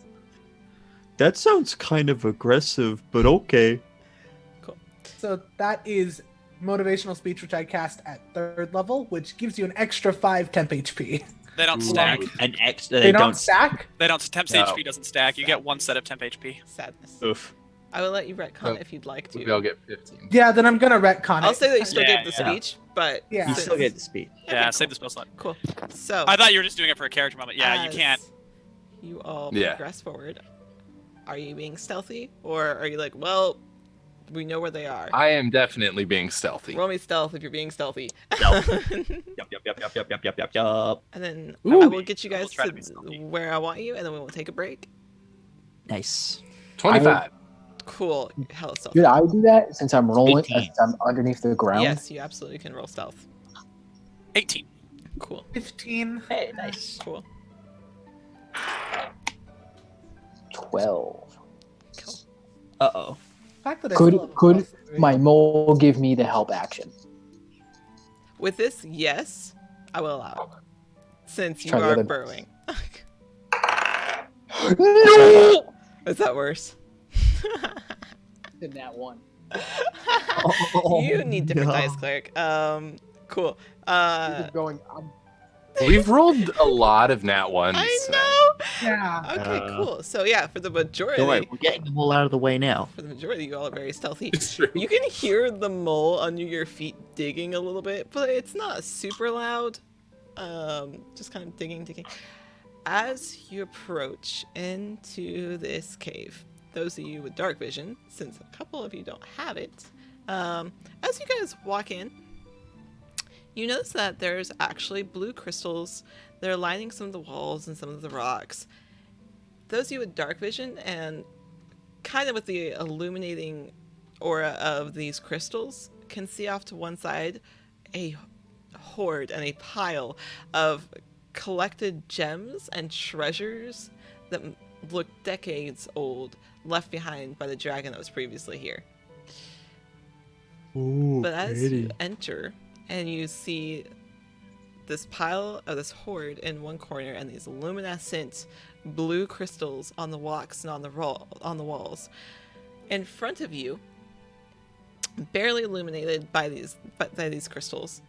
That sounds kind of aggressive, but okay. So that is motivational speech, which I cast at 3rd level, which gives you an extra 5 temp HP. They don't Ooh. stack. An extra. They don't stack? They don't. Temp No. HP doesn't stack. You get 1 set of temp HP. Sadness. Oof. I will let you retcon So, if you'd like Maybe to. I'll get 15. Yeah, then I'm gonna retcon I'll it. say that you still Yeah, gave the yeah. speech, but Yeah. You since- still get the speech. Yeah, cool. save the spell slot. Cool. So I thought you were just doing it for a character moment. Yeah, you as can't. You all Yeah. progress forward. Are you being stealthy, or are you like, well, we know where they are? I am definitely being stealthy. Roll me stealth if you're being stealthy. Stealth. Yup. And then Ooh. I will get you I will guys try to to be stealthy. where I want you, and then we will take a break. Nice. 25. Cool. Hell stealthy. Should I do that since I'm rolling? 18. Since I'm underneath the ground. Yes, you absolutely can roll stealth. 18. Cool. 15. Hey, nice. Cool. 12. Cool. Uh-oh. The fact that I Could still have a could plus 3. my mole give me the help action? With this, yes, I will allow it. Since you Try the are other- burrowing. No! Is that worse? In that one. You need different no. dice, cleric. Cool. You're going. We've rolled a lot of nat ones. I know. Yeah. Okay, cool. So yeah, for the majority, Don't worry, we're getting them all out of the way now. for the majority, you all are very stealthy. It's true. You can hear the mole under your feet digging a little bit, but it's not super loud. Just kind of digging. As you approach into this cave, those of you with dark vision, since a couple of you don't have it, as you guys walk in, you notice that there's actually blue crystals that are lining some of the walls and some of the rocks. Those of you with dark vision and kind of with the illuminating aura of these crystals can see off to one side a hoard and a pile of collected gems and treasures that look decades old, left behind by the dragon that was previously here. Ooh, But as you enter and you see this pile of this hoard in one corner and these luminescent blue crystals on the walks and on the walls, in front of you, barely illuminated by these crystals,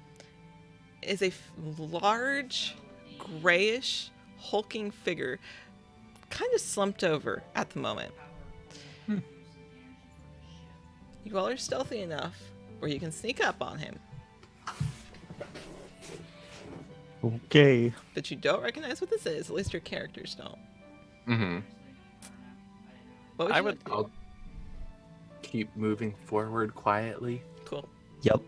is a large, grayish, hulking figure kind of slumped over at the moment. You all are stealthy enough where you can sneak up on him, Okay. but you don't recognize what this is. At least your characters don't. Mm-hmm. What would I you would- like to do? I'll keep moving forward quietly. Cool. Yep.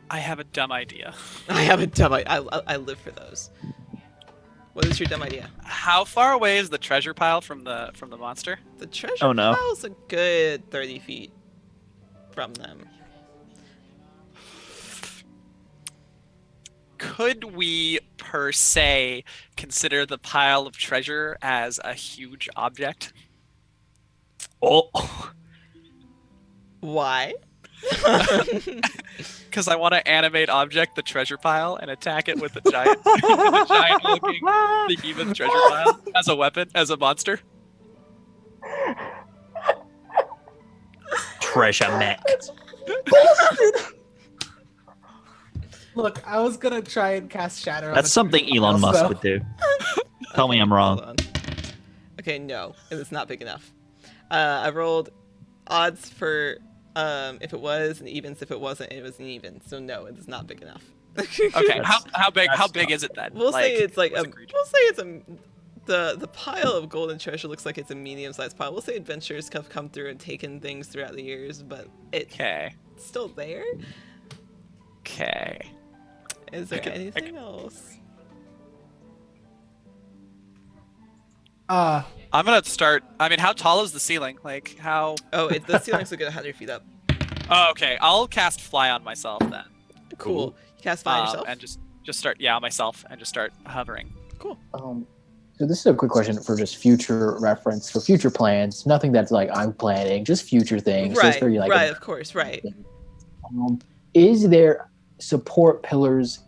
I have a dumb idea. I have a dumb idea. I live for those. What is your dumb idea? How far away is the treasure pile from the monster? The treasure Oh, no. pile's a good 30 feet from them. Could we, per se, consider the pile of treasure as a huge object? Oh. Why? Because I want to animate object the treasure pile and attack it with a giant, with a giant looking behemoth treasure pile as a weapon, as a monster. Treasure mech. Look, I was gonna try and cast Shatter. on That's the something treasure Elon pile, Musk so- would do. Tell me I'm Hold wrong. on. Okay, no, it was not big enough. I rolled odds for if it was and evens if it wasn't. It was an even, so no, it is not big enough. Okay, how big that's is it then? We'll say it's like what's a. it reach? We'll say it's a. The pile of golden treasure looks like it's a medium-sized pile. We'll say adventurers have come through and taken things throughout the years, but it's Okay. still there. Okay. Is there Okay, anything else? Uh, I'm gonna start. I mean, how tall is the ceiling? Like how? Oh, the ceiling's a good 100 feet up. Oh, okay. I'll cast fly on myself then. Cool. Ooh. You cast fly on yourself. And just start. Yeah, on myself and just start hovering. Cool. So this is a quick question for just future reference, for future plans. Nothing that's like I'm planning, just future things. Right. Just for you, like, Right. Of course. Right. Is there support pillars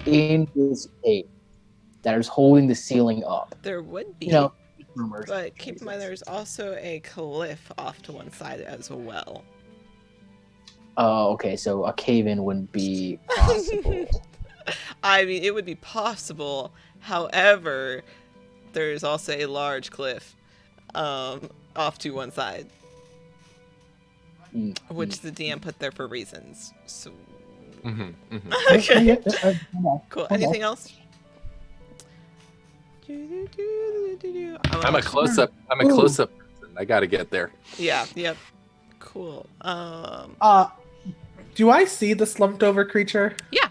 in this cave that is holding the ceiling up? There would be. You know, rumors. But keep in mind, there's also a cliff off to one side as well. Oh, okay. So a cave-in wouldn't be possible. I mean, it would be possible. However, there's also a large cliff off to one side, Mm, which the DM put there for reasons. So, Mm-hmm. Mm-hmm. okay, yeah, cool. Okay. Anything else? I'm a close-up. I'm a Ooh. close-up person. I gotta get there. Yeah. Yep. Cool. do I see the slumped over creature? Yeah.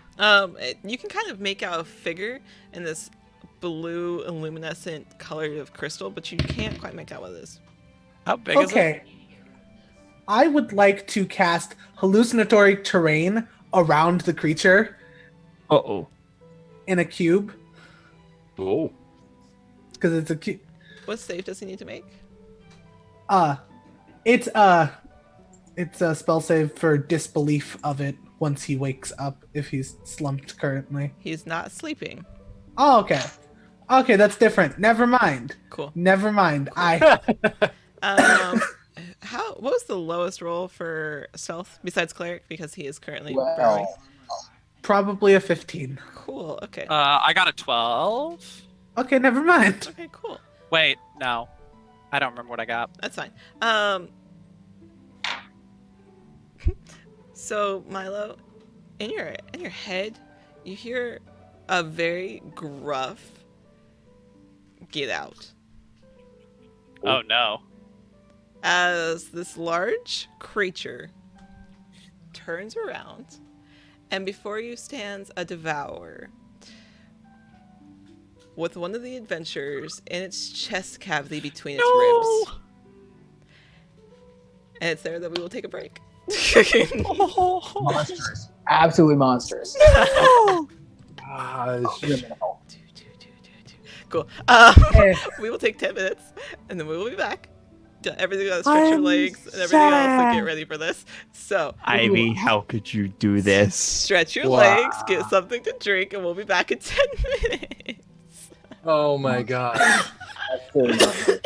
You can kind of make out a figure in this blue luminescent color of crystal, but you can't quite make out what it is. How big is it? Okay. I would like to cast hallucinatory terrain around the creature Uh-oh. in a cube Oh. because it's a cube. What save does he need to make? It's a spell save for disbelief of it once he wakes up if he's slumped currently. He's not sleeping. Oh, okay. Okay, that's different. Never mind. Cool. Never mind. What was the lowest roll for stealth besides cleric, because he is currently Well, burrowing? Probably a 15. Cool. Okay. I got a 12. Okay, never mind. Okay. Cool. Wait, no. I don't remember what I got. That's fine. So Milo, in your head, you hear a very gruff "Get out!" Oh no. as this large creature turns around, and before you stands a devourer with one of the adventurers in its chest cavity between its ribs. And it's there that we will take a break. monstrous. Absolutely monstrous. Gosh. Criminal. Cool. Eh. We will take 10 minutes, and then we will be back. Everything got to stretch your legs and everything else to get ready for this. So, Ivy, how could you do this? stretch your Wow. legs, get something to drink, and we'll be back in 10 minutes. Oh my god. That's really monstrous.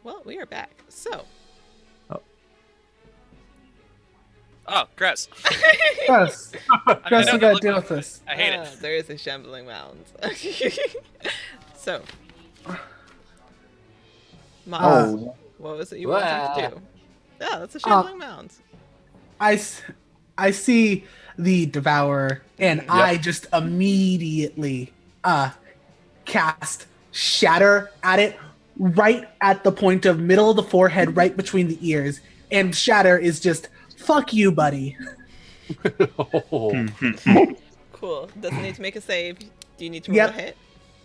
Well, we are back. So. Oh, gross. Yes. I Gross, know we it gotta looked deal like with this. I hate it. There is a shambling mound. So. Moss, what was it you wanted to do? Yeah, that's a shambling mound. I see the Devourer, and I just immediately cast Shatter at it, right at the point of middle of the forehead, right between the ears. And Shatter is just, fuck you, buddy. Cool. Doesn't need to make a save. Do you need to roll a hit?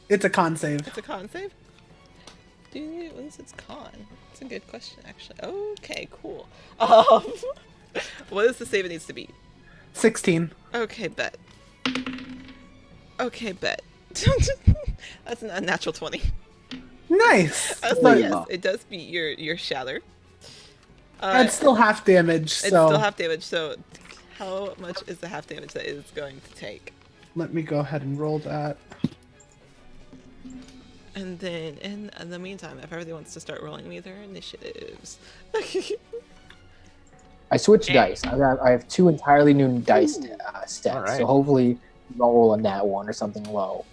It's a con save. It's a con save? What is its con? That's a good question, actually. Okay, cool. What is the save it needs to be? 16. Okay, bet. Okay, bet. That's an unnatural 20. Nice. So yes, it does beat your shatter. It's still half damage, so... It's still half damage, so how much is the half damage that it's going to take? Let me go ahead and roll that. And then, in the meantime, if everybody wants to start rolling me their initiatives. I switched dice. I have 2 entirely new dice stats, so hopefully I'll roll a nat 1 or something low.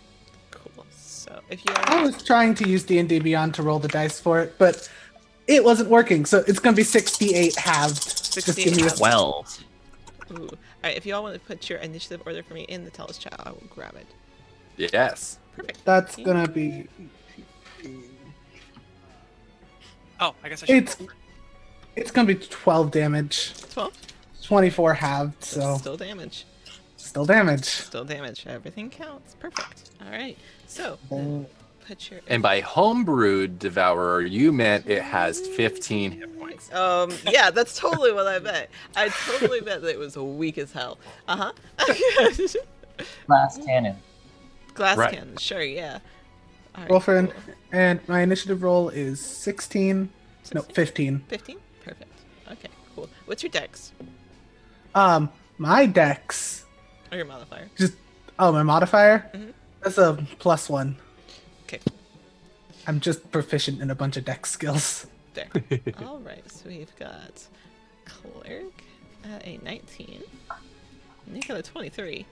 Cool. So if you I was trying to use D&D Beyond to roll the dice for it, but it wasn't working, so it's going to be 68 halved. 68 Just give me halved. 12. Ooh. All right, if you all want to put your initiative order for me in the Tellus chat, I will grab it. Yes. Perfect. That's going to be... Oh, I guess I should. It's going to be 12 damage. 12? 24 halved, so... Still damage. Still damage. Still damage. Everything counts. Perfect. All right. So, put your... And by homebrewed Devourer, you meant it has 15 hit points. Yeah, that's totally what I meant. I totally meant that it was weak as hell. Uh-huh. Glass cannon. Glass cannon. Sure, yeah. All right, Roll for cool. and my initiative roll is 16. No, 15. 15? Perfect. Okay, cool. What's your dex? My dex... Or your modifier? my modifier? Mhm. That's a +1. Okay. I'm just proficient in a bunch of dex skills. There. All right, so we've got Cleric at a 19. Nick at a 23.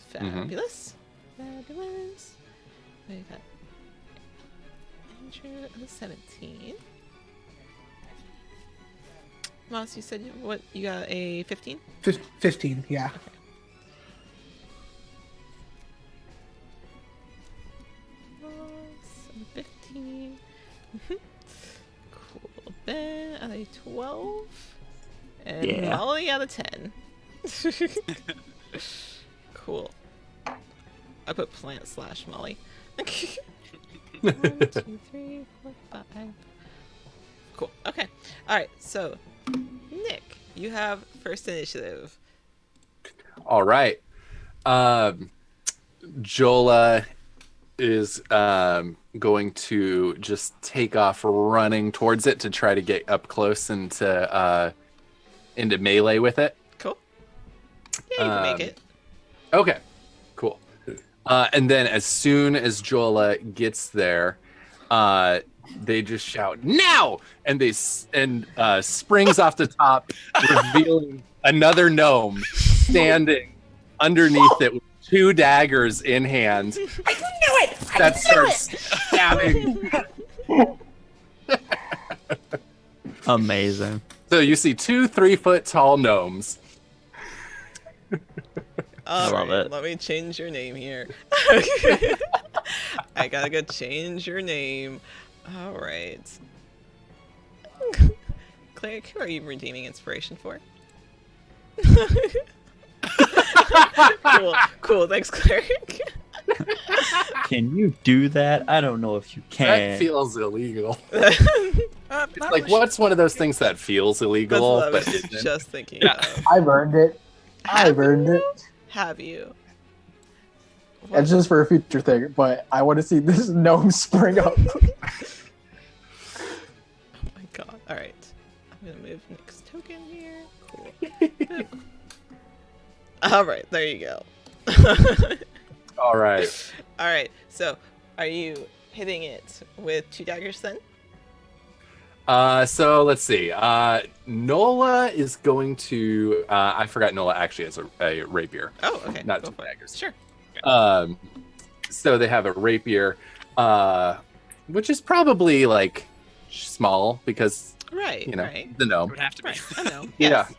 Fabulous. Fabulous. We've got Andrew at a 17. Moss, you said what? You got a 15? 15, yeah. Moss, 15. Cool. Ben at a 12. And Molly at a 10. Cool. I put plant/Molly. 1, 2, 3, 4, 5. Cool. Okay. All right. So, Nick, you have first initiative. All right. Jola is going to just take off running towards it to try to get up close into melee with it. Cool. Yeah, you can make it. Okay, cool. And then as soon as Jola gets there, they just shout "now!" and springs off the top, revealing another gnome standing underneath it with 2 daggers in hand. I knew it! That starts stabbing. Amazing. So you see 2 3-foot-tall gnomes. All love right, it. let me change your name here. I gotta go change your name. All right. Cleric, who are you redeeming inspiration for? Cool. Thanks, Cleric. Can you do that? I don't know if you can. That feels illegal. Not Like, really what's one of those things that feels illegal That's what I but was isn't? just thinking Yeah. of. I've earned it. I've earned it. Have you? It's just for a future thing, but I want to see this gnome spring up. Oh my god. Alright. I'm gonna move Nick's token here. Cool. Boop. Alright, there you go. All right. Alright, so are you hitting it with 2 daggers then? So let's see. Nola is going to. I forgot Nola actually has a rapier. Oh, okay. Not Go two for it. daggers. Sure. So they have a rapier, which is probably like small because Right. you know Right. the It gnome. would have to be. Right. I know. Yes.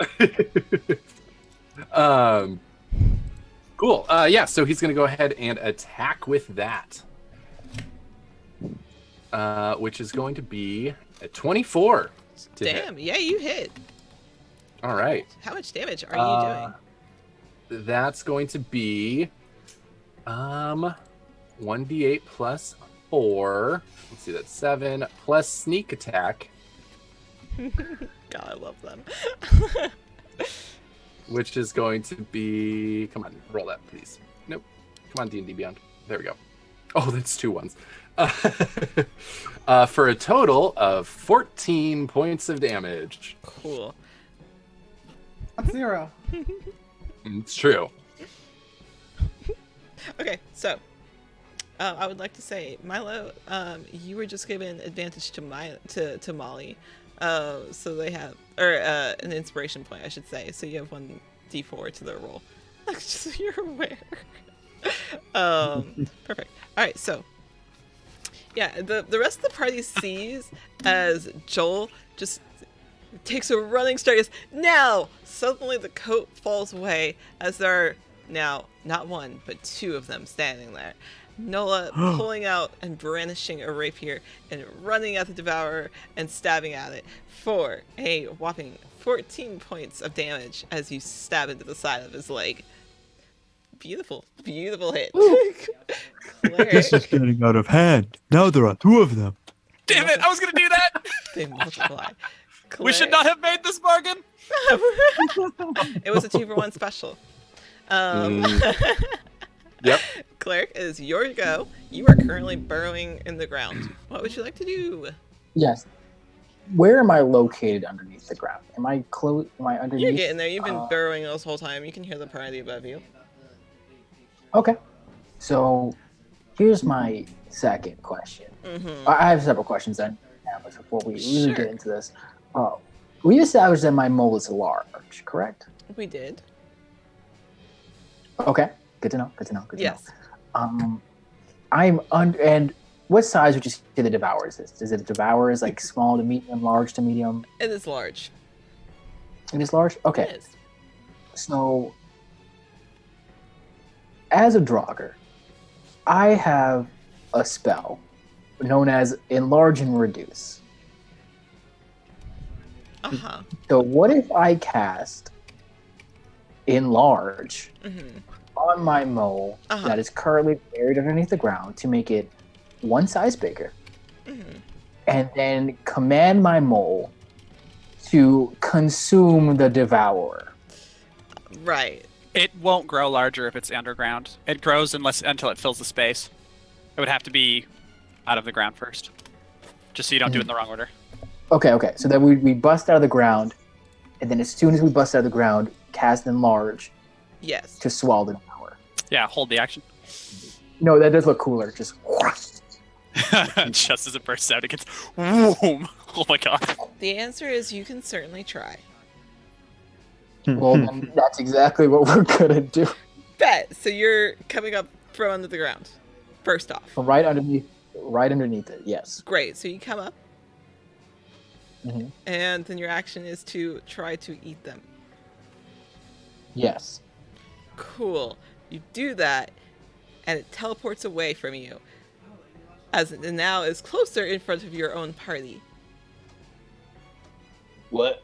Yeah. Cool. Yeah. So he's gonna go ahead and attack with that, which is going to be a 24 to hit. Damn. Yeah, you hit. All right. How much damage are you doing? That's going to be 1d8 plus 4. Let's see, that's 7 plus sneak attack, God, I love them. which is going to be. Come on, roll that, please. Nope. Come on, D&D Beyond. There we go. Oh, that's 2 1s. For a total of 14 points of damage. Cool. That's 0. It's true. Okay, so I would like to say, Milo, you were just given advantage to Molly, so they have an inspiration point, I should say. So you have 1d4 to their roll, just so you're aware. Perfect. All right, so yeah, the rest of the party sees as Joel just takes a running start. Goes, now suddenly the coat falls away as there are now not 1 but 2 of them standing there. Nola pulling out and brandishing a rapier and running at the devourer and stabbing at it for a whopping 14 points of damage as you stab into the side of his leg. Beautiful hit. This is getting out of hand. Now there are 2 of them. Damn it! I was gonna do that. They multiply. We should not have made this bargain. It was a 2-for-1 special. Yep. Cleric, it is your go. You are currently burrowing in the ground. What would you like to do? Yes. Where am I located underneath the ground? Am I underneath? You're getting there. You've been burrowing this whole time. You can hear the party above you. Okay. So here's my second question. Mm-hmm. I have several questions then before we really Sure. get into this. We established that my mole is large, correct? We did. Okay. Good to know. Yes. I'm under. And what size would you say the devourer is? Is it a devourer is like small to medium, large to medium? It is large. It is large? Okay. It is. So, as a Draugr, I have a spell known as Enlarge and Reduce. Uh-huh. So, what if I cast Enlarge Mm-hmm. on my mole that is currently buried underneath the ground to make it 1 size bigger, Mm-hmm. and then command my mole to consume the devourer? Right. It won't grow larger if it's underground. It grows until it fills the space. It would have to be out of the ground first, just so you don't do it in the wrong order. Okay. So then we bust out of the ground, and then as soon as we bust out of the ground, cast Enlarge Yes. to swallow the devourer. Yeah, hold the action. No, that does look cooler. Just Just as it bursts out, it gets boom. Oh my god. The answer is you can certainly try. well, then that's exactly what we're gonna do. Bet. So you're coming up from under the ground. First off. Right underneath it. Yes. Great. So you come up, Mm-hmm. and then your action is to try to eat them. Yes. Cool. You do that, and it teleports away from you, as it now is closer in front of your own party. What?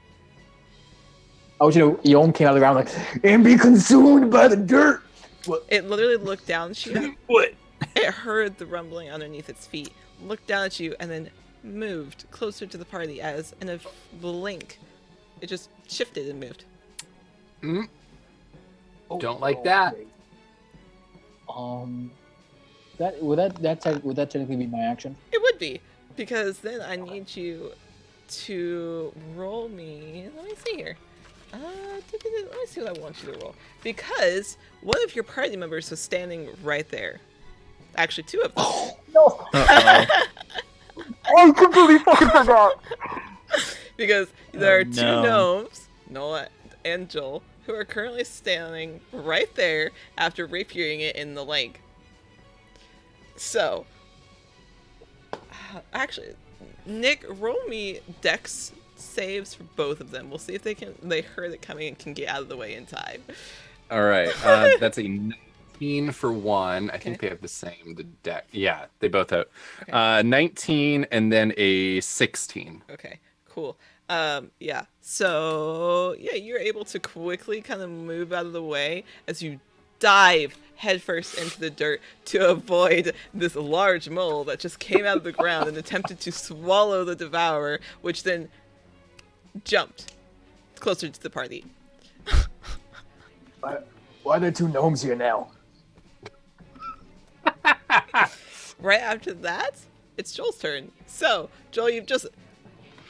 Oh, Yom came out of the ground like, and be consumed by the dirt. What? It literally looked down at you. What? It heard the rumbling underneath its feet, looked down at you, and then moved closer to the party as, in a blink, it just shifted and moved. Mm. Don't like that. Would that technically be my action? It would be, because then I need you to roll me. Let me see here. Let me see what I want you to roll. Because one of your party members was standing right there. Actually, 2 of them. No. I completely fucking forgot. because there are two no. gnomes, Noah and Joel, who are currently standing right there after rapiering it in the leg. So, actually, Nick, roll me dex saves for both of them. We'll see if they heard it coming and can get out of the way in time. All right. That's a 19 for one. I think they have the same deck. Yeah, they both have. Okay. 19 and then a 16. Okay, cool. Yeah. So, yeah, you're able to quickly kind of move out of the way as you dive headfirst into the dirt to avoid this large mole that just came out of the ground and attempted to swallow the devourer, which then jumped closer to the party. Why are there two gnomes here now? Right after that, it's Joel's turn. So, Joel, you've just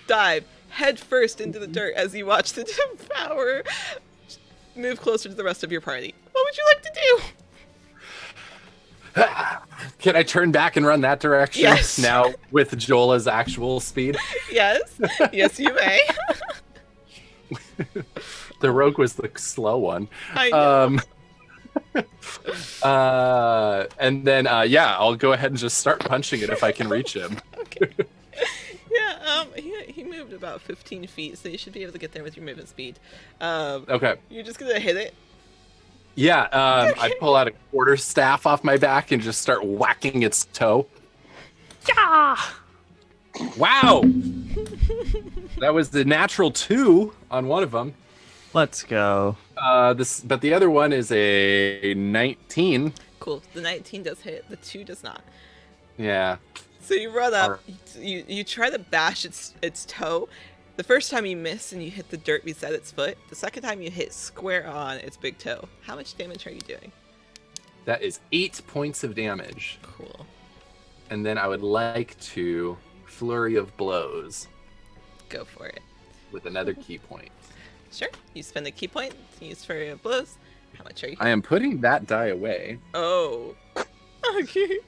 dived head first into the dirt as you watch the devourer move closer to the rest of your party. What would you like to do? Can I turn back and run that direction? Yes. Now with Jola's actual speed? Yes. Yes, you may. The rogue was the slow one. I know. And then, I'll go ahead and just start punching it if I can reach him. Okay. Yeah, he moved about 15 feet, so you should be able to get there with your movement speed. Okay. You're just gonna hit it? Yeah, I pull out a quarter staff off my back and just start whacking its toe. Yeah! Wow! That was the natural 2 on one of them. Let's go. But the other one is a 19. Cool. The 19 does hit, the 2 does not. Yeah. So you run up, you try to bash its toe. The first time you miss and you hit the dirt beside its foot. The second time you hit square on its big toe. How much damage are you doing? That is 8 points of damage. Cool. And then I would like to flurry of blows Go for it. with another key point. Sure. You spend a key point to use flurry of blows. How much are you? I am putting that die away. Oh. Okay.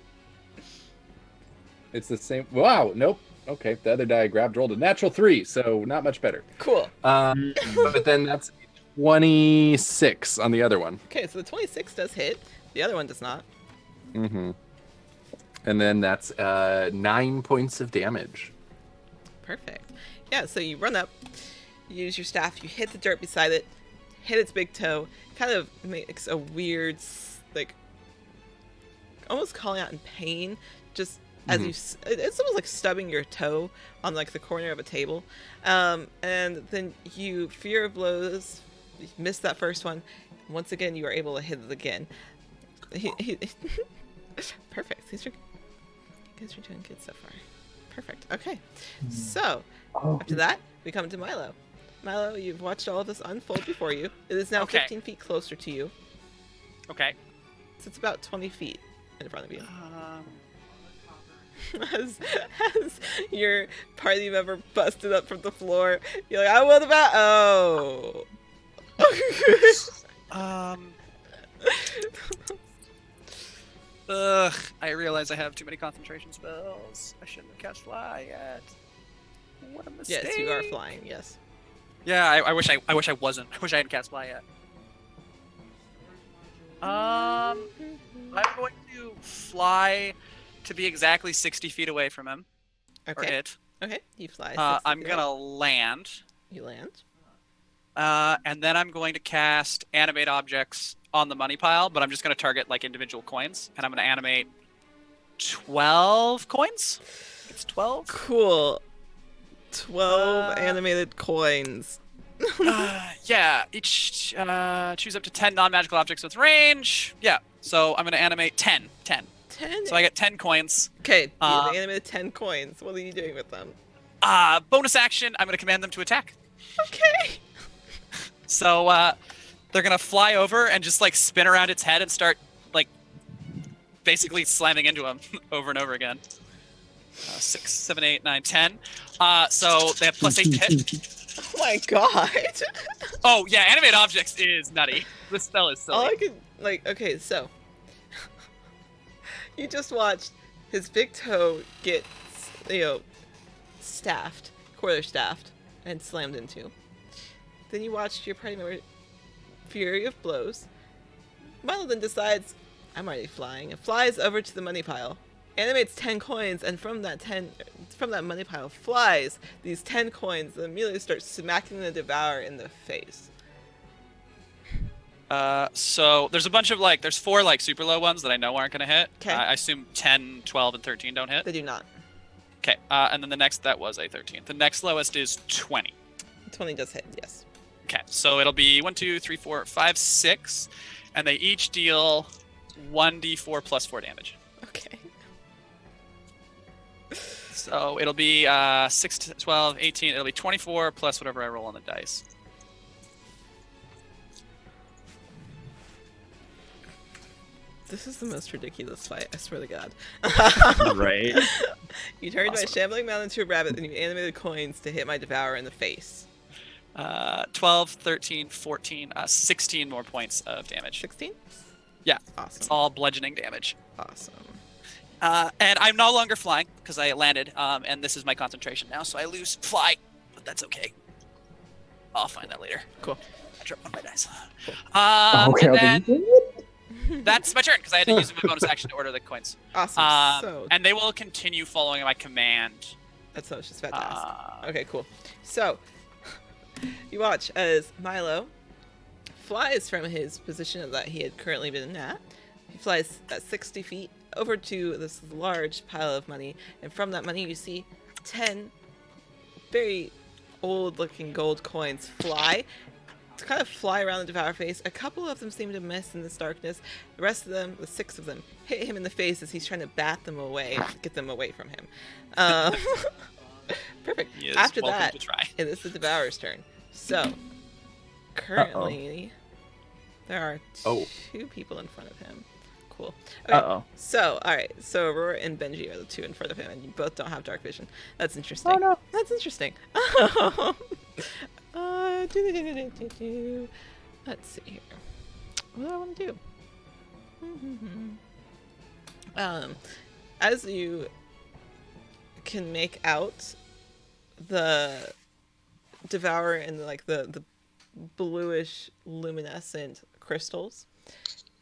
It's the same. Wow. Nope. Okay. The other die I grabbed rolled a natural 3, so not much better. Cool. But then that's 26 on the other one. Okay, so the 26 does hit. The other one does not. Mm-hmm. And then that's 9 points of damage. Perfect. Yeah, so you run up, you use your staff, you hit the dirt beside it, hit its big toe, kind of makes a weird, like, almost calling out in pain, just as it's almost like stubbing your toe on, like, the corner of a table. And then you, fear of blows, you miss that first one. Once again, you are able to hit it again. Perfect. You guys are doing good so far. Perfect. Okay. So, after that, we come to Milo. Milo, you've watched all of this unfold before you. It is now 15 feet closer to you. Okay. So it's about 20 feet in front of you. As your party member busted up from the floor, you're like, what about... Oh. I realize I have too many concentration spells. I shouldn't have cast fly yet. What a mistake. Yes, you are flying, yes. Yeah, I wish I wasn't. I wish I hadn't cast fly yet. I'm going to fly to be exactly 60 feet away from him. Okay. Or it. Okay, you fly. I'm gonna land. You land. And then I'm going to cast animate objects on the money pile, but I'm just going to target like individual coins, and I'm going to animate 12 coins. It's 12. Cool. 12 animated coins. Yeah, each choose up to 10 non-magical objects with range. Yeah, so I'm going to animate 10. 10. So I get 10 coins. Okay, you animated 10 coins. What are you doing with them? Bonus action, I'm going to command them to attack. Okay. So they're going to fly over and just like spin around its head and start like basically slamming into him over and over again. 6, 7, 8, 9, 10. So they have +8 to hit. Oh my god. Oh yeah, animate objects is nutty. This spell is silly. All I could, like, okay, so you just watched his big toe get, staffed, quarter staffed, and slammed into. Then you watched your party member fury of blows. Milo then decides, I'm already flying, and flies over to the money pile, animates 10 coins, and from that money pile flies these 10 coins that immediately start smacking the devourer in the face. So there's a bunch of there's 4 super low ones that I know aren't gonna hit. Okay. I assume 10, 12, and 13 don't hit. They do not. Okay. And then the next, that was a 13. The next lowest is 20. 20 does hit, yes. Okay, so it'll be 1, 2, 3, 4, 5, 6, and they each deal 1d4 plus 4 damage. Okay. So it'll be 6, 12, 18. It'll be 24 plus whatever I roll on the dice. This is the most ridiculous fight, I swear to God. Right. You turned my Awesome. shambling mountain into a rabbit, and you animated coins to hit my devourer in the face. 12, 13, 14, 16 more points of damage. 16? Yeah. It's Awesome. all bludgeoning damage. Awesome. And I'm no longer flying because I landed, and this is my concentration now, so I lose fly, but that's okay. I'll find that later. Cool. I dropped one of my dice. Okay, And okay. then that's my turn because I had to use my bonus action to order the coins. Awesome. So, And they will continue following my command. that's just fantastic. Okay, cool. So, you watch as Milo flies from his position that he had currently been at. He flies at 60 feet over to this large pile of money, and from that money you see 10 very old-looking gold coins fly around the devourer face. A couple of them seem to miss in this darkness. The rest of them, the 6 of them, hit him in the face as he's trying to bat them away, get them away from him. Perfect. He is After welcome that, to try. it is the devourer's turn. So, currently, there are two people in front of him. Cool. Okay. Uh-oh. So, alright. So, Aurora and Benji are the 2 in front of him, and you both don't have dark vision. That's interesting. Oh, no. That's interesting. Let's see here. What do I want to do? As you can make out the devourer and the bluish luminescent crystals,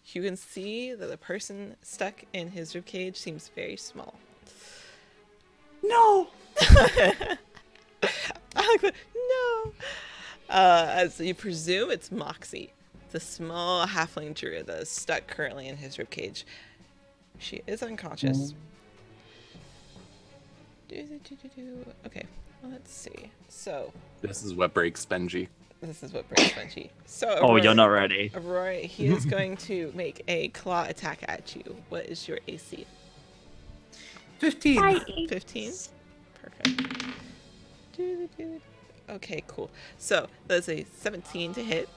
you can see that the person stuck in his ribcage seems very small. No. I like that. No. As you presume, it's Moxie, the small halfling druid that is stuck currently in his ribcage. She is unconscious. Okay, let's see. So This is what breaks Benji. this is what breaks Benji. So Oh, Aurora, you're not ready. Aurora, he is going to make a claw attack at you. What is your AC? 15. 15? Perfect. Okay, cool. So that's a 17 to hit.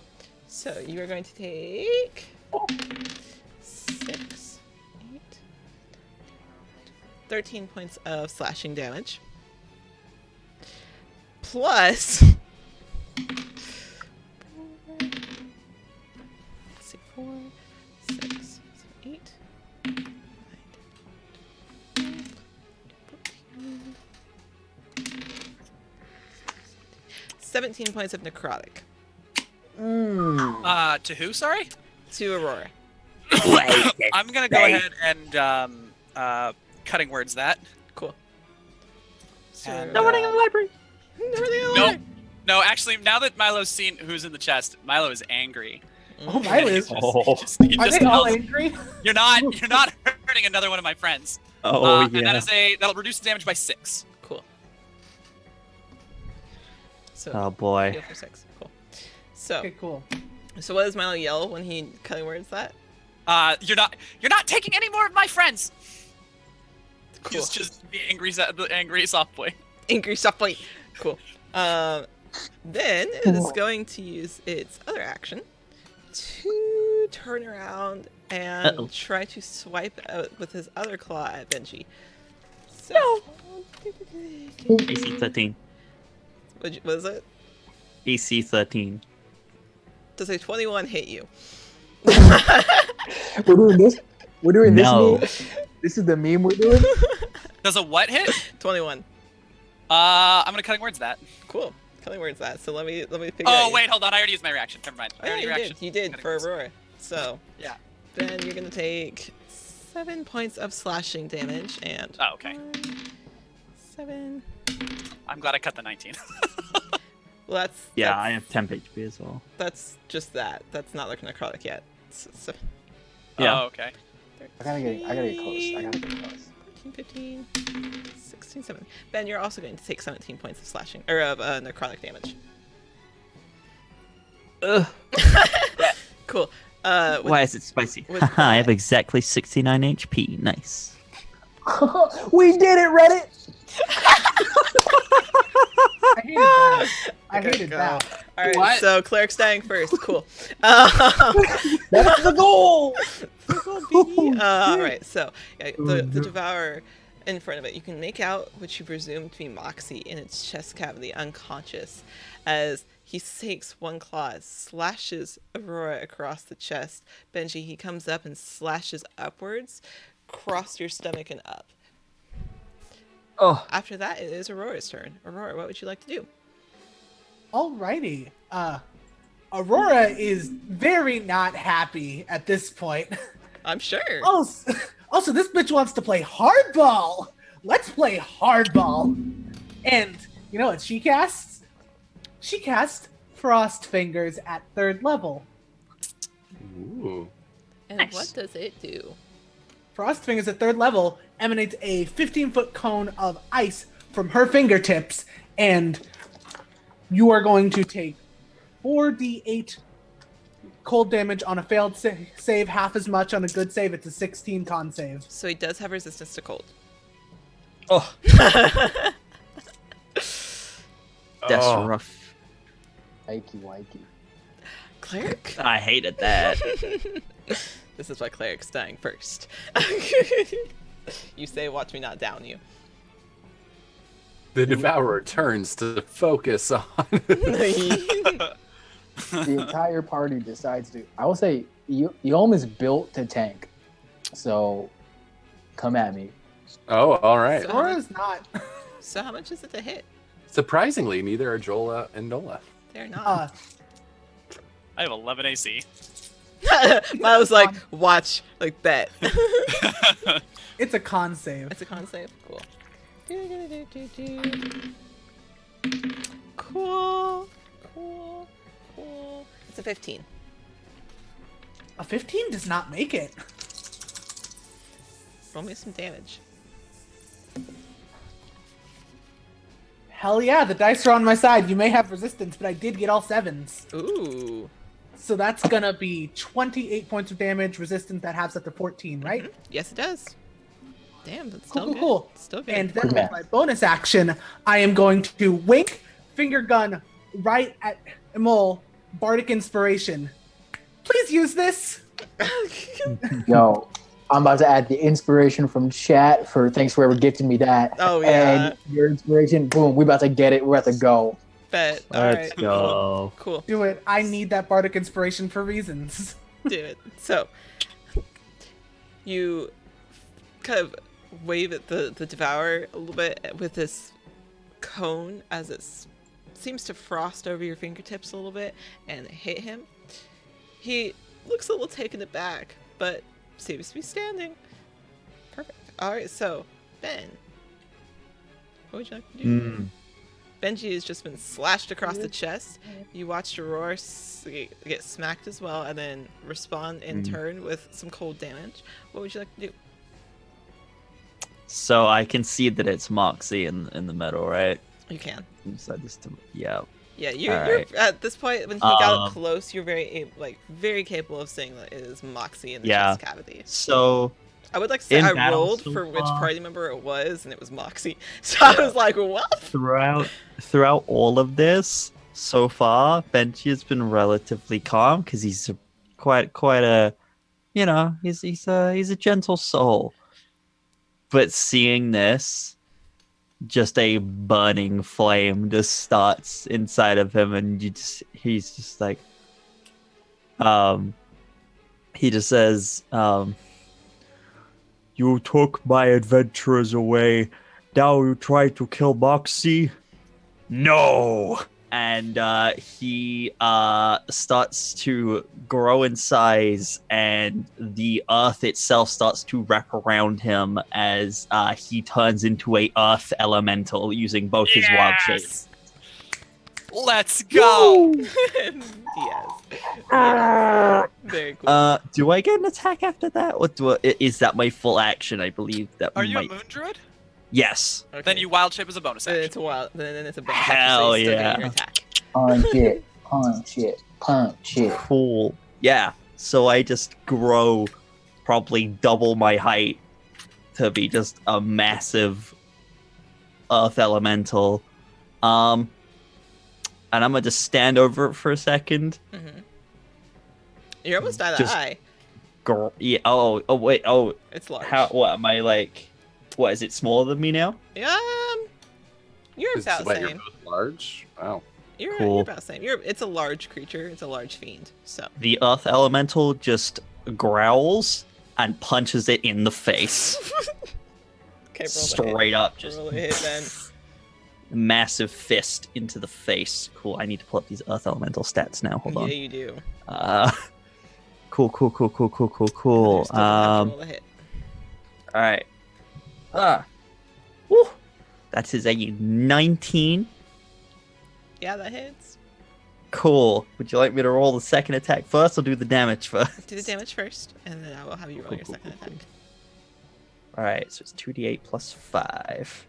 So you are going to take 6, 8, 13 points of slashing damage. Plus, let's see, 4, 6, 7, 8, 9, 17 points of necrotic To who, sorry? to Aurora. I'm gonna go ahead and cutting words that. Cool. So, And, No running in the library. No, no. Actually, now that Milo's seen who's in the chest, Milo is angry. Oh, Milo is. He Oh. he Are just they all yells, angry? You're not hurting another one of my friends. Oh, And yeah. that'll reduce the damage by 6. Cool. So Oh, boy. heal for 6. Cool. So, Okay, cool. so what does Milo yell when he cutting words that? You're not taking any more of my friends. Cool. He's just the angry soft boy. Angry soft boy. Cool. Then it is going to use its other action to turn around and Uh-oh. try to swipe out with his other claw at Benji. So, AC 13. what was it? AC 13. Does a 21 hit you? We're doing this. We're doing No. this meme. This is the meme we're doing. Does a what hit? 21. I'm gonna cutting words that. Cool. killing word's that. So let me figure Oh out. wait, hold on. I already used my reaction. Never mind. Oh, yeah, you did for Aurora. Aurora. So Yeah. then you're gonna take 7 points of slashing damage and. Oh, okay. 7. I'm glad I cut the 19. Well, I have temp HP as well. That's just that. That's not like necrotic yet. So, Yeah. Oh, okay. I gotta get close. 14, 15, 16, 17. Ben, you're also going to take 17 points of slashing or of necrotic damage. Ugh. Cool. Why is it spicy? with Haha, I have that- exactly 69 HP. Nice. We did it, Reddit. I hated that. I Okay, hated go. that. All right, What? so cleric's dying first. Cool. That's the goal. All right, so the devourer in front of it, you can make out what you presume to be Moxie in its chest cavity, unconscious, as he takes one claw, slashes Aurora across the chest. Benji, he comes up and slashes upwards, across your stomach and up. Oh, After that, it is Aurora's turn. Aurora, what would you like to do? Alrighty. Aurora is very not happy at this point. I'm sure. Also, this bitch wants to play hardball. Let's play hardball. And you know what she casts? She casts Frost Fingers at 3rd level. Ooh. And Nice. what does it do? Frost Fingers at 3rd level emanates a 15-foot cone of ice from her fingertips, and you are going to take 4d8 cold damage on a failed save, half as much on a good save. It's a 16 con save. So he does have resistance to cold. oh, that's Oh. rough. Wakey. Cleric? I hated that. This is why cleric's dying first. You say, watch me not down you. The devourer turns to focus on. The entire party decides to. I will say, Yom is built to tank, so come at me. Oh, all right. So- Aurora's not. So how much is it to hit? Surprisingly, neither are Jola and Nola. They're not. I have 11 AC. I was like, watch, like, bet. It's a con save. It's a con save. Cool. Cool. It's a 15. A 15 does not make it. Roll me some damage. Hell yeah, the dice are on my side. You may have resistance, but I did get all 7s. Ooh. So that's gonna be 28 points of damage, resistance that halves up to 14, right? Yes, it does. Damn, that's Cool, still cool, good. cool. Still good. And then Good with math. my bonus action, I am going to wink, finger gun right at Emol, Bardic Inspiration. Please use this. Yo, I'm about to add the inspiration from chat for thanks for ever gifting me that. Oh, yeah. And your inspiration, boom, we about to get it. We're about to go. Bet. All Let's right. go. Cool. Do it. I need that Bardic Inspiration for reasons. Do it. So you kind of wave at the devourer a little bit with this cone as it seems to frost over your fingertips a little bit and hit him. He looks a little taken aback, but seems to be standing. Perfect. All right, so Ben, what would you like to do? Benji has just been slashed across the chest. You watched Aurora get smacked as well, and then respond in turn with some cold damage. What would you like to do? So I can see that it's Moxie in the middle, right? You can. Inside this, yeah. Yeah, you're Alright. at this point when he got up Um, close. You're very capable of saying that it is Moxie in the Yeah. chest cavity. So I would like to say In I battle rolled so for which far- party member it was, and it was Moxie. So I was like, what? throughout all of this so far, Benji has been relatively calm because he's quite a, he's a gentle soul. But seeing this, just a burning flame just starts inside of him, and he's just like, he just says, "You took my adventurers away. Now you try to kill Moxie? No!" and he starts to grow in size, and the earth itself starts to wrap around him as he turns into a earth elemental using both his wild shape. Let's go! Yes. Yes. Very cool. Do I get an attack after that, or is that my full action? I believe that. Are you a moon druid? Yes. Okay. Then you wild shape as a bonus Then action. it's a wild. Then it's a bonus Hell action, so you still yeah. get your attack. Punch it. Cool. Yeah. So I just grow probably double my height to be just a massive earth elemental. And I'm gonna just stand over it for a second. Mm-hmm. You're almost out of Just- eye. Yeah. Oh. Wait. Oh. It's large. What am I like? What is it? Smaller than me now? You're about the You're same. both large. Wow. You're Cool. about the same. It's a large creature. It's a large fiend. So The earth elemental just growls and punches it in the face. okay, Straight up, just roll a hit then. massive fist into the face. Cool. I need to pull up these earth elemental stats now. Hold Yeah, on. you do. Cool. You still have to roll a hit. All right. Woo. That is a 19. Yeah, that hits. Cool. Would you like me to roll the second attack first, or do the damage first? Do the damage first, and then I will have you roll your second attack. All right. So it's 2d8 plus 5.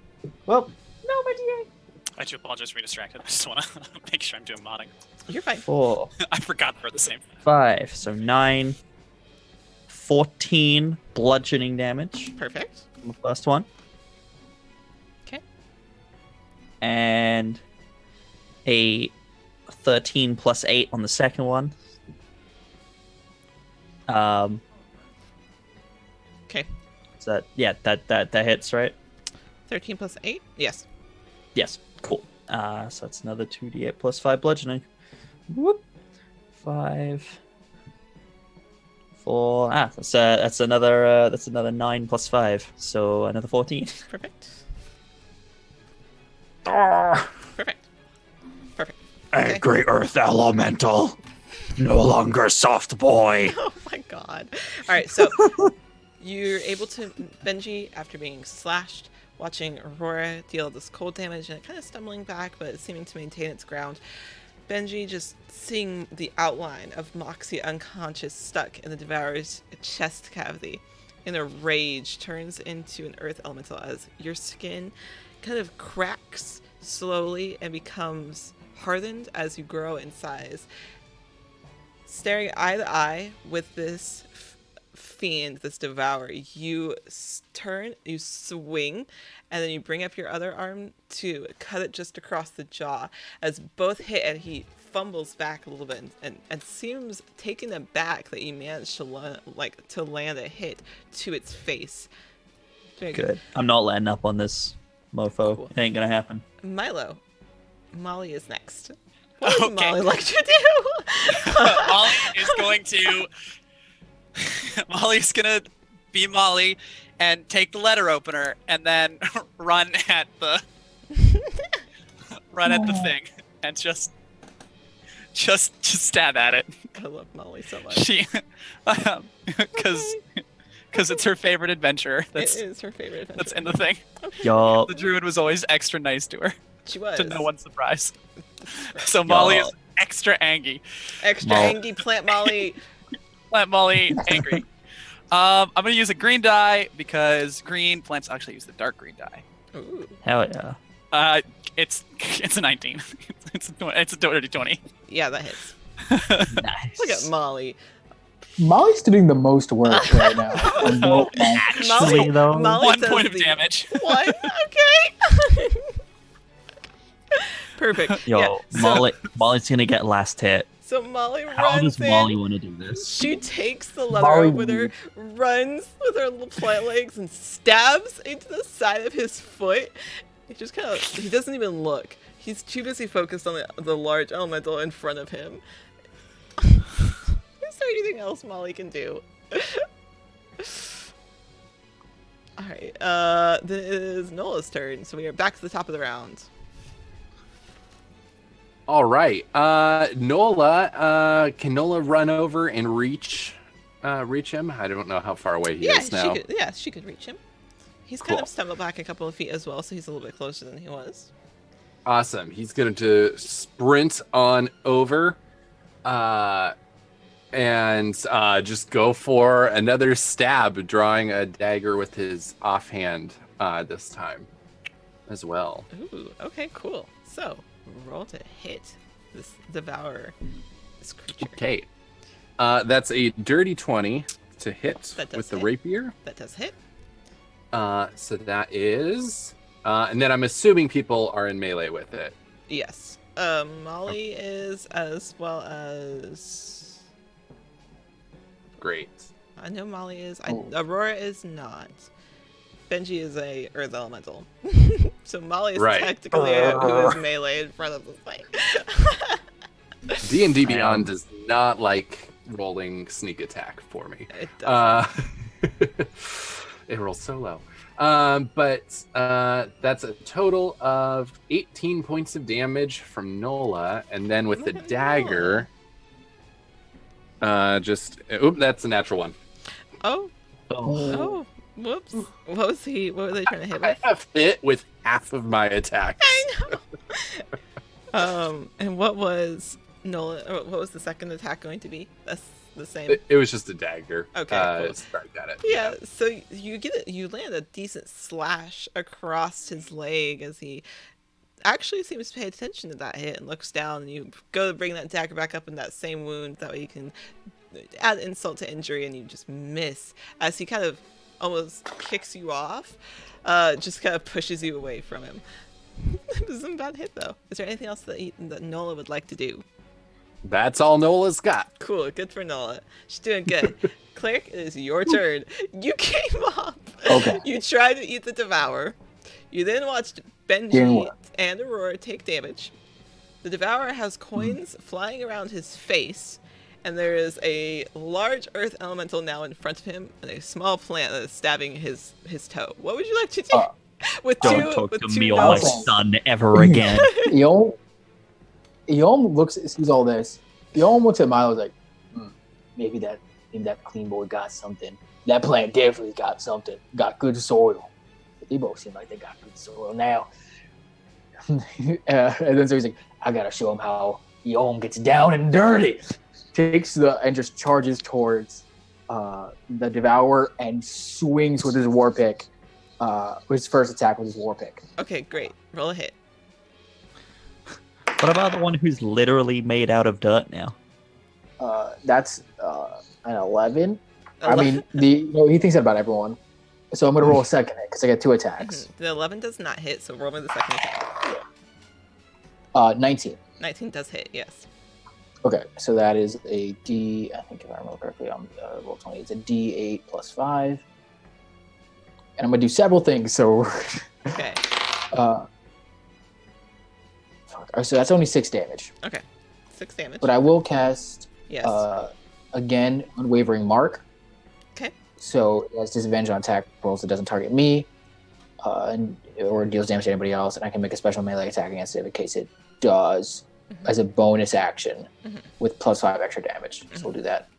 Well, no, my d8. I do apologize for being distracted. I just want to make sure I'm doing modding. You're fine. 4, I forgot for the same. 5. So 9, 14 bludgeoning damage Perfect. on the first one. Okay. And a 13 plus 8 on the second one. Okay. So that hits, right? 13 plus 8? Yes. Yes. Cool. So that's another 2d8 plus 5 bludgeoning. Whoop. 5, 4. That's another 9 plus 5. So another 14. Perfect. Ah, Perfect. Perfect. a Okay. great earth elemental. No longer soft boy. Oh my god. Alright, so you're able to, Benji, after being slashed, watching Aurora deal this cold damage and kind of stumbling back, but seeming to maintain its ground. Benji just seeing the outline of Moxie unconscious stuck in the Devourer's chest cavity in a rage turns into an earth elemental as your skin kind of cracks slowly and becomes hardened as you grow in size. Staring eye to eye with this fiend, this devourer, you turn, you swing, and then you bring up your other arm to cut it just across the jaw. As both hit, and he fumbles back a little bit and seems taken aback that you managed to land a hit to its face. Very Good. I'm not letting up on this mofo. Cool. It ain't gonna happen. Milo, Molly is next. What does Okay. Molly like to do? Molly is going to. Molly's gonna be Molly and take the letter opener and then run at the thing and just stab at it. I love Molly so much. She, because it's her favorite adventure. It is her favorite adventure. That's in the thing. Yo, The druid was always extra nice to her, She was. to no one's surprise. So Molly is extra angry. Extra Mol- angry plant Molly. Let Molly angry. I'm gonna use a green die because green plants actually use the dark green die. Ooh. hell yeah. It's a 19. It's a dirty 20. Yeah, that hits. Nice. Look at Molly. Molly's doing the most work right now. Actually, though. Molly 1 does point of the- damage. What? Okay. Perfect. Yo, Yeah, so, Molly's gonna get last hit. so Molly How runs does in. Molly want to do this? She takes the leather Molly- opener, runs with her little plant legs, and stabs into the side of his foot. He just kind of, he doesn't even look. He's too busy focused on the large elemental in front of him. Is there anything else Molly can do? Alright, then it is Nola's turn, so we are back to the top of the round. All right. Nola, can Nola run over and reach him? I don't know how far away he is now. She could reach him. He's Cool. kind of stumbled back a couple of feet as well, so he's a little bit closer than he was. Awesome. He's going to sprint on over and just go for another stab, drawing a dagger with his offhand this time as well. Ooh, okay, cool. So, roll to hit this devourer, this creature. Okay. That's a dirty 20 to hit with the rapier. That does hit. So that is... and then I'm assuming people are in melee with it. Yes. Molly is, as well as... Great. I know Molly is. Aurora is not. Benji is a earth elemental. So Molly is technically who is melee in front of the fight. D&D Beyond does not like rolling sneak attack for me. It does. It rolls so low. But that's a total of 18 points of damage from Nola, and then with the dagger, that's a natural one. Oh, whoops! What were they trying to hit with? I have hit with half of my attacks. I know. And what was Nola? What was the second attack going to be? That's the same. It was just a dagger. Okay, cool. Strike at it. Yeah, so you land a decent slash across his leg as he actually seems to pay attention to that hit and looks down, and you go to bring that dagger back up in that same wound, that way you can add insult to injury, and you just miss as he kind of almost kicks you off, just kind of pushes you away from him. It was a bad hit though. Is there anything else that Nola would like to do? That's all Nola's got. Cool, good for Nola. She's doing good. Cleric, it is your turn. You came up. Okay. You tried to eat the Devourer. You then watched Benji and Aurora take damage. The Devourer has coins flying around his face, and there is a large earth elemental now in front of him, and a small plant that is stabbing his toe. What would you like to do? Don't talk to me or my son ever again. Yom sees all this. Yom looks at Milo like, maybe that clean boy got something. That plant definitely got something. Got good soil. They both seem like they got good soil now. And then so he's like, I gotta show him how Yom gets down and dirty. And just charges towards the Devourer and swings with his war pick. His first attack with his war pick. Okay, great. Roll a hit. What about the one who's literally made out of dirt now? That's an 11. I mean, he thinks that about everyone. So I'm going to roll a second hit because I get 2 attacks. The 11 does not hit, so roll me the second attack. 19. 19 does hit, yes. Okay, so that is a D, I think if I remember correctly, on roll 20, it's a D8 plus 5. And I'm going to do several things, so... Okay. So that's only 6 damage. Okay, 6 damage. But I will cast, yes. Again, Unwavering Mark. Okay. So it has disadvantage on attack rolls that doesn't target me, or deals damage to anybody else, and I can make a special melee attack against it in case it does, as a bonus action, with plus 5 extra damage. So we'll do that.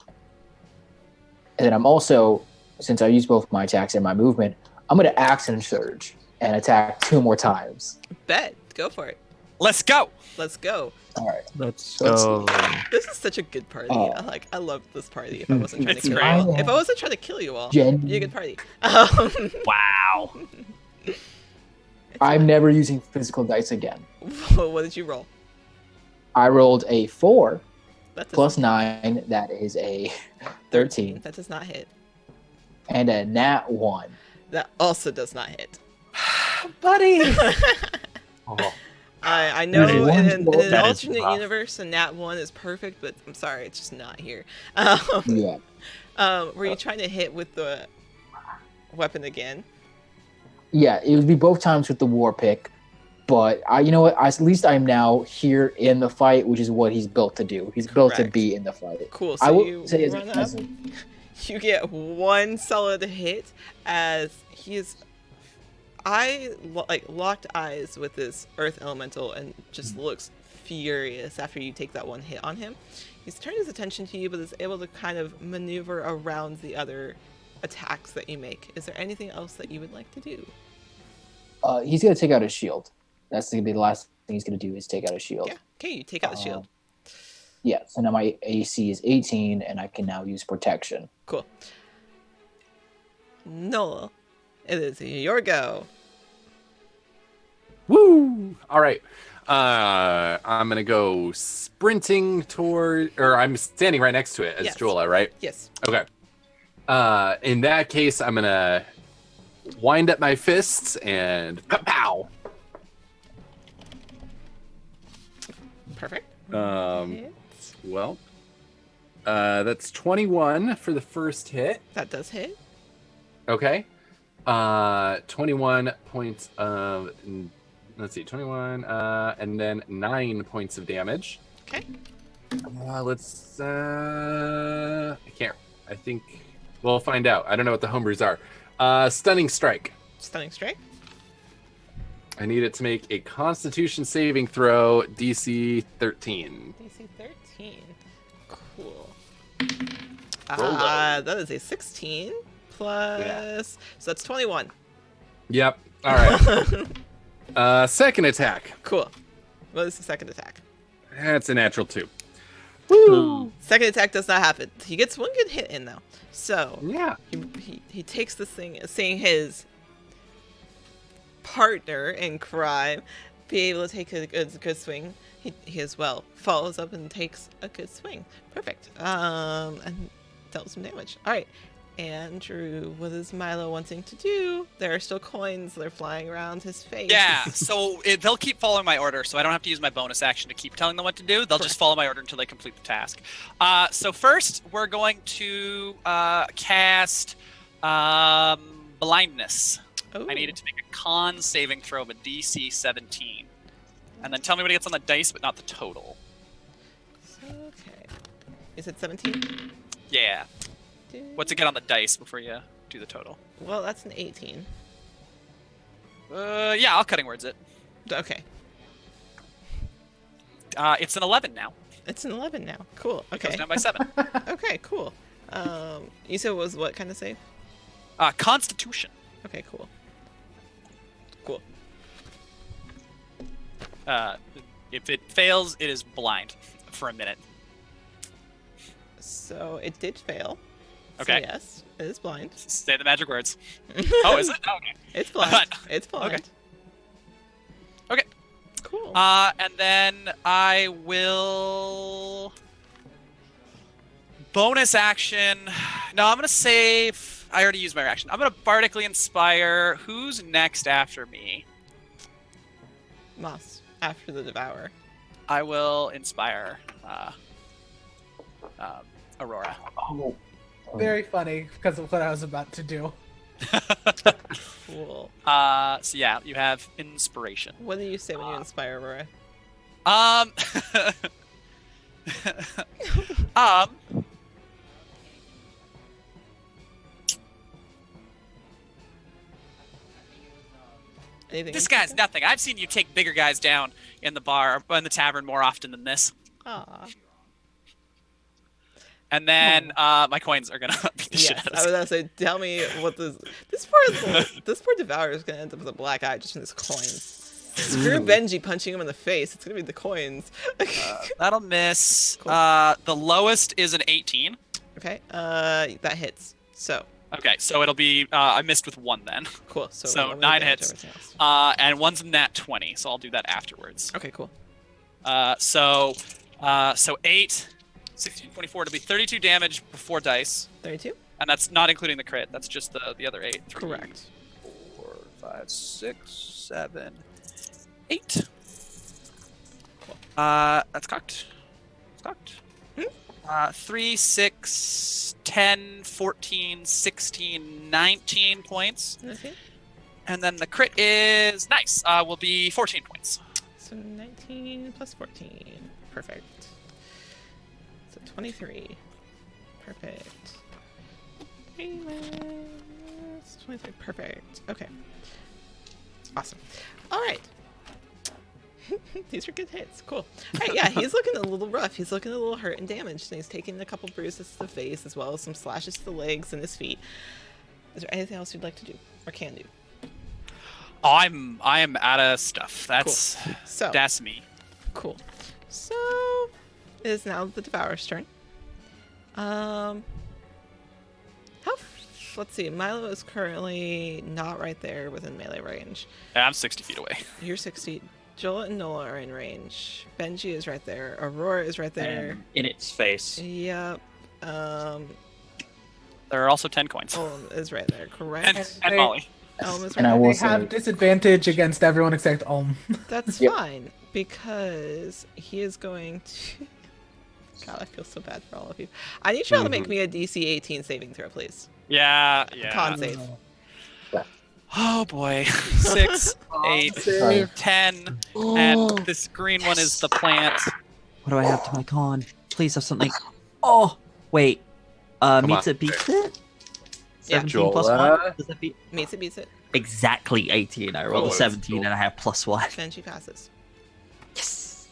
And then I'm also, since I use both my attacks and my movement, I'm going to Action Surge and attack 2 more times. Bet. Go for it. Let's go. Let's go. All right. Let's go. This is such a good party. I love this party. If I wasn't trying to kill you great. all. If I wasn't trying to kill you all, it'd be a good party. Wow. I'm never using physical dice again. What did you roll? I rolled a 4 That plus 9. That is a 13. That does not hit. And a nat 1. That also does not hit. Buddy. I know in an That is alternate rough. universe, a nat 1 is perfect, but I'm sorry, it's just not here. Yeah. Were you trying to hit with the weapon again? Yeah, it would be both times with the war pick, but you know what? At least I'm now here in the fight, which is what he's built to do. He's built to Correct. be in the fight. Cool. So I will you say run up. You get 1 solid hit as he is locked eyes with this earth elemental and just looks furious after you take that one hit on him. He's turned his attention to you, but is able to kind of maneuver around the other attacks that you make. Is there anything else that you would like to do? He's gonna take out his shield. That's gonna be the last thing he's gonna do is take out his shield. Yeah. Okay, you take out the shield. Yeah. So now my AC is 18, and I can now use protection. Cool. Noel, it is your go. Woo! All right. I'm gonna go sprinting toward, or I'm standing right next to it as Yes. Jola, right? Yes. Okay. In that case, I'm gonna wind up my fists and pow. Perfect. Well, that's 21 for the first hit. That does hit. Okay. 21 points of, let's see, 21, and then 9 points of damage. Okay. I think we'll find out. I don't know what the homebrews are. Stunning strike. Stunning strike. I need it to make a Constitution saving throw, DC 13. DC 13. Cool. Roll low. That is a 16 plus. So that's 21. Yep. All right. Second attack. Cool. What is the second attack? That's a natural 2. Woo! Second attack does not happen. He gets one good hit in though. So Yeah. he takes this thing, seeing his partner in crime be able to take a good swing. He as well follows up and takes a good swing. Perfect. And dealt some damage. All right, Andrew, what is Milo wanting to do? There are still coins that are flying around his face. Yeah, so they'll keep following my order, so I don't have to use my bonus action to keep telling them what to do. They'll just follow my order until they complete the task. So first, we're going to cast Blindness. Ooh. I need it to make a con saving throw of a DC 17. And then tell me what it gets on the dice, but not the total. Okay. Is it 17? Yeah. What's it get on the dice before you do the total? Well, that's an 18. Yeah, I'll cutting words it. Okay. It's an 11 now. It's an 11 now. Cool. It goes Okay. down by 7. Okay, cool. You said it was what kind of save? Constitution. Okay, cool. Cool. If it fails, it is blind for a minute. So it did fail. Okay. So yes, it is blind. Say the magic words. Oh, is it? Oh, okay. It's blind. It's blind. Okay. Okay. Cool. And then I will bonus action. No, I'm gonna save. I already used my action. I'm gonna bardically inspire. Who's next after me? Moss after the Devourer. I will inspire Aurora. Oh. Very funny because of what I was about to do. Cool. So yeah, you have inspiration. What do you say when you inspire Aurora? Anything This guy's nothing. I've seen you take bigger guys down in the bar or in the tavern more often than this. Aw. And then my coins are gonna beat the shit Yes, out I of was gonna say, tell me what this poor Devourer is gonna end up with a black eye just from his coins. Screw Benji punching him in the face. It's gonna be the coins. That'll miss. Cool. The lowest is an 18. Okay, that hits. So Okay, so it'll be I missed with 1 then. cool. So, So I'm gonna 9 damage hits. everything else. And one's nat 20, so I'll do that afterwards. Okay, cool. So 8, 16, 24 to be 32 damage before dice, 32. and that's not including the crit. That's just the other 8. 3, Correct. 4, 5, 6, 7, 8. That's cocked. It's cocked. 3, 6, 10, 14, 16, 19 points. Okay. And then the crit is nice. Will be 14 points. So 19 plus 14. Perfect. So 23. Perfect. 3 minus 23. Perfect. Okay. Awesome. All right. These are good hits. Cool. All right, yeah, he's looking a little rough. He's looking a little hurt and damaged, and he's taking a couple bruises to the face as well as some slashes to the legs and his feet. Is there anything else you'd like to do or can do? I am out of stuff. That's Cool. So that's me. cool. So it is now the Devourer's turn. Let's see. Milo is currently not right there within melee range. I'm 60 feet away. You're 60. Joel and Nola are in range. Benji is right there. Aurora is right there. In its face. Yep. There are also 10 coins. Olm is right there. Correct. And Molly. Olm is And right I there. will They have say- disadvantage against everyone except Ulm. That's Yep. fine because he is going to. God, I feel so bad for all of you. I need y'all to make me a DC 18 saving throw, please. Yeah. Con save. Oh boy. 6, 8, Sorry. 10, and this green one is the plant. What do I have to my con? Please have something. Oh, wait. Meets on. it, beats it? Yeah. 17 plus Joel, 1? Does that beat? Meets it, beats it. Exactly 18. I rolled a Cool. 17 and I have +1. Benji passes. Yes.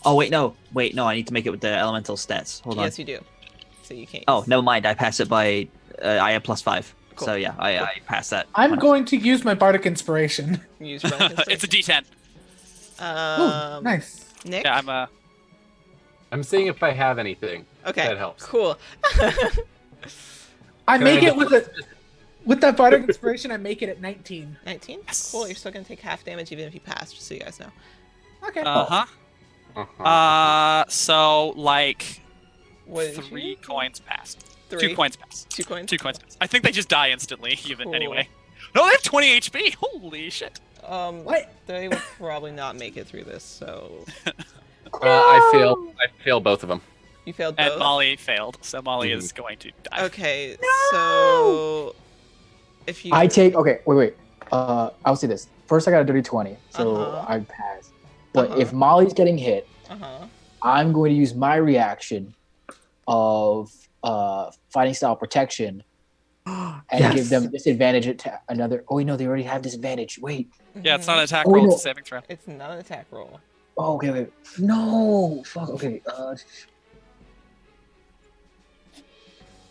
Oh, wait, no. Wait, no. I need to make it with the elemental stats. Hold on. Yes, you do. So you can't. Oh, never mind. I pass it by. I have +5. Cool. So yeah, I pass that. I'm going to use my bardic inspiration. Use your bonus It's a inspiration. D10. Ooh, nice. Nick. Yeah, I'm seeing if I have anything. Okay. That helps. Cool. I Can make I it with that bardic inspiration. I make it at 19. 19. Yes. Cool. You're still gonna take half damage even if you pass, just so you guys know. Okay. Uh-huh. So like What did 3 you? coins passed. 3. 2 coins passed. 2 coins. 2 coins passed. I think they just die instantly, even Cool. anyway. No, they have 20 HP. Holy shit. What? They will probably not make it through this. So I fail both of them. you failed And both. Molly failed, so Molly is going to die. Okay. So if you. I take wait. I'll say this. First, I got a dirty 20, so Uh-huh. I pass. But Uh-huh. if Molly's getting hit, Uh-huh. I'm going to use my reaction of fighting style protection and Yes. give them disadvantage to another. Oh wait, no, they already have disadvantage. Wait. Yeah, it's not an attack Oh, roll, no. it's a saving throw. It's not an attack roll. Oh, okay, wait. No. Fuck. Okay.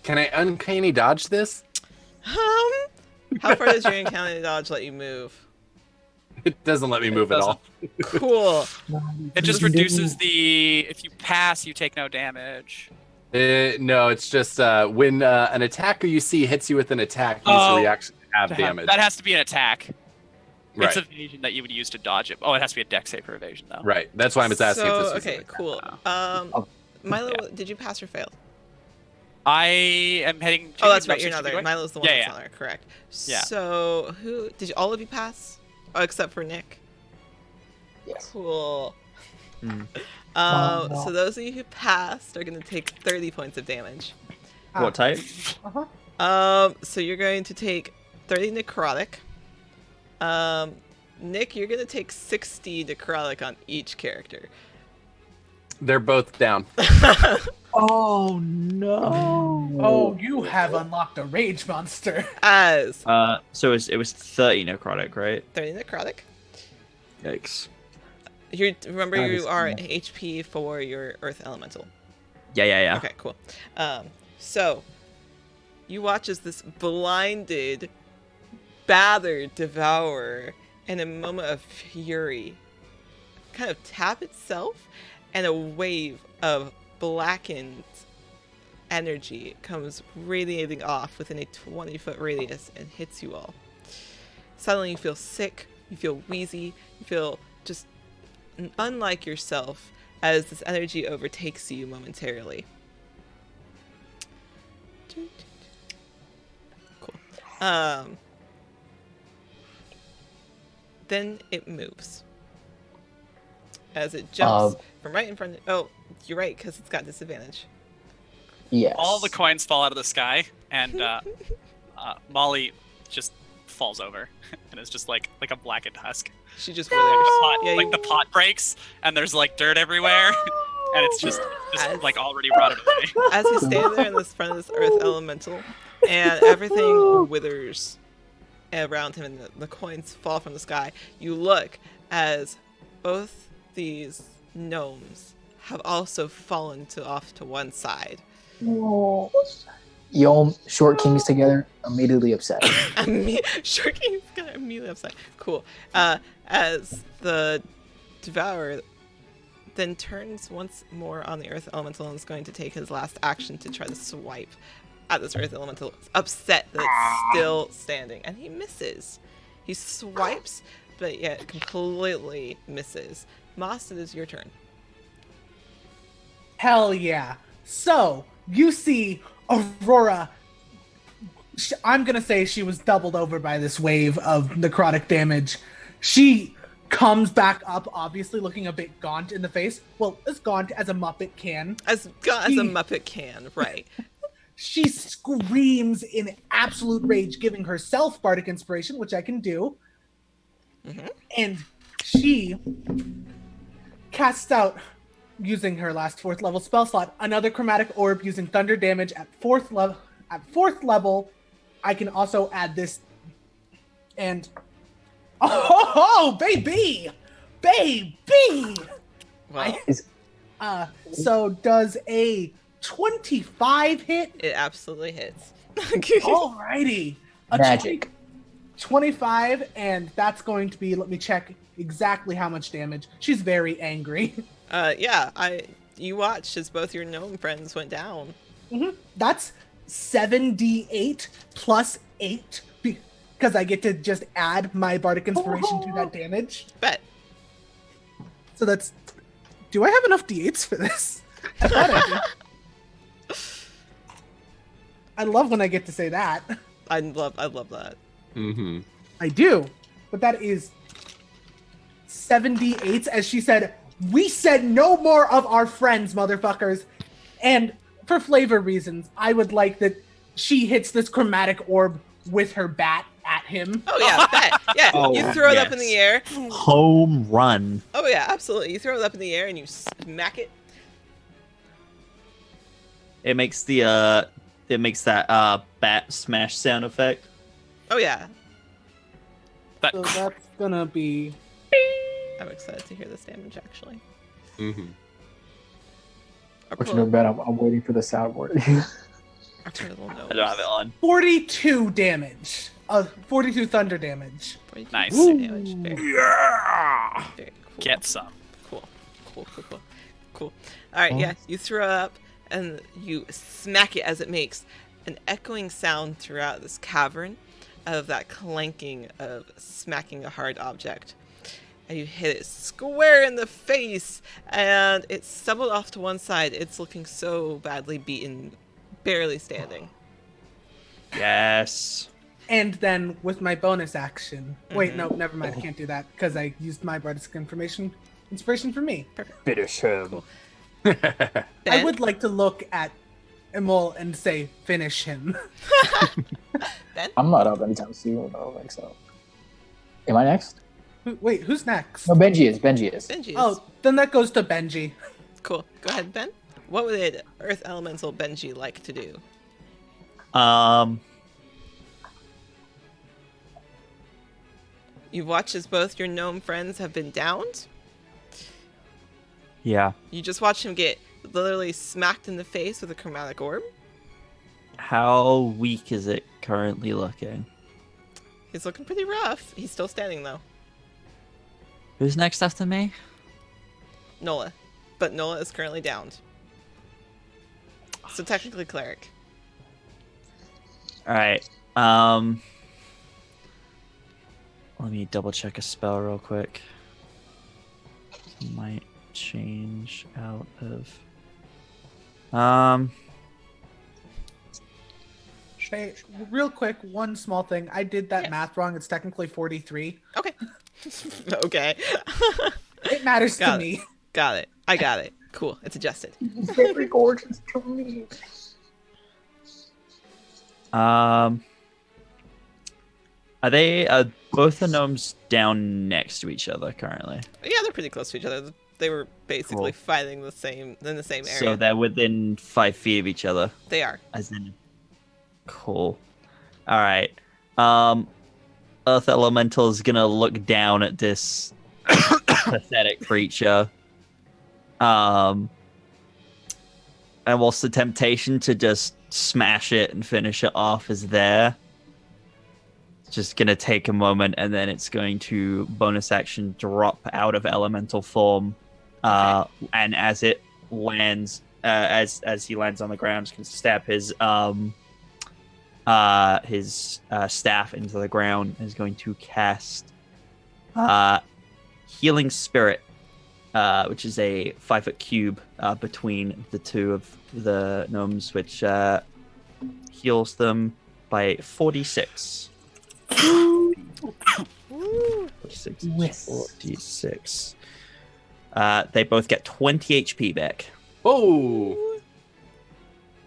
Can I uncanny dodge this? How far does your encounter dodge let you move? It doesn't let me move at all. Cool. It just reduces the... If you pass, you take no damage. No, it's just when an attacker you see hits you with an attack, use Oh, a reaction to have damage. That has to be an attack. Right. It's evasion that you would use to dodge it. Oh, it has to be a dex save for evasion, though. Right. That's why I was asking So, if this was okay, like that. cool. Milo, did you pass or fail? I am heading... Oh, that's right. 60 You're not feet there. away. Milo's the one Yeah, that's yeah. not there. Correct. Yeah. So who did all of you pass? Oh, except for Nick. Yes. Cool. Hmm. No. So those of you who passed are going to take 30 points of damage. What type? So you're going to take 30 necrotic. Nick, you're going to take 60 necrotic on each character. They're both down. Oh no! Oh, you have unlocked a rage monster. As So it was 30 necrotic, right? 30 necrotic. Yikes. Remember, That you is are nice. HP for your earth elemental. Yeah. Okay, cool. So you watch as this blinded, battered devourer, in a moment of fury, kind of tap itself, and a wave of blackened energy comes radiating off within a 20-foot radius and hits you all. Suddenly you feel sick, you feel wheezy, you feel just unlike yourself as this energy overtakes you momentarily. Cool. Then it moves. As it jumps from right in front of... Oh, you're right, because it's got disadvantage. Yes. All the coins fall out of the sky, and Molly just falls over, and it's just like a blackened husk. She just The withers. pot, Yeah, like you- the pot breaks, and there's like dirt everywhere, and it's just As- like already rotted away. As you stand there in this front of this earth elemental, and everything withers around him, and the coins fall from the sky. You look as both these gnomes have also fallen off to one side. Yom, Short Kings together, immediately upset. Short King's gonna immediately upset. Cool. As the Devourer then turns once more on the Earth Elemental and is going to take his last action to try to swipe at this Earth Elemental, upset that it's still standing, and he misses. He swipes, but yet completely misses. Moss, it is your turn. Hell yeah. So, you see Aurora, I'm going to say she was doubled over by this wave of necrotic damage. She comes back up, obviously looking a bit gaunt in the face. Well, as gaunt as a Muppet can. As gaunt as a Muppet can, right. She screams in absolute rage, giving herself Bardic Inspiration, which I can do. Mm-hmm. And she casts out, using her last 4th level spell slot, another chromatic orb using thunder damage at 4th level. At 4th level, I can also add this. And baby! Wow. So does a 25 hit? It absolutely hits. Alrighty. Magic. 25, and that's going to be, let me check exactly how much damage. She's very angry. You watched as both your gnome friends went down. Mm-hmm. That's 7d8 plus 8, because I get to just add my Bardic Inspiration to that damage. Bet. So that's... Do I have enough d8s for this? I thought I did. I love when I get to say that. I love that. Mm-hmm. I do. But that is 78, as she said, we said no more of our friends, motherfuckers. And for flavor reasons, I would like that she hits this chromatic orb with her bat at him. Oh yeah, bet. Yeah, you throw it up in the air. Home run. Oh yeah, absolutely. You throw it up in the air and you smack it. It makes that bat smash sound effect. Oh yeah. So that's gonna be... I'm excited to hear this damage, actually. Mm-hmm. What you know about? I'm waiting for the soundboard. Our poor little nose. I don't have it on. 42 damage. 42 thunder damage. 42 Nice. damage. Very, Yeah. very cool. Get some. Cool. All right, yeah, you throw it up and you smack it as it makes an echoing sound throughout this cavern of that clanking of smacking a hard object. And you hit it square in the face, and it stumbled off to one side. It's looking so badly beaten, barely standing. Yes. And then with my bonus action... Wait, no, never mind. I can't do that because I used my Bardic Inspiration for me. Finish him. Cool. I would like to look at Emil and say, finish him. Ben? I'm not up anytime soon. I don't think so. Am I next? Wait, who's next? No, Benji is. Benji is. Oh, then that goes to Benji. Cool. Go ahead, Ben. What would Earth Elemental Benji like to do? You've watched as both your gnome friends have been downed. Yeah. You just watched him get literally smacked in the face with a chromatic orb. How weak is it currently looking? He's looking pretty rough. He's still standing, though. Who's next after me? Nola. But Nola is currently downed. So technically cleric. Alright. Let me double check a spell real quick. Might change out of... Hey, real quick, one small thing. I did that math wrong. It's technically 43. Okay. Okay. It matters Got to it. me. Got it. I got it. Cool. It's adjusted. It's very gorgeous to me. Are they both the gnomes down next to each other currently? Yeah, they're pretty close to each other. They were basically fighting in the same area. So they're within 5 feet of each other. They are. As in, cool. All right. Earth Elemental is gonna look down at this pathetic creature. And whilst the temptation to just smash it and finish it off is there, it's just gonna take a moment, and then it's going to bonus action drop out of elemental form. And as it lands, as he lands on the ground, just gonna stab his staff into the ground. Is going to cast Healing Spirit, which is a 5-foot cube between the two of the gnomes, which heals them by 46. 46. They both get 20 HP back. Oh,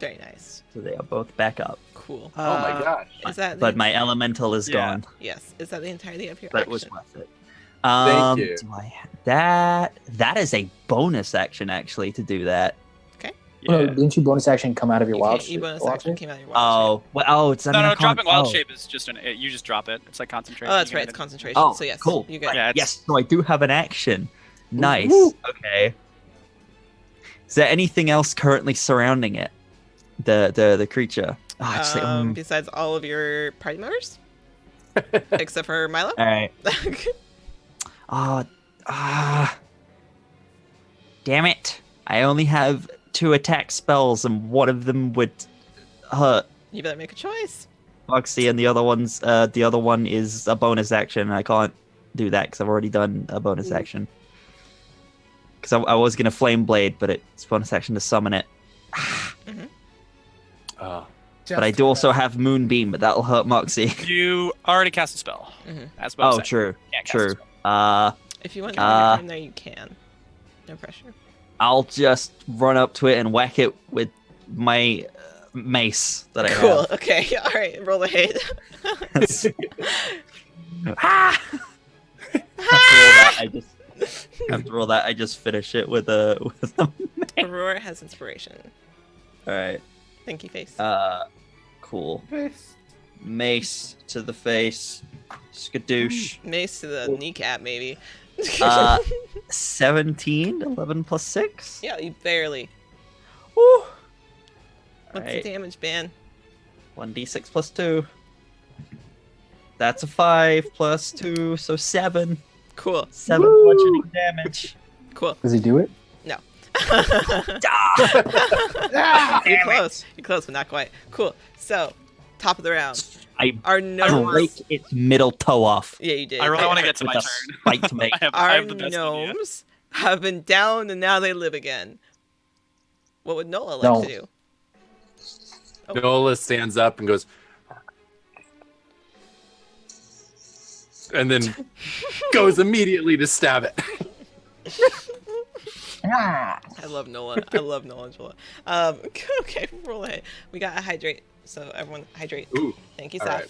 Very nice. So they are both back up. Cool. oh my gosh. Is that But my elemental is gone. Yes. Is that the entirety of your But it action? was worth it. Thank you. Do I that is a bonus action actually to do that. No, didn't you bonus action come out of your You wild can't- you bonus wild action shape? came out of your wild shape. It's I No, mean, I no, dropping can't- wild oh. shape is just you just drop it. It's like concentration. Oh, that's You right. get It's it. concentration. Oh, So yes, cool. you get Yeah, Yes, so I do have an action. Nice. Woo. Okay. Is there anything else currently surrounding it? The creature. Oh, it's like, Besides all of your party members, except for Milo. All right. Damn it! I only have 2 attack spells, and one of them would hurt You better make a choice. Foxy, and the other one is a bonus action. I can't do that because I've already done a bonus action. Because I was gonna Flame Blade, but it's bonus action to summon it. Oh, But I do also have Moonbeam, but that'll hurt Moxie. You already cast a spell. Mhm. As bonus Oh, action. true, Can't cast a true. spell. If you want to put your turn there, you can. No pressure. I'll just run up to it and whack it with my mace that I Cool. have. Okay. All right. Roll the hit. Ah! After all that, I just finish it with a. Aurora has inspiration. All right. Thank you, face. Cool. Mace to the face. Skadoosh. Mace to the kneecap, maybe. 17, 11 plus 6. Yeah, you barely. Woo. What's Right. the damage, Ben? 1d6 plus 2. That's a 5 plus 2, so 7. Cool. 7 bludgeoning damage. Cool. Does he do it? No. Ah, You're close. You're close, but not quite. Cool. So, top of the round. I Our gnomes. break its middle toe off. Yeah, you did. I really want to get to with my a turn. spike to make. I Our have the best idea. gnomes have been down and now they live again. What would Nola like No. to do? Oh. Nola stands up and goes, and then goes immediately to stab it. Ah. I love Nola. I love Nola and Jola. Okay, roll ahead. We got a hydrate, so everyone hydrate. Ooh. Thank you, All Saf.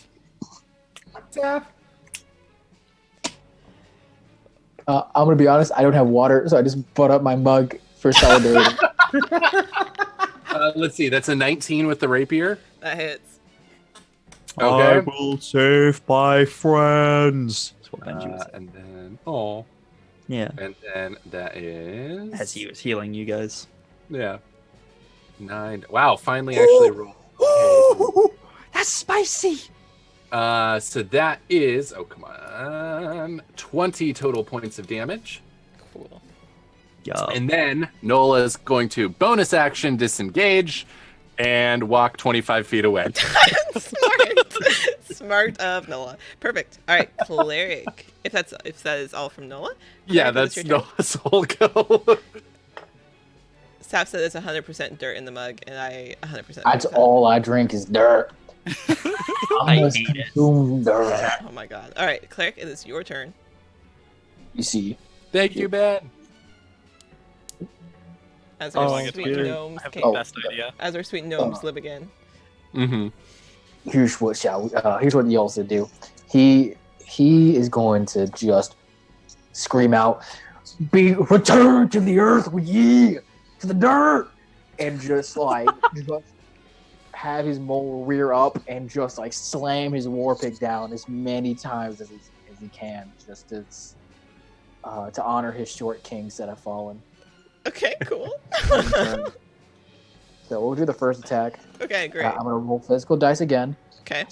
right. I'm gonna be honest. I don't have water, so I just brought up my mug for solidarity. Let's see. That's a 19 with the rapier. That hits. Okay. will save my friends. That's what Benji would say. And then, oh, Yeah. and then that is As he was healing you guys. Yeah. 9. Wow, finally actually rolled. Okay. That's spicy. So that is, oh, come on, 20 total points of damage. Cool. Yo. And then Nola's going to bonus action disengage and walk 25 feet away. Smart. Smart of Nola. Perfect. All right, cleric. If that is all from Nola. Yeah, Cleric, it's that's your turn. Nola's whole go. Saf said it's 100% dirt in the mug, and I 100%. That's all I drink is dirt. I must hate it. consume dirt. Oh my god. All right, cleric, it is your turn. You see, Thank you, Ben. As our Oh, sweet dear. gnomes I have the came, best idea. as our sweet gnomes live again. Mm-hmm. here's what here's what Yells to do. He is going to just scream out, "Be returned to the earth with ye, to the dirt," and just like have his mole rear up and just like slam his war pick down as many times as he can, just as to honor his short kings that have fallen. Okay, cool. So we'll do the first attack. Okay, great. I'm gonna roll physical dice again. Okay.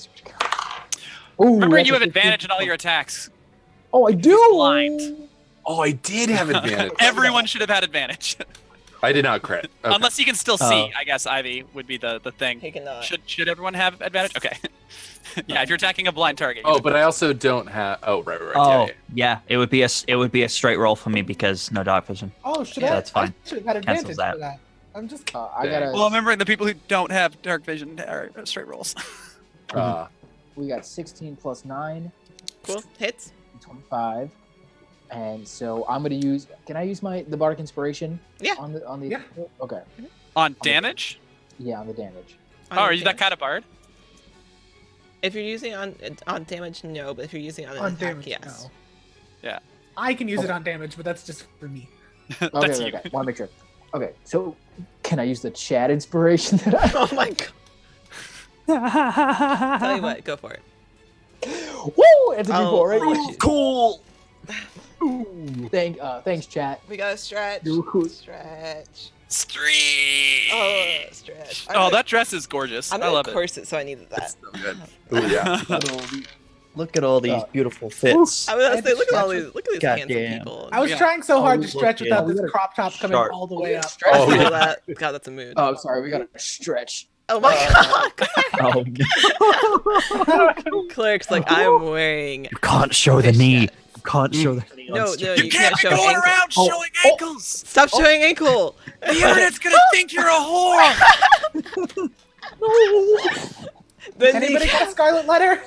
Ooh, Remember, that's you a have 15. advantage in all your attacks. Oh, I do. blind. Oh, I did have advantage. Everyone should have had advantage. I did not crit. Okay. Unless you can still see, I guess, Ivy would be the thing. He cannot. Should everyone have advantage? Okay. Yeah, if you're attacking a blind target. Oh, but I also don't have. Oh, right. Oh, Yeah. yeah. It would be a straight roll for me because no dark vision. Oh, should Yeah, I? that's fine. I should have had Cancels advantage that. for that. I'm just. I gotta. Well, remembering the people who don't have dark vision are straight rolls. We got 16 plus 9, Cool. Hits. 25. And so I'm gonna use. Can I use the bardic inspiration? Yeah. On the. Yeah. Okay. On damage? Yeah, on the damage. Oh, are you that kind of bard? If you're using on damage, no. But if you're using on On attack, damage, yes. no. Yeah. I can use it Okay. on damage, but that's just for me. That's Okay. you. Okay. Want to make sure. Okay. So can I use the chat inspiration that I? Oh my god. Tell you what, go for it. Woo! It's a I'll D4, right? let you- Cool. Thanks, chat. We gotta stretch. Ooh. Stretch. Street. Oh, stretch. Oh, that dress is gorgeous. I'm I in a love it. corset, so I needed that. So good. Oh yeah. Look at all these beautiful fits. I was gonna say, look at all Stretch. these, look at these God handsome damn. people. I was Yeah. trying so hard to Oh, stretch look, without yeah. this crop top coming Sharp. all the way up. I Oh, feel yeah. that. God, that's a mood. Oh, sorry. We gotta stretch. Oh my Oh, god. Cleric's like, I'm wearing. you can't show the knee. You can't show the knee. No, no, You can't be show going ankle. around Oh, showing oh. ankles. Stop showing ankle. The internet's gonna think you're a whore. The Anybody knee- got a scarlet letter?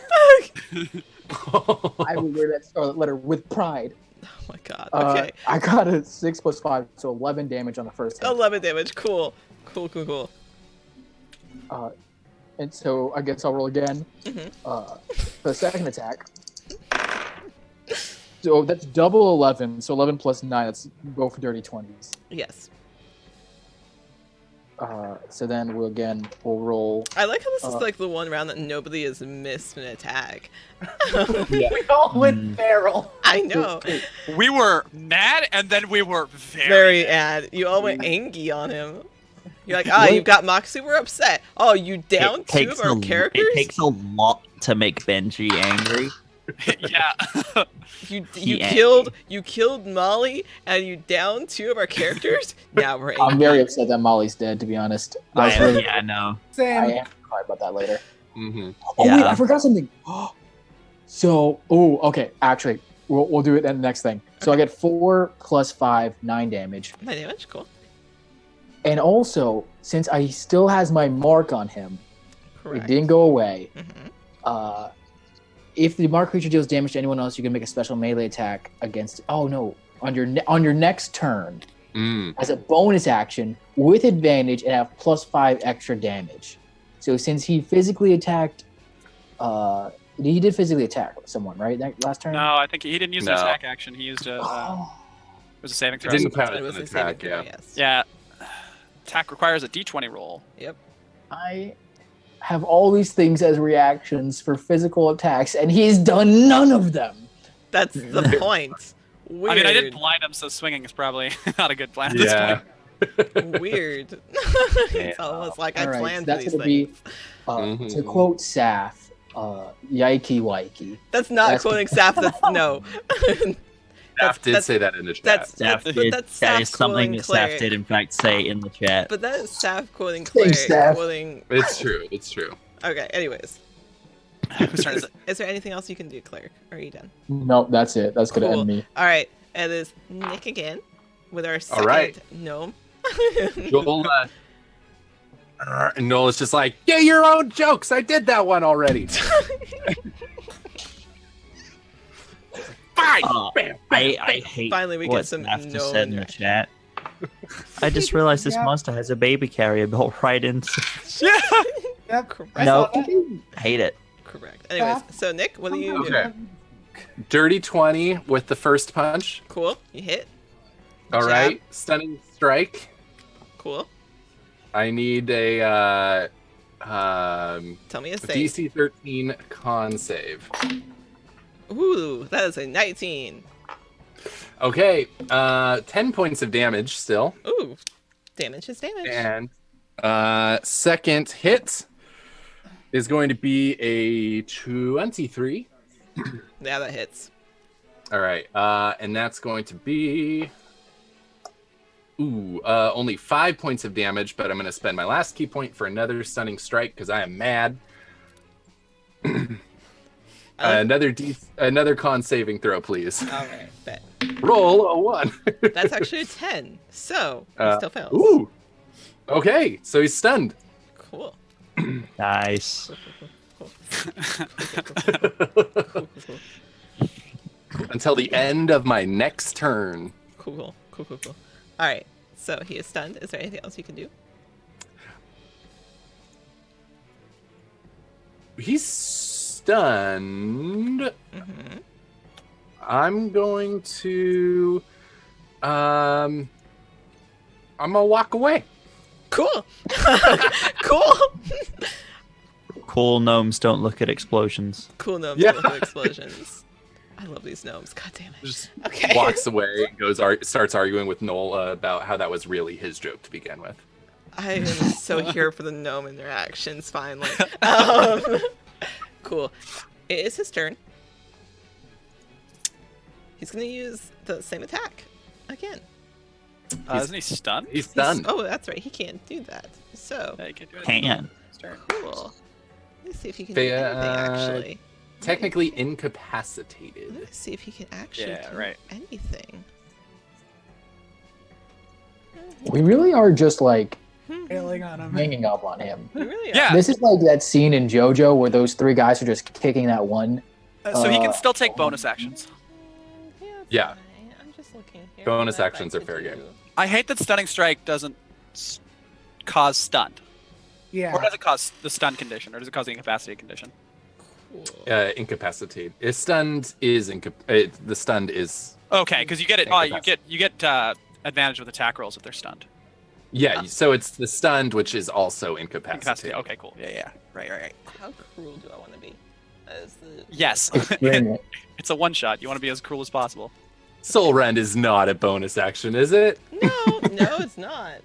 I will wear that scarlet letter with pride. Oh my god. Okay. I got a 6 plus 5, so 11 damage on the first hit. 11 damage. Cool. Cool. And so I guess I'll roll again. Mhm. For the second attack. So that's double 11. So 11 plus 9. That's both dirty 20s. Yes. So then we'll roll. I like how this is like the one round that nobody has missed an attack. We all went feral. I know. We were mad, and then we were Very ad. You all went angry on him. You're like, you've got Moxie, we're upset. Oh, you down two of our characters? It takes a lot to make Benji angry. Yeah. You killed Molly and you down two of our characters? Now we're angry. I'm very upset that Molly's dead, to be honest. I know. I Sam, am cry about that later. Mm-hmm. Oh Yeah. wait, I forgot something. Okay. Actually, we'll do it in the next thing. So I get 4 plus 5, 9 damage, My damage? Cool. and also since I still has my mark on him, Correct. it didn't go away. Mhm. If the marked creature deals damage to anyone else, you can make a special melee attack against. Oh no! On your next turn, as a bonus action with advantage, and have plus 5 extra damage. So since he physically attacked, he did physically attack someone, right? That last turn. No, I think he didn't use an No. attack action. He used a. It Oh, was a saving It throw. didn't count It as was an a saving attack. throw, Yeah. yes. Yeah. Attack requires a D20 roll. Yep. I have all these things as reactions for physical attacks, and he's done none of them. That's the point. Weird. I mean, I did blind him, so swinging is probably not a good plan at this Yeah. point. Weird. It's almost like I All right, planned so that's these gonna things. be to quote Saf, "Yikey wikey." That's not that's- quoting Saf. That's no. Staff did say that in the chat. That's Saf but did. that's That Saf is something quoting that Claire. Saf did, in fact, say in the chat. But that is Saf quoting Thanks, Claire. Saf. Quoting. It's true. It's true. Okay. Anyways, Whose turn is it? is there anything else you can do, Claire? Or are you done? Nope, that's it. That's gonna Cool. end me. All right. It is Nick again with our second right. gnome. Joel, Noel is just like, yeah, your own jokes. I did that one already. Fine. I hate Finally, we what get some Saf just no said in the interaction. chat. I just realized this Yeah. monster has a baby carrier built right into. yep. Correct. I No. saw that. Hate it. Correct. Anyways, so Nick, what do you do? Okay. Dirty 20 with the first punch. Cool. You hit. All Jab. right. Stunning strike. Cool. I need a Tell me a save. DC 13 con save. Ooh, that is a 19. Okay, 10 points of damage still. Ooh, damage is damage. And second hit is going to be a 23. Yeah, that hits. All right, and that's going to be only 5 points of damage, but I'm going to spend my last key point for another stunning strike because I am mad. Another con saving throw, please. All right, bet. Roll a 1. That's actually a 10, so he still fails. Ooh. Okay, so he's stunned. Cool. Nice. Cool. Until the end of my next turn. Cool. All right, so he is stunned. Is there anything else you can do? He's stunned. Mm-hmm. I'm going to I'm gonna walk away. Cool. Cool. Cool gnomes don't look at explosions. Cool gnomes Yeah. with explosions. I love these gnomes. God damn it. Just Okay. walks away and starts arguing with Noel about how that was really his joke to begin with. I am so here for the gnome interactions, finally. Cool. It is his turn. He's going to use the same attack again. Isn't he stunned? He's stunned. Oh, that's right. He can't do that. So, Yeah, he can't do it. Can. cool. Let me see if he can They, do anything, actually. Technically Let incapacitated. me see if he can actually Yeah, do right. anything. We really are just like Failing on him. hanging up on him. We really are. Yeah. This is like that scene in JoJo where those three guys are just kicking that one. So he can still take bonus actions. Yeah. Fine. I'm just looking here. Bonus what I'd actions like are to fair do. game. I hate that stunning strike doesn't cause stunned. Yeah. Or does it cause the stun condition, or does it cause the incapacity condition? Cool. Incapacitated. The stunned is Okay, because you get it. You get advantage with attack rolls if they're stunned. yeah. So it's the stunned, which is also incapacitated. Incapacity. Okay, cool. Yeah. Right. How cruel do I want to be? As the... Yes. Extremely. It's a one shot. You want to be as cruel as possible. Soul Rend is not a bonus action, is it? No, it's not.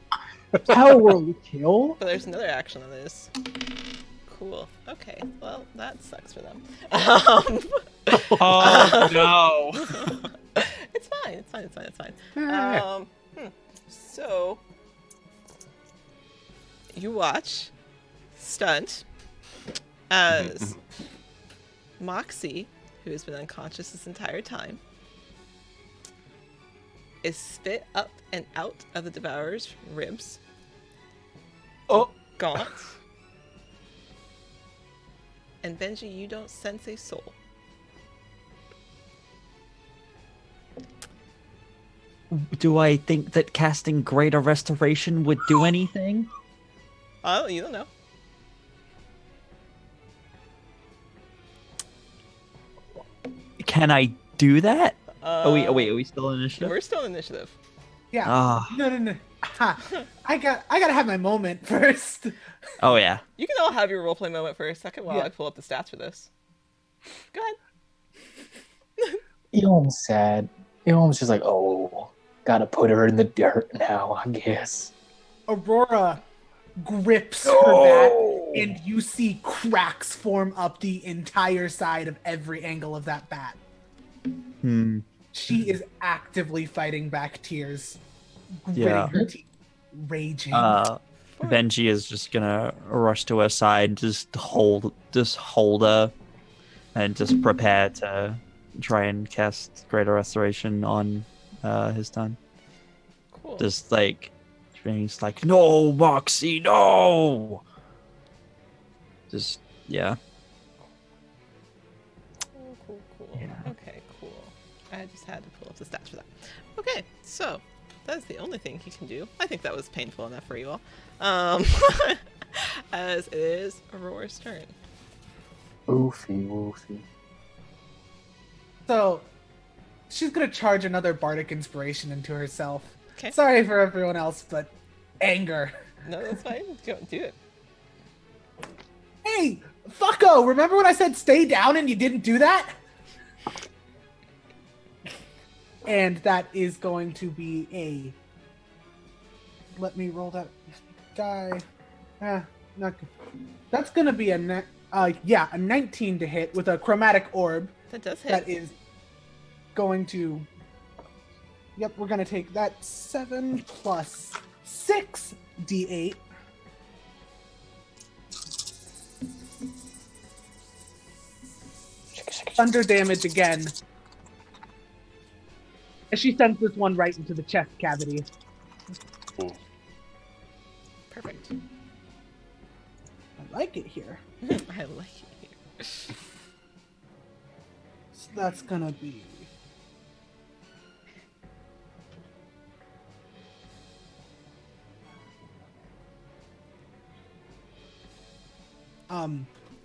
How will you kill? But there's another action on this. Cool. Okay. Well, that sucks for them. Oh no. It's fine. Yeah. So you watch stunt as Moxie, who has been unconscious this entire time, is spit up and out of the Devourer's ribs. Oh. Gaunt. And Benji, you don't sense a soul. Do I think that casting Greater Restoration would do anything? Oh, you don't know. Can I do that? Wait, are we still in initiative? We're still in initiative. Yeah. Ah, No. Ha. I gotta have my moment first. oh yeah. You can all have your roleplay moment for a second while Yeah. I pull up the stats for this. Go ahead. Eom's sad. Eom's just like, oh, gotta put her in the dirt now, I guess. Aurora grips her bat, and you see cracks form up the entire side of every angle of that bat. Hmm. She is actively fighting back tears, gritting Yeah. her teeth, raging. Benji is just gonna rush to her side, just hold her, and just prepare to try and cast Greater Restoration on his turn. Cool. Just like being like, no, Moxie, no. Just yeah. Cool. Yeah. Okay, cool. I just had to pull up the stats for that. Okay, so that's the only thing he can do. I think that was painful enough for you all. As it is Aurora's turn. Woofy. So she's gonna charge another bardic inspiration into herself. Okay. Sorry for everyone else, but anger. No, that's fine. Go do it. Hey, fucko! Remember when I said stay down and you didn't do that? And that is going to be a. Let me roll that die. Not good. That's gonna be a 19 to hit with a chromatic orb. That does hit. That is going to. Yep, we're gonna take that 7 plus 6 d8. Thunder damage again. And she sends this one right into the chest cavity. Cool. Perfect. I like it here. I like it here. So that's gonna be.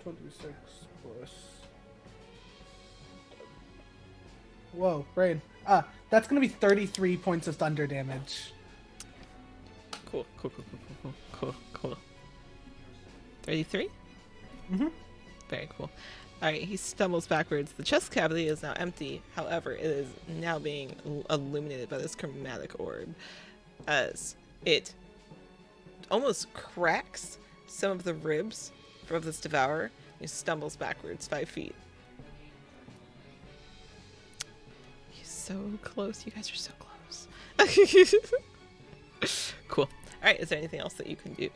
26 plus. Whoa, brain. That's gonna be 33 points of thunder damage. Cool. 33? Mm-hmm. Very cool. Alright, he stumbles backwards. The chest cavity is now empty. However, it is now being illuminated by this chromatic orb as it almost cracks some of the ribs of this devourer. He stumbles backwards 5 feet. He's so close. You guys are so close. Cool. Alright, is there anything else that you can do?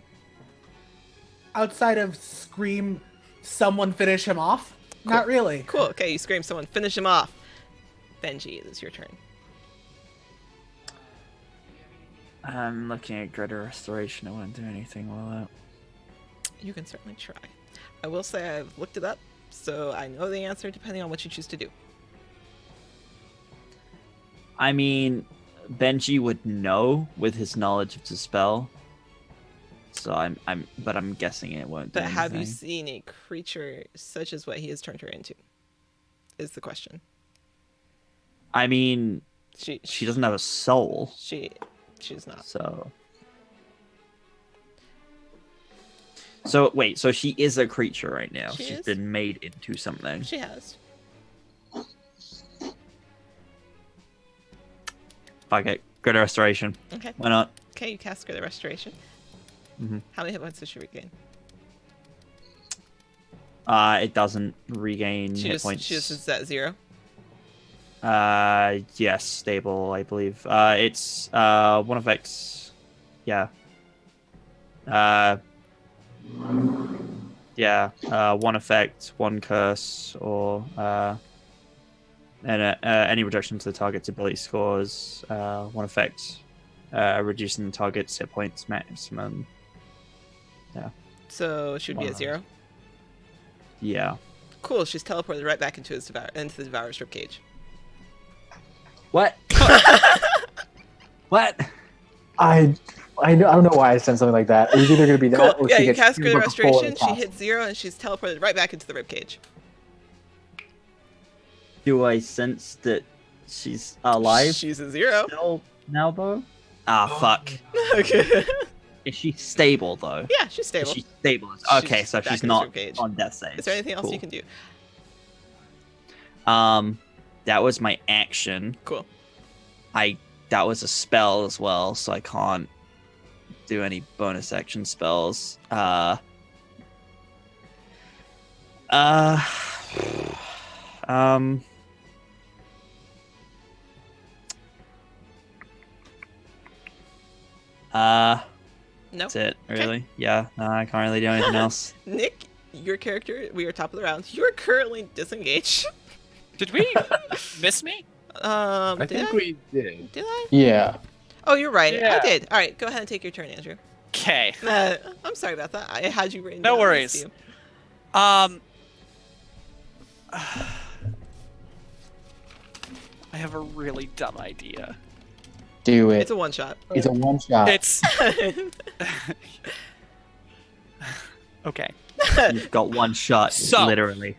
Outside of scream, someone finish him off? Cool. Not really. Cool. Okay, you scream someone, finish him off. Benji, it is your turn. I'm looking at Greater Restoration. I won't do anything with that. You can certainly try. I will say I've looked it up, so I know the answer depending on what you choose to do. I mean, Benji would know with his knowledge of the spell. So I'm guessing it won't do But have you anything. seen a creature such as what he has turned her into? Is the question. I mean, She doesn't have a soul, she's not. So wait, so she is a creature right now. She She's is. been made into something. She has. Fuck it. Greater Restoration. Okay. Why not? Okay, you cast Greater Restoration. Mhm. How many hit points does she regain? It doesn't regain She hit just points. she just is at 0. Yes, stable, I believe. It's one effect. Yeah. One effect, one curse, or and any reduction to the target's ability scores. One effect, reducing the target's hit points maximum. So she would be at 0. Yeah. Cool, she's teleported right back into the devourer's ribcage. What? What? I don't know why I said something like that. It was either going to be that Cool. or Yeah, she you gets cast Greater killed before Restoration, the she boss. hits 0, and she's teleported right back into the ribcage. Do I sense that she's alive She's a 0. still now, though? Ah, fuck. Okay. Is she stable, though? Yeah, she's stable. She's stable. Okay, She's so back she's in not the ribcage. on death stage. Is there anything else Cool. you can do? That was my action. Cool. That was a spell as well, so I can't do any bonus action spells. No. That's it, really. Yeah, no, I can't really do anything else. Nick, your character, we are top of the round. You are currently disengaged. Did we miss me? I think we did. Did I? Yeah. Oh, you're right. I Yeah. did. All right, go ahead and take your turn, Andrew. Okay. I'm sorry about that. I had you written No down. worries. Next to you. I have a really dumb idea. Do it. It's a one shot. It's a one shot. It's okay. You've got one shot, So- literally.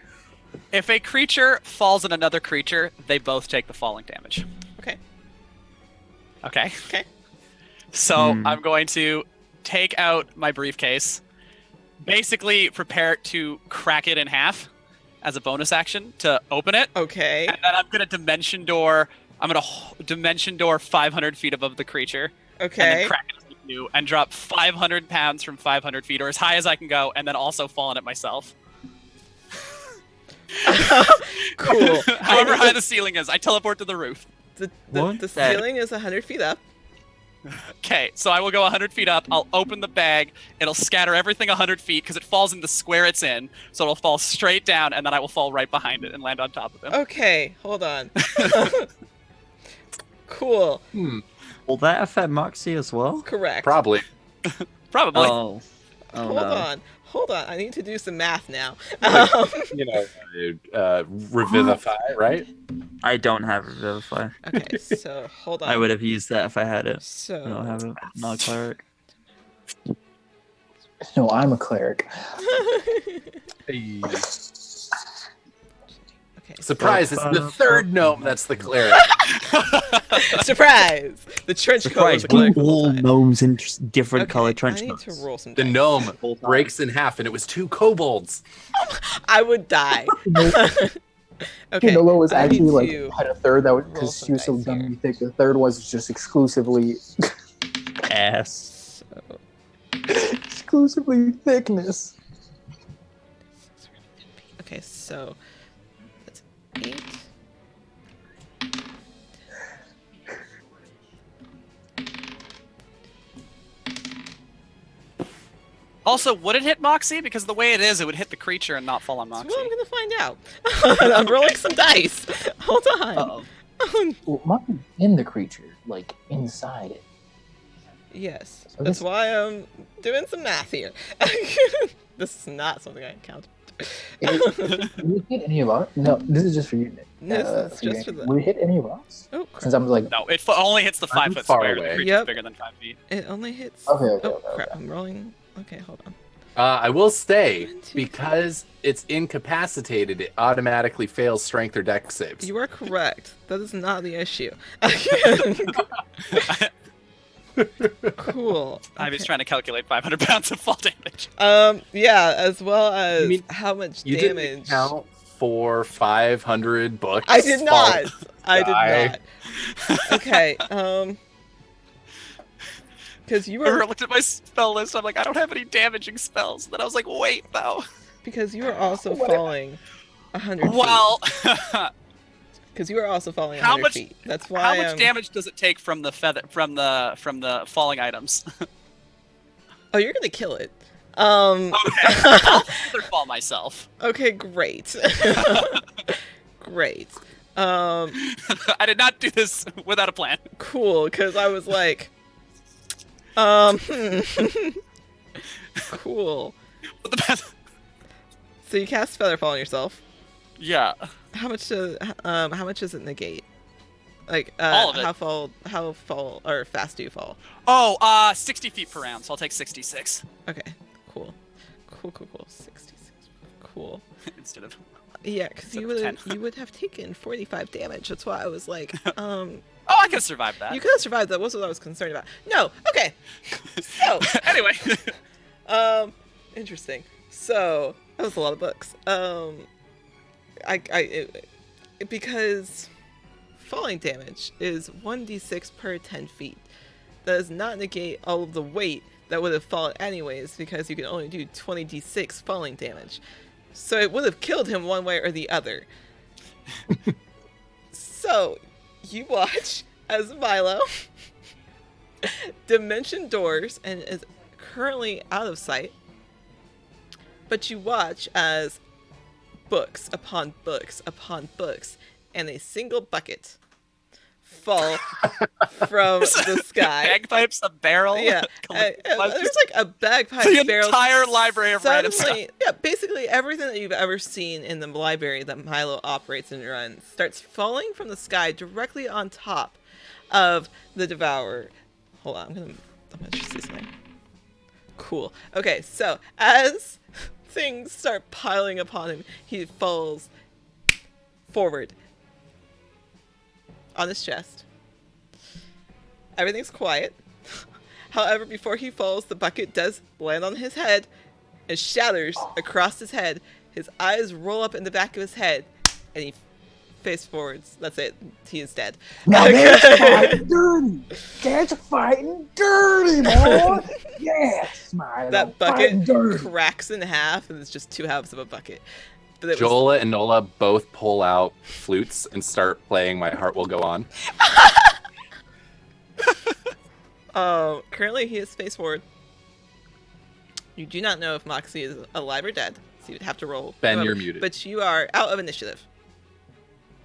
If a creature falls on another creature, they both take the falling damage. Okay. Okay. Okay. So Hmm. I'm going to take out my briefcase, basically prepare to crack it in half as a bonus action to open it. Okay. And then I'm gonna dimension door. I'm gonna dimension door 500 feet above the creature. Okay. And then crack it as I do, and drop 500 pounds from 500 feet, or as high as I can go, and then also fall on it myself. Cool. However high the ceiling is, I teleport to the roof. The ceiling is 100 feet up. Okay, so I will go 100 feet up. I'll open the bag. It'll scatter everything 100 feet because it falls in the square it's in. So it'll fall straight down, and then I will fall right behind it and land on top of him. Okay, hold on. Cool. Will that affect Moxie as well? Correct. Probably. Probably. Oh Hold on. I need to do some math now. Revivify, right? I don't have Revivify. Okay, so hold on. I would have used that if I had it. So I don't have it. I'm not a cleric. No, I'm a cleric. Hey. Okay. Surprise! It's the third gnome that's the cleric. Surprise! The trench coat Surprise! was a cleric the whole All time. gnomes in different Okay, colored trench I need coats. to roll some The dice. gnome breaks in half, and it was 2 kobolds. I would die. Okay. Nolo was I need actually like to had a third that was roll because some she was so dice here. dummy thick. The third was just exclusively Ass. exclusively thickness. Okay, so that's 8. Also, would it hit Moxie? Because the way it is, it would hit the creature and not fall on That's Moxie. what I'm gonna find out. I'm rolling some dice. Hold on. Uh-oh. Well, mine in the creature, like inside it. Yes, So that's this- why I'm doing some math here. This is not something I counted. Would we hit any of us? No, this is just for you, Nick. This is you, just for Nick. the. Would it hit any of us? Oh, crap. Since I'm like, No, it only hits the I'm 5-foot far square. away. The creature's Yep. bigger than 5 feet. It only hits. Okay, Oh okay, crap! okay. I'm rolling. Okay, hold on. I will say, 1, 2, 3. because it's incapacitated, it automatically fails strength or dex saves. You are correct. That is not the issue. Cool. I was trying to calculate 500 pounds of fall damage. Yeah, as well as You mean- how much You damage. didn't count for 500 books. I did not. fall I die. did not. Okay. Because you I were looked at my spell list. I'm like, I don't have any damaging spells. Then I was like, wait, though. because you were also What? falling 100 feet. Well, Because you were also falling How 100 much- feet. That's why. how much damage does it take from the feather from the falling items? Oh, you're gonna kill it. Okay, I'll feather fall myself. Okay, great. Great. I did not do this without a plan. Cool. Because I was like, cool. But the best, So you cast Featherfall on yourself. yeah. How much does it negate? Like All of it. how fall or fast do you fall? Oh, 60 feet per round, so I'll take 66 Okay, cool. 66. Cool. instead of. Yeah, because Instead you of would 10. you would have taken 45 damage. That's why I was like, Oh, I could survive that. you could have survived. That was what I was concerned about. No, okay. So, Anyway, interesting. So that was a lot of books. Because falling damage is 1d6 per 10 feet. That does not negate all of the weight that would have fallen anyways, because you can only do 20d6 falling damage. So it would have killed him one way or the other. So you watch as Milo dimension doors and is currently out of sight. But you watch as books upon books upon books and a single bucket fall from the sky. bagpipes, a barrel. Yeah, there's like a bagpipe the barrel. entire library of random stuff. Suddenly, yeah, basically everything that you've ever seen in the library that Milo operates and runs starts falling from the sky directly on top of the Devourer. Hold on, I'm gonna just say something. Cool. Okay, so as things start piling upon him, he falls forward on his chest. Everything's quiet. However, before he falls, the bucket does land on his head, and shatters across his head. His eyes roll up in the back of his head, and he face forwards. That's it. He is dead. Now that's fighting dirty. That's fighting dirty, boy. Yes, Milo. That bucket cracks in half, and it's just 2 halves of a bucket. But Jola and Nola both pull out flutes and start playing My Heart Will Go On. Currently, he is face forward. You do not know if Moxie is alive or dead, so you'd have to roll. Ben, you're muted. But you are out of initiative.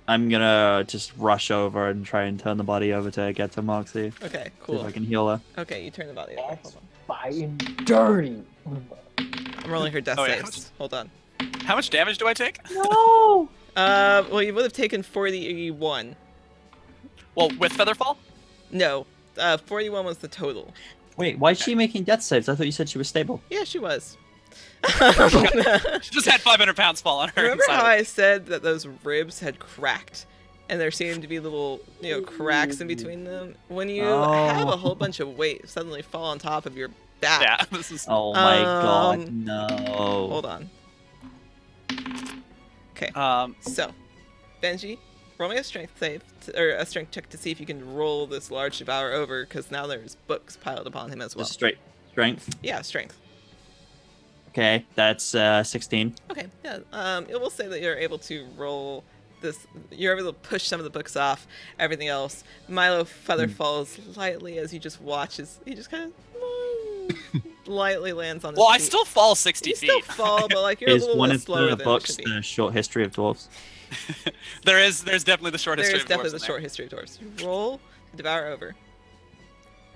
I'm gonna just rush over and try and turn the body over to get to Moxie. Okay, See cool. if I can heal her. Okay, you turn the body over. That's Hold fighting dirty. on. I'm rolling her death Oh, yeah. saves. Hold on. How much damage do I take? No. Well, you would have taken 41. Well, with Featherfall? No, 41 was the total. Wait, why is she making death saves? I thought you said she was stable. Yeah, she was. She just had 500 pounds fall on her. Remember inside how of it. I said that those ribs had cracked, and there seemed to be little, cracks in between them? When you have a whole bunch of weight suddenly fall on top of your back. Yeah, this is. Oh my god, no. Hold on. Okay. Um, So, Benji, roll me a strength save, or a strength check to see if you can roll this large devourer over, because now there's books piled upon him as well. Just straight strength. Yeah, strength. Okay, that's 16. Okay, yeah. It will say that you're able to roll this. You're able to push some of the books off. Everything else, Milo feather falls lightly as you just watch as he just kind of lightly lands on his well, feet. I still fall 60 You feet. still fall, but like you're a Is little one bit of slower the than books it should be. the short history of dwarves? There's definitely the short There history is of definitely dwarves the in there. short history of dwarves. You roll to devour over.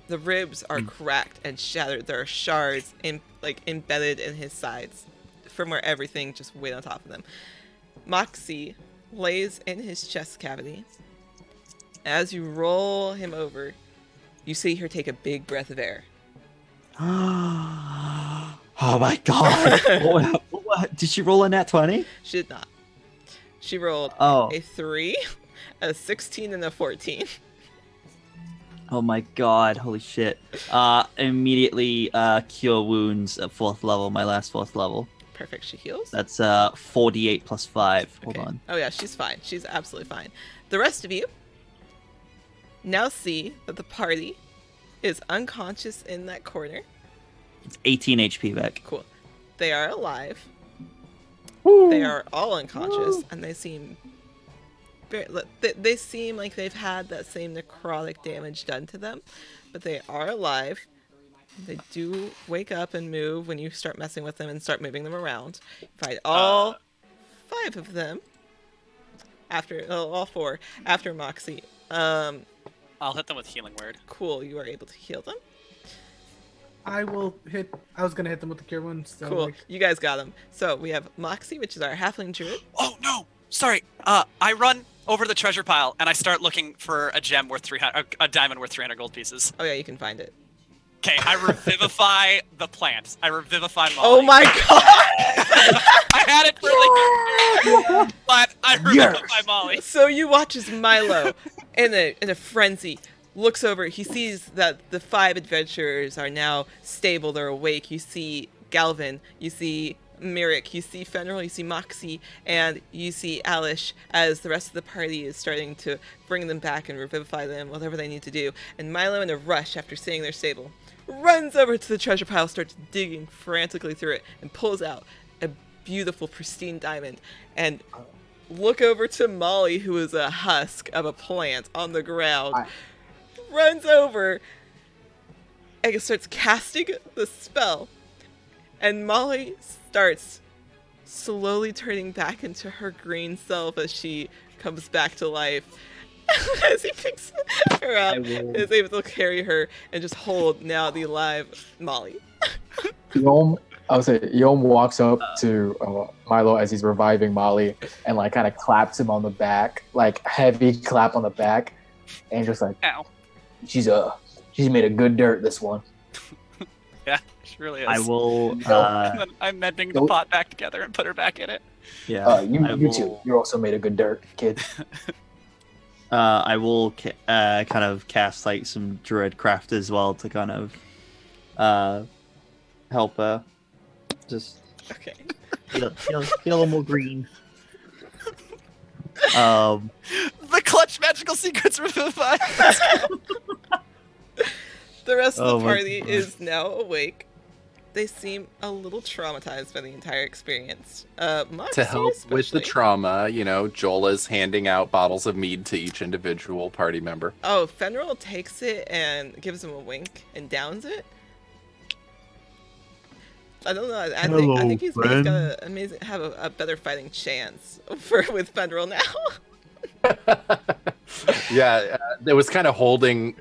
The ribs are cracked and shattered. There are shards embedded in his sides, from where everything just weighed on top of them. Moxie lays in his chest cavity. As you roll him over, you see her take a big breath of air. Oh my god. What? Did she roll a nat 20? She did not. She rolled Oh. a 3, a 16, and a 14. Oh my god, holy shit. Immediately cure wounds at 4th level, my last 4th level. Perfect. She heals. That's 48 plus 5. Hold Okay. on. Oh yeah, she's fine. She's absolutely fine. The rest of you now see that the party is unconscious in that corner. It's 18 HP back. Cool. They are alive. They are all unconscious, and they seem they seem like they've had that same necrotic damage done to them, but they are alive. They do wake up and move when you start messing with them and start moving them around. Find all 5 of them after all 4 after Moxie. I'll hit them with healing word. Cool. You are able to heal them. I was gonna hit them with the cure wounds. So Cool. like, You guys got them. So we have Moxie, which is our halfling druid. Oh no! Sorry. I run over to the treasure pile and I start looking for a gem worth 300, a diamond worth 300 gold pieces. Oh yeah, you can find it. Okay, I revivify the plant. I revivify Molly. Oh my god! I had it really, but I revivify Molly. So you watch as Milo, in a frenzy, looks over. He sees that the 5 adventurers are now stable. They're awake. You see Galvin. You see Myrick. You see Fenrir. You see Moxie, and you see Alish as the rest of the party is starting to bring them back and revivify them, whatever they need to do. And Milo, in a rush after seeing they're stable, runs over to the treasure pile, starts digging frantically through it, and pulls out a beautiful, pristine diamond. And look over to Molly, who is a husk of a plant on the ground. Runs over and starts casting the spell. And Molly starts slowly turning back into her green self as she comes back to life. As he picks her up and is able to carry her and just hold now the alive Molly. Yom walks up to Milo as he's reviving Molly and like kind of claps him on the back, like heavy clap on the back, and just like, Ow. she's made a good dirt, this one. Yeah, she really is. I will. And then I'm mending the pot back together and put her back in it. Yeah. You too. You're also made a good dirt, kid. I will kind of cast like some druid craft as well to kind of help her. Just Okay. get a little more green. The clutch magical secrets revived. The rest of Oh the my party God. is now awake. They seem a little traumatized by the entire experience. Moxie To help with the especially. trauma, Joel is handing out bottles of mead to each individual party member. Oh, Fenrir takes it and gives him a wink and downs it. I don't know. I think he's got a amazing have a better fighting chance with Fenrir now. Yeah, it was kind of holding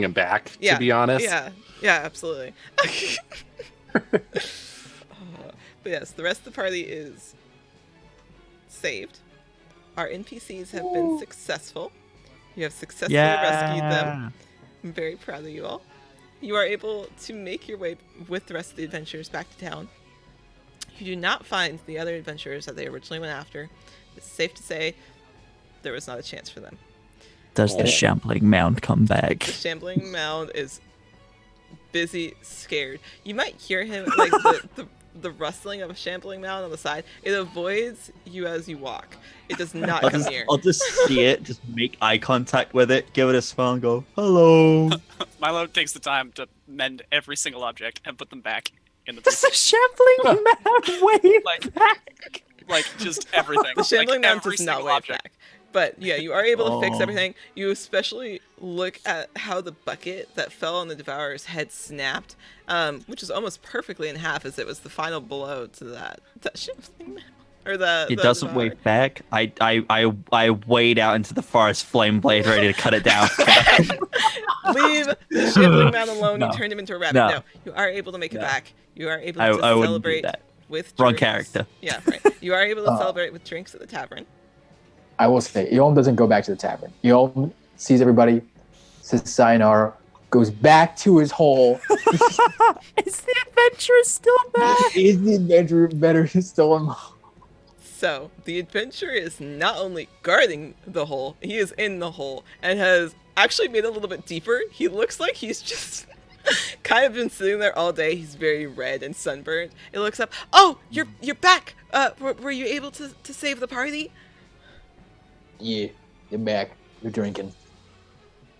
him back, to be honest. Yeah, absolutely. But yes, the rest of the party is saved. Our NPCs have been successful. You have successfully rescued them. I'm very proud of you all. You are able to make your way with the rest of the adventurers back to town. You do not find the other adventurers that they originally went after. It's safe to say there was not a chance for them. Does the shambling mound come back? The shambling mound is busy, scared. You might hear him like the rustling of a shambling mound on the side. It avoids you as you walk. It does not come near. I'll just see it, just make eye contact with it, give it a smile, and go, "Hello." Milo takes the time to mend every single object and put them back in the Does the shambling mound wave back? like just everything. The shambling like, mound every does not single wave object. back. But yeah, you are able to fix Oh. everything. You especially look at how the bucket that fell on the Devourer's head snapped, which is almost perfectly in half, as it was the final blow to that shambling mound. Or the It doesn't Devourer. wave back. I wade out into the forest, flame blade, ready to cut it down. Leave the shambling mound alone. No. You turned him into a rabbit. No. No, you are able to make it No. back. You are able I to wouldn't do celebrate that. with Wrong drinks. character. Yeah, right. You are able to celebrate with drinks at the tavern. I will say, Eolm doesn't go back to the tavern. Eolm sees everybody, says sayonara, goes back to his hole. Is the adventure still back? Is the adventure better still in? So, the adventurer is not only guarding the hole, he is in the hole and has actually made it a little bit deeper. He looks like he's just kind of been sitting there all day. He's very red and sunburned. It looks up. Oh, you're back. Were you able to save the party? Yeah, you're back. You're drinking.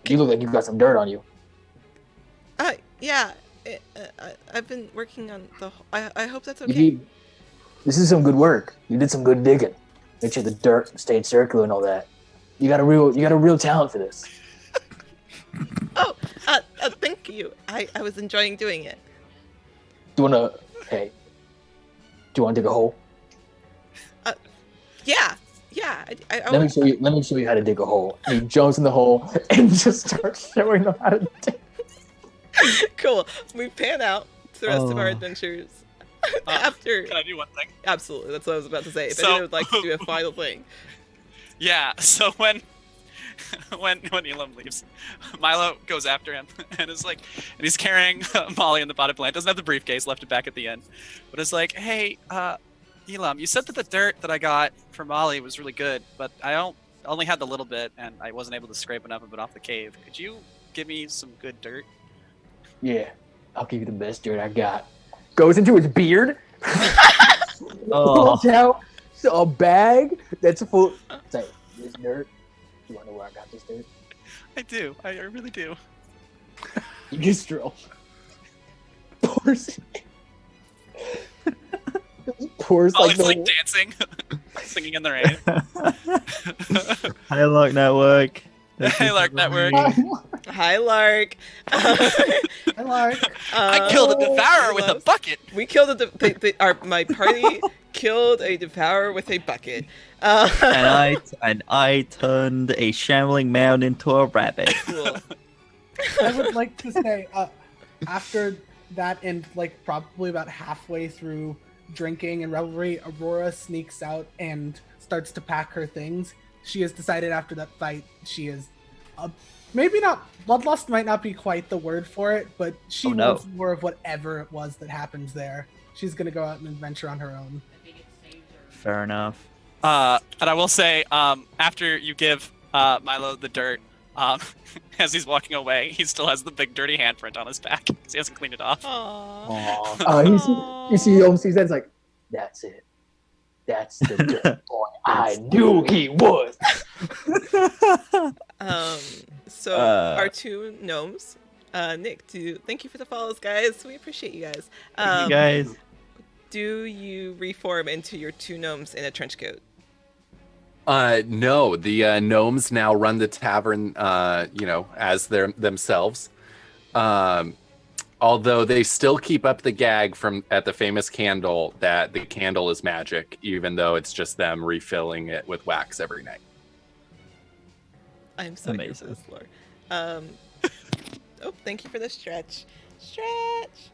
You look like you've got some dirt on you. Yeah. I've been working on the. I hope that's You okay. need- This is some good work. You did some good digging. Make sure the dirt stayed circular and all that. You got a real talent for this. Oh, thank you. I was enjoying doing it. Do you wanna dig a hole? Yeah. I Let me show you how to dig a hole. And he jumps in the hole and just starts showing them how to dig. Cool. We pan out to the rest of our Oh. adventures after. Can I do one thing? Absolutely, that's what I was about to say. If So- anyone would like to do a final thing. Yeah. So when Elam leaves, Milo goes after him and is like, and he's carrying Molly in the potted plant. Doesn't have the briefcase, left it back at the end, but it's like, hey, Elam, you said that the dirt that I got for Molly was really good, but I only had the little bit, and I wasn't able to scrape enough of it off the cave. Could you give me some good dirt? Yeah, I'll give you the best dirt I got. Goes into his beard. Oh. Pulls out a bag that's full. It's like, this dirt. You wanna know where I got this dirt? I do. I really do. You just drill. Pours. Pours Molly's like like the. dancing, singing in the rain. Hi, Lark Network. Hey, Lark Network. Hi, Lark. I like. I killed a devourer with a loves- bucket. We killed my party killed a devourer with a bucket. And I turned a shambling mound into a rabbit. Cool. I would like to say, after that, and like probably about halfway through drinking and revelry, Aurora sneaks out and starts to pack her things. She has decided after that fight, she is maybe not bloodlust might not be quite the word for it, but she wants more of whatever it was that happens there. She's gonna go out and adventure on her own. Fair enough. And I will say, after you give Milo the dirt, As he's walking away, he still has the big dirty handprint on his back because he hasn't cleaned it off. Aww. You see Holmes sees that, it's like, that's it. That's the dirt boy I knew he was. So our two gnomes, Nick, thank you for the follows, guys. We appreciate you guys. Thank you guys. Do you reform into your two gnomes in a trench coat? No, the gnomes now run the tavern, as themselves. Although they still keep up the gag from at the famous candle that the candle is magic, even though it's just them refilling it with wax every night. I'm so here for this lore. Thank you for the stretch. Stretch.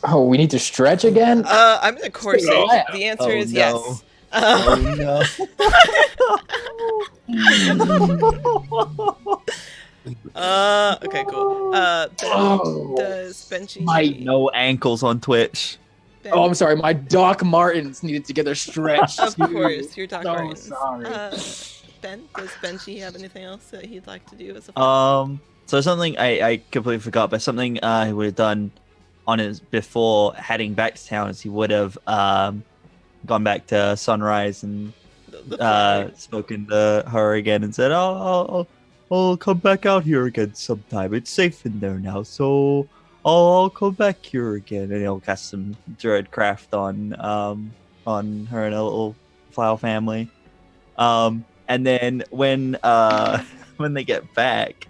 Oh, we need to stretch again? I'm in a corset. The answer is no. yes. Oh no. Okay, cool. Does Benji... No ankles on Twitch. Oh, I'm sorry. My Doc Martens needed to get their stretch. Of course, your Doc So Martens. sorry. Ben, does Benji have anything else that he'd like to do as a So something I completely forgot, but something he would have done on his before heading back to town is he would have gone back to Sunrise and spoken to her again and said, I'll come back out here again sometime. It's safe in there now, so I'll come back here again. And he'll cast some Druidcraft on her and a little Flower family. And then when when they get back,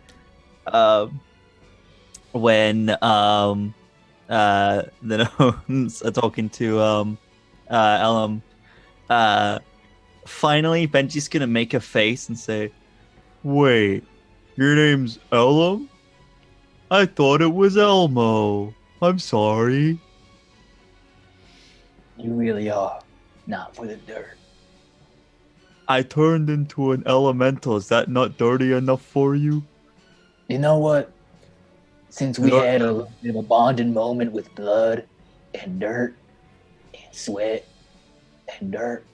when the gnomes are talking to Elam, finally Benji's gonna make a face and say, "Wait, your name's Elam? I thought it was Elmo. I'm sorry." You really are not for the dirt. I turned into an elemental. Is that not dirty enough for you? You know what? Since we had a little bit of a bonding moment with blood and dirt and sweat and dirt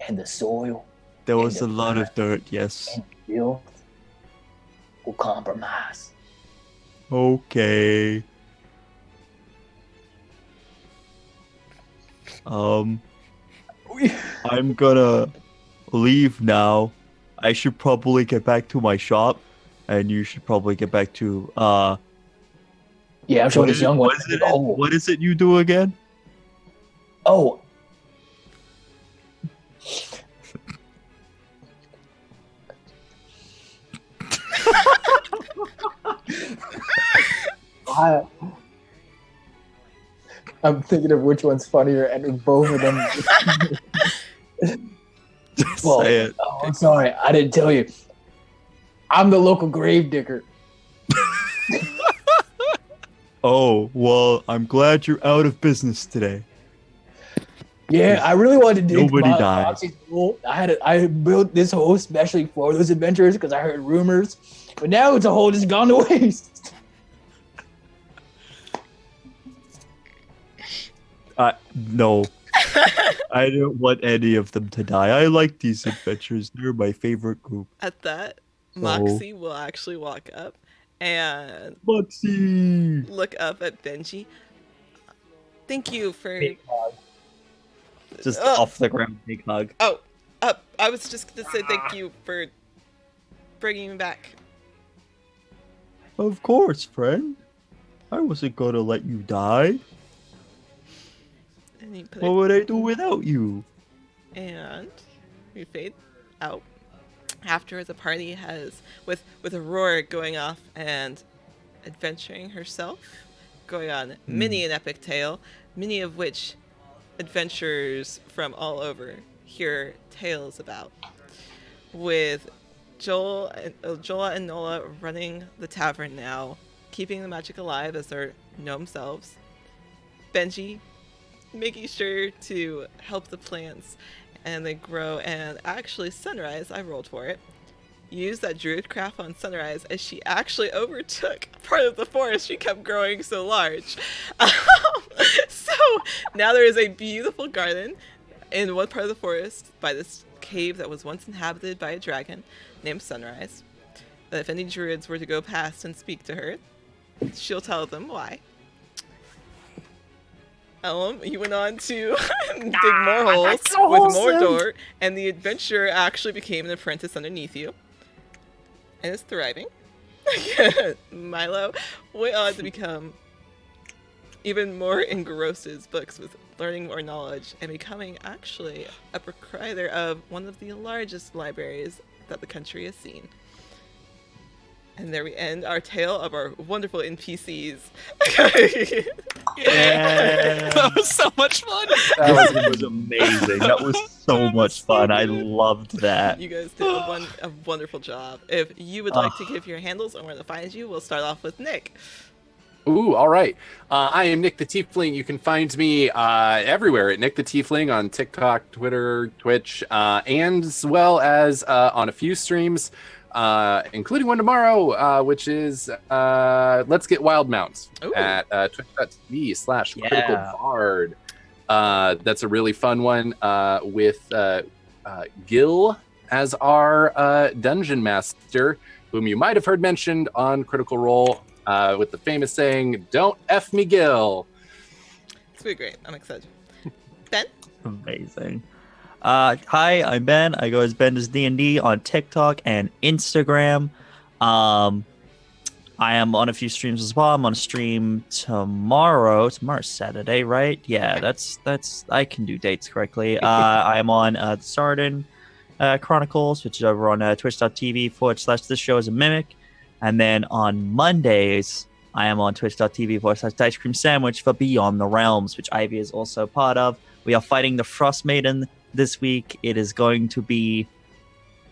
and the soil. There was a lot of dirt, yes. And filth, we'll compromise. Okay. I'm gonna leave now. I should probably get back to my shop, and you should probably get back to Yeah, I'm sure this young one. What is it you do again? Oh. I'm thinking of which one's funnier, and both of them. Well, say it. Oh, I'm sorry, I didn't tell you. I'm the local grave digger. Oh, well, I'm glad you're out of business today. Yeah, I really wanted to dig Nobody died. Foxy's pool. I built this hole especially for those adventurers because I heard rumors, but now it's a hole that's gone to waste. No. I don't want any of them to die. I like these adventures. They're my favorite group. At that, Moxie will actually walk up and Moxie! Look up at Benji. Thank you for... Just off the ground, big hug. Oh, I was just going to say thank you for bringing me back. Of course, friend. I wasn't gonna let you die. What would I do without you? And we fade out. After the party has, with a roar going off and adventuring herself, going on many an epic tale, many of which adventurers from all over hear tales about. With Joel and Nola running the tavern now, keeping the magic alive as their gnome selves. Benji making sure to help the plants and they grow, and actually Sunrise, I rolled for it, used that Druidcraft on Sunrise as she actually overtook part of the forest. She kept growing so large. So now there is a beautiful garden in one part of the forest by this cave that was once inhabited by a dragon named Sunrise. that if any druids were to go past and speak to her, she'll tell them why. You went on to dig more holes with more dirt, and the adventurer actually became an apprentice underneath you, and is thriving. Milo went on to become even more engrossed in his books with learning more knowledge and becoming actually a proprietor of one of the largest libraries that the country has seen. And there we end our tale of our wonderful NPCs. Yeah. That was so much fun. That was amazing. That was so much fun. I loved that. You guys did a wonderful job. If you would like to give your handles and where to find you, we'll start off with Nick. Ooh, all right. I am Nick the Tiefling. You can find me everywhere at Nick the Tiefling on TikTok, Twitter, Twitch, and as well as on a few streams, including one tomorrow, which is Let's Get Wild Mounts at twitch.tv/criticalbard. That's a really fun one with Gil as our dungeon master, whom you might have heard mentioned on Critical Role. With the famous saying, "Don't F me, Gil." It's really great. I'm excited. Ben? Amazing. Hi, I'm Ben. I go as Ben does D&D on TikTok and Instagram. I am on a few streams as well. I'm on a stream tomorrow. Tomorrow's Saturday, right? Yeah, that's I can do dates correctly. I'm on Sardin Chronicles, which is over on twitch.tv/this show is a mimic. And then on Mondays, I am on twitch.tv/Dice Cream Sandwich for Beyond the Realms, which Ivy is also part of. We are fighting the Frost Maiden this week. It is going to be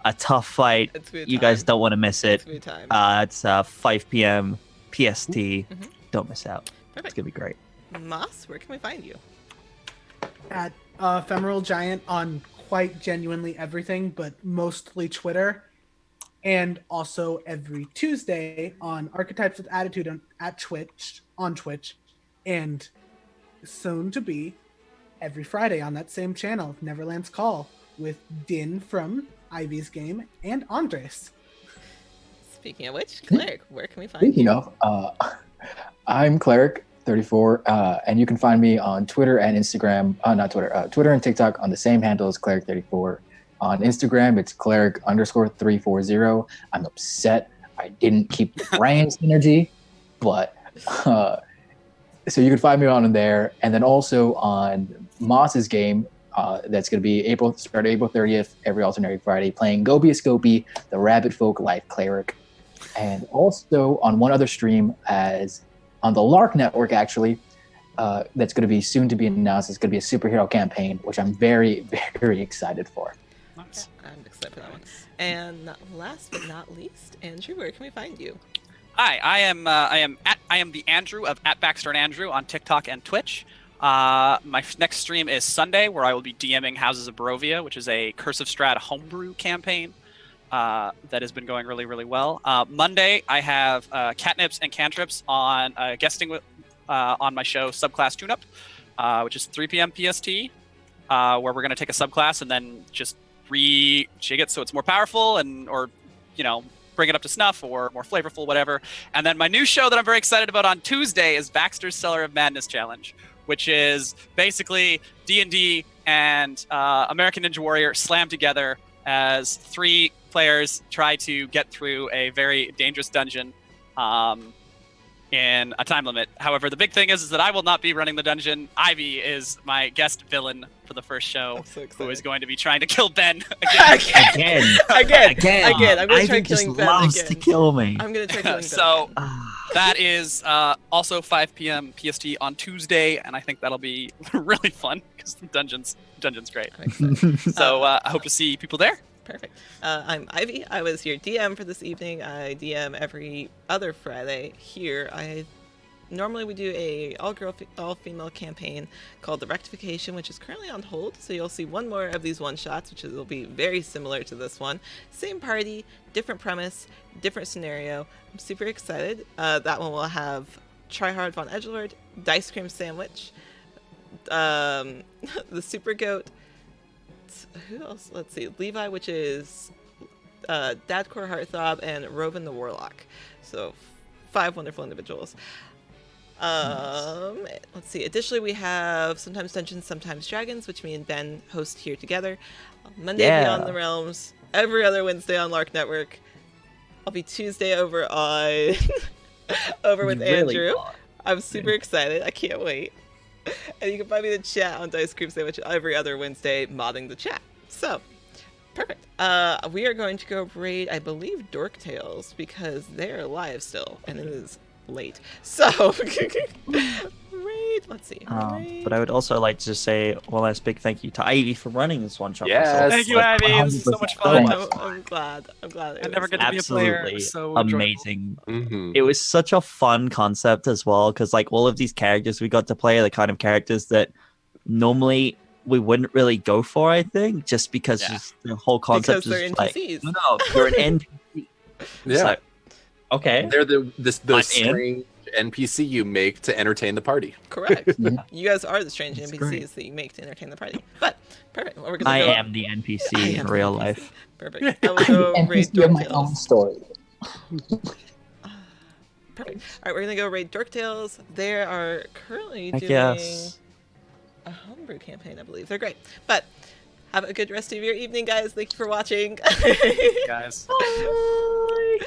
a tough fight. You guys don't want to miss it. It's 5 p.m. PST. Mm-hmm. Don't miss out. Perfect. It's going to be great. Moss, where can we find you? At Ephemeral Giant on quite genuinely everything, but mostly Twitter. And also every Tuesday on Archetypes with Attitude on Twitch, and soon to be every Friday on that same channel, Neverland's Call, with Din from Ivy's Game and Andres. Speaking of which, Cleric, where can we find you? Speaking of, I'm Cleric34, and you can find me on Twitter and Instagram. Not Twitter, Twitter and TikTok on the same handle as Cleric34. On Instagram, it's Cleric_340. I'm upset I didn't keep the brand synergy, but so you can find me on there, and then also on Moss's game. That's going to be start April 30th, every alternate Friday, playing Gobia Scopy, the Rabbit Folk Life Cleric, and also on one other stream as on the Lark Network actually. That's going to be soon to be announced. It's going to be a superhero campaign, which I'm very, very excited for. Nice. I'm excited for that one. And last but not least, Andrew, where can we find you? Hi, I am the Andrew of @Baxter&Andrew on TikTok and Twitch. My next stream is Sunday, where I will be DMing Houses of Barovia, which is a Curse of Strahd homebrew campaign that has been going really, really well. Monday, I have Catnips and Cantrips on guesting with on my show Subclass Tune-Up, which is 3 p.m. PST, where we're going to take a subclass and then just re-jig it so it's more powerful or bring it up to snuff or more flavorful, whatever. And then my new show that I'm very excited about on Tuesday is Baxter's Cellar of Madness Challenge, which is basically D&D and American Ninja Warrior slammed together as 3 players try to get through a very dangerous dungeon in a time limit. However, the big thing is that I will not be running the dungeon. Ivy is my guest villain for the first show, who is going to be trying to kill Ben again. I'm going to try killing Ben loves again. to kill me. I'm going to try killing Ben. So that is also 5 p.m. PST on Tuesday, and I think that'll be really fun because the dungeon's great. So I hope to see people there. Perfect. I'm Ivy. I was your DM for this evening. I DM every other Friday here. Normally we do a all-female campaign called The Rectification, which is currently on hold. So you'll see one more of these one-shots, which will be very similar to this one. Same party, different premise, different scenario. I'm super excited. That one will have Tryhard Von Edgelord, Dice Cream Sandwich, the Super Goat. Who else? Let's see. Levi, which is Dadcore Heartthrob, and Roven the Warlock. So 5 wonderful individuals. Let's see. Additionally, we have sometimes Dungeons, sometimes Dragons, which me and Ben host here together. Monday Beyond the Realms. Every other Wednesday on Lark Network. I'll be Tuesday over on with Andrew. I'm super excited. I can't wait. And you can find me in the chat on Dice Group Sandwich every other Wednesday, modding the chat. So, perfect. We are going to go raid, I believe, Dork Tales, because they're live still, and it is late. So, raid. Let's see. Raid. But I would also like to say one last big thank you to Ivy for running this one shot. Yes. Thank you, Ivy. This is so much fun. I'm glad. I never get to be a player. So amazing. Mm-hmm. It was such a fun concept as well, because like all of these characters we got to play are the kind of characters that normally we wouldn't really go for, I think, just because just the whole concept because they're is NPCs. like, no, you're an NPC. Yeah. Like, okay. They're the strange NPC you make to entertain the party. Correct. You guys are the strange NPCs that you make to entertain the party. But perfect. Well, I am the NPC in real life. Perfect. I will go raid NPC Dork of my Tales. own story. Perfect. All right, we're gonna go raid Dork Tales. They are currently I doing guess. a homebrew campaign, I believe. They're great. But have a good rest of your evening, guys. Thank you for watching. guys. Bye.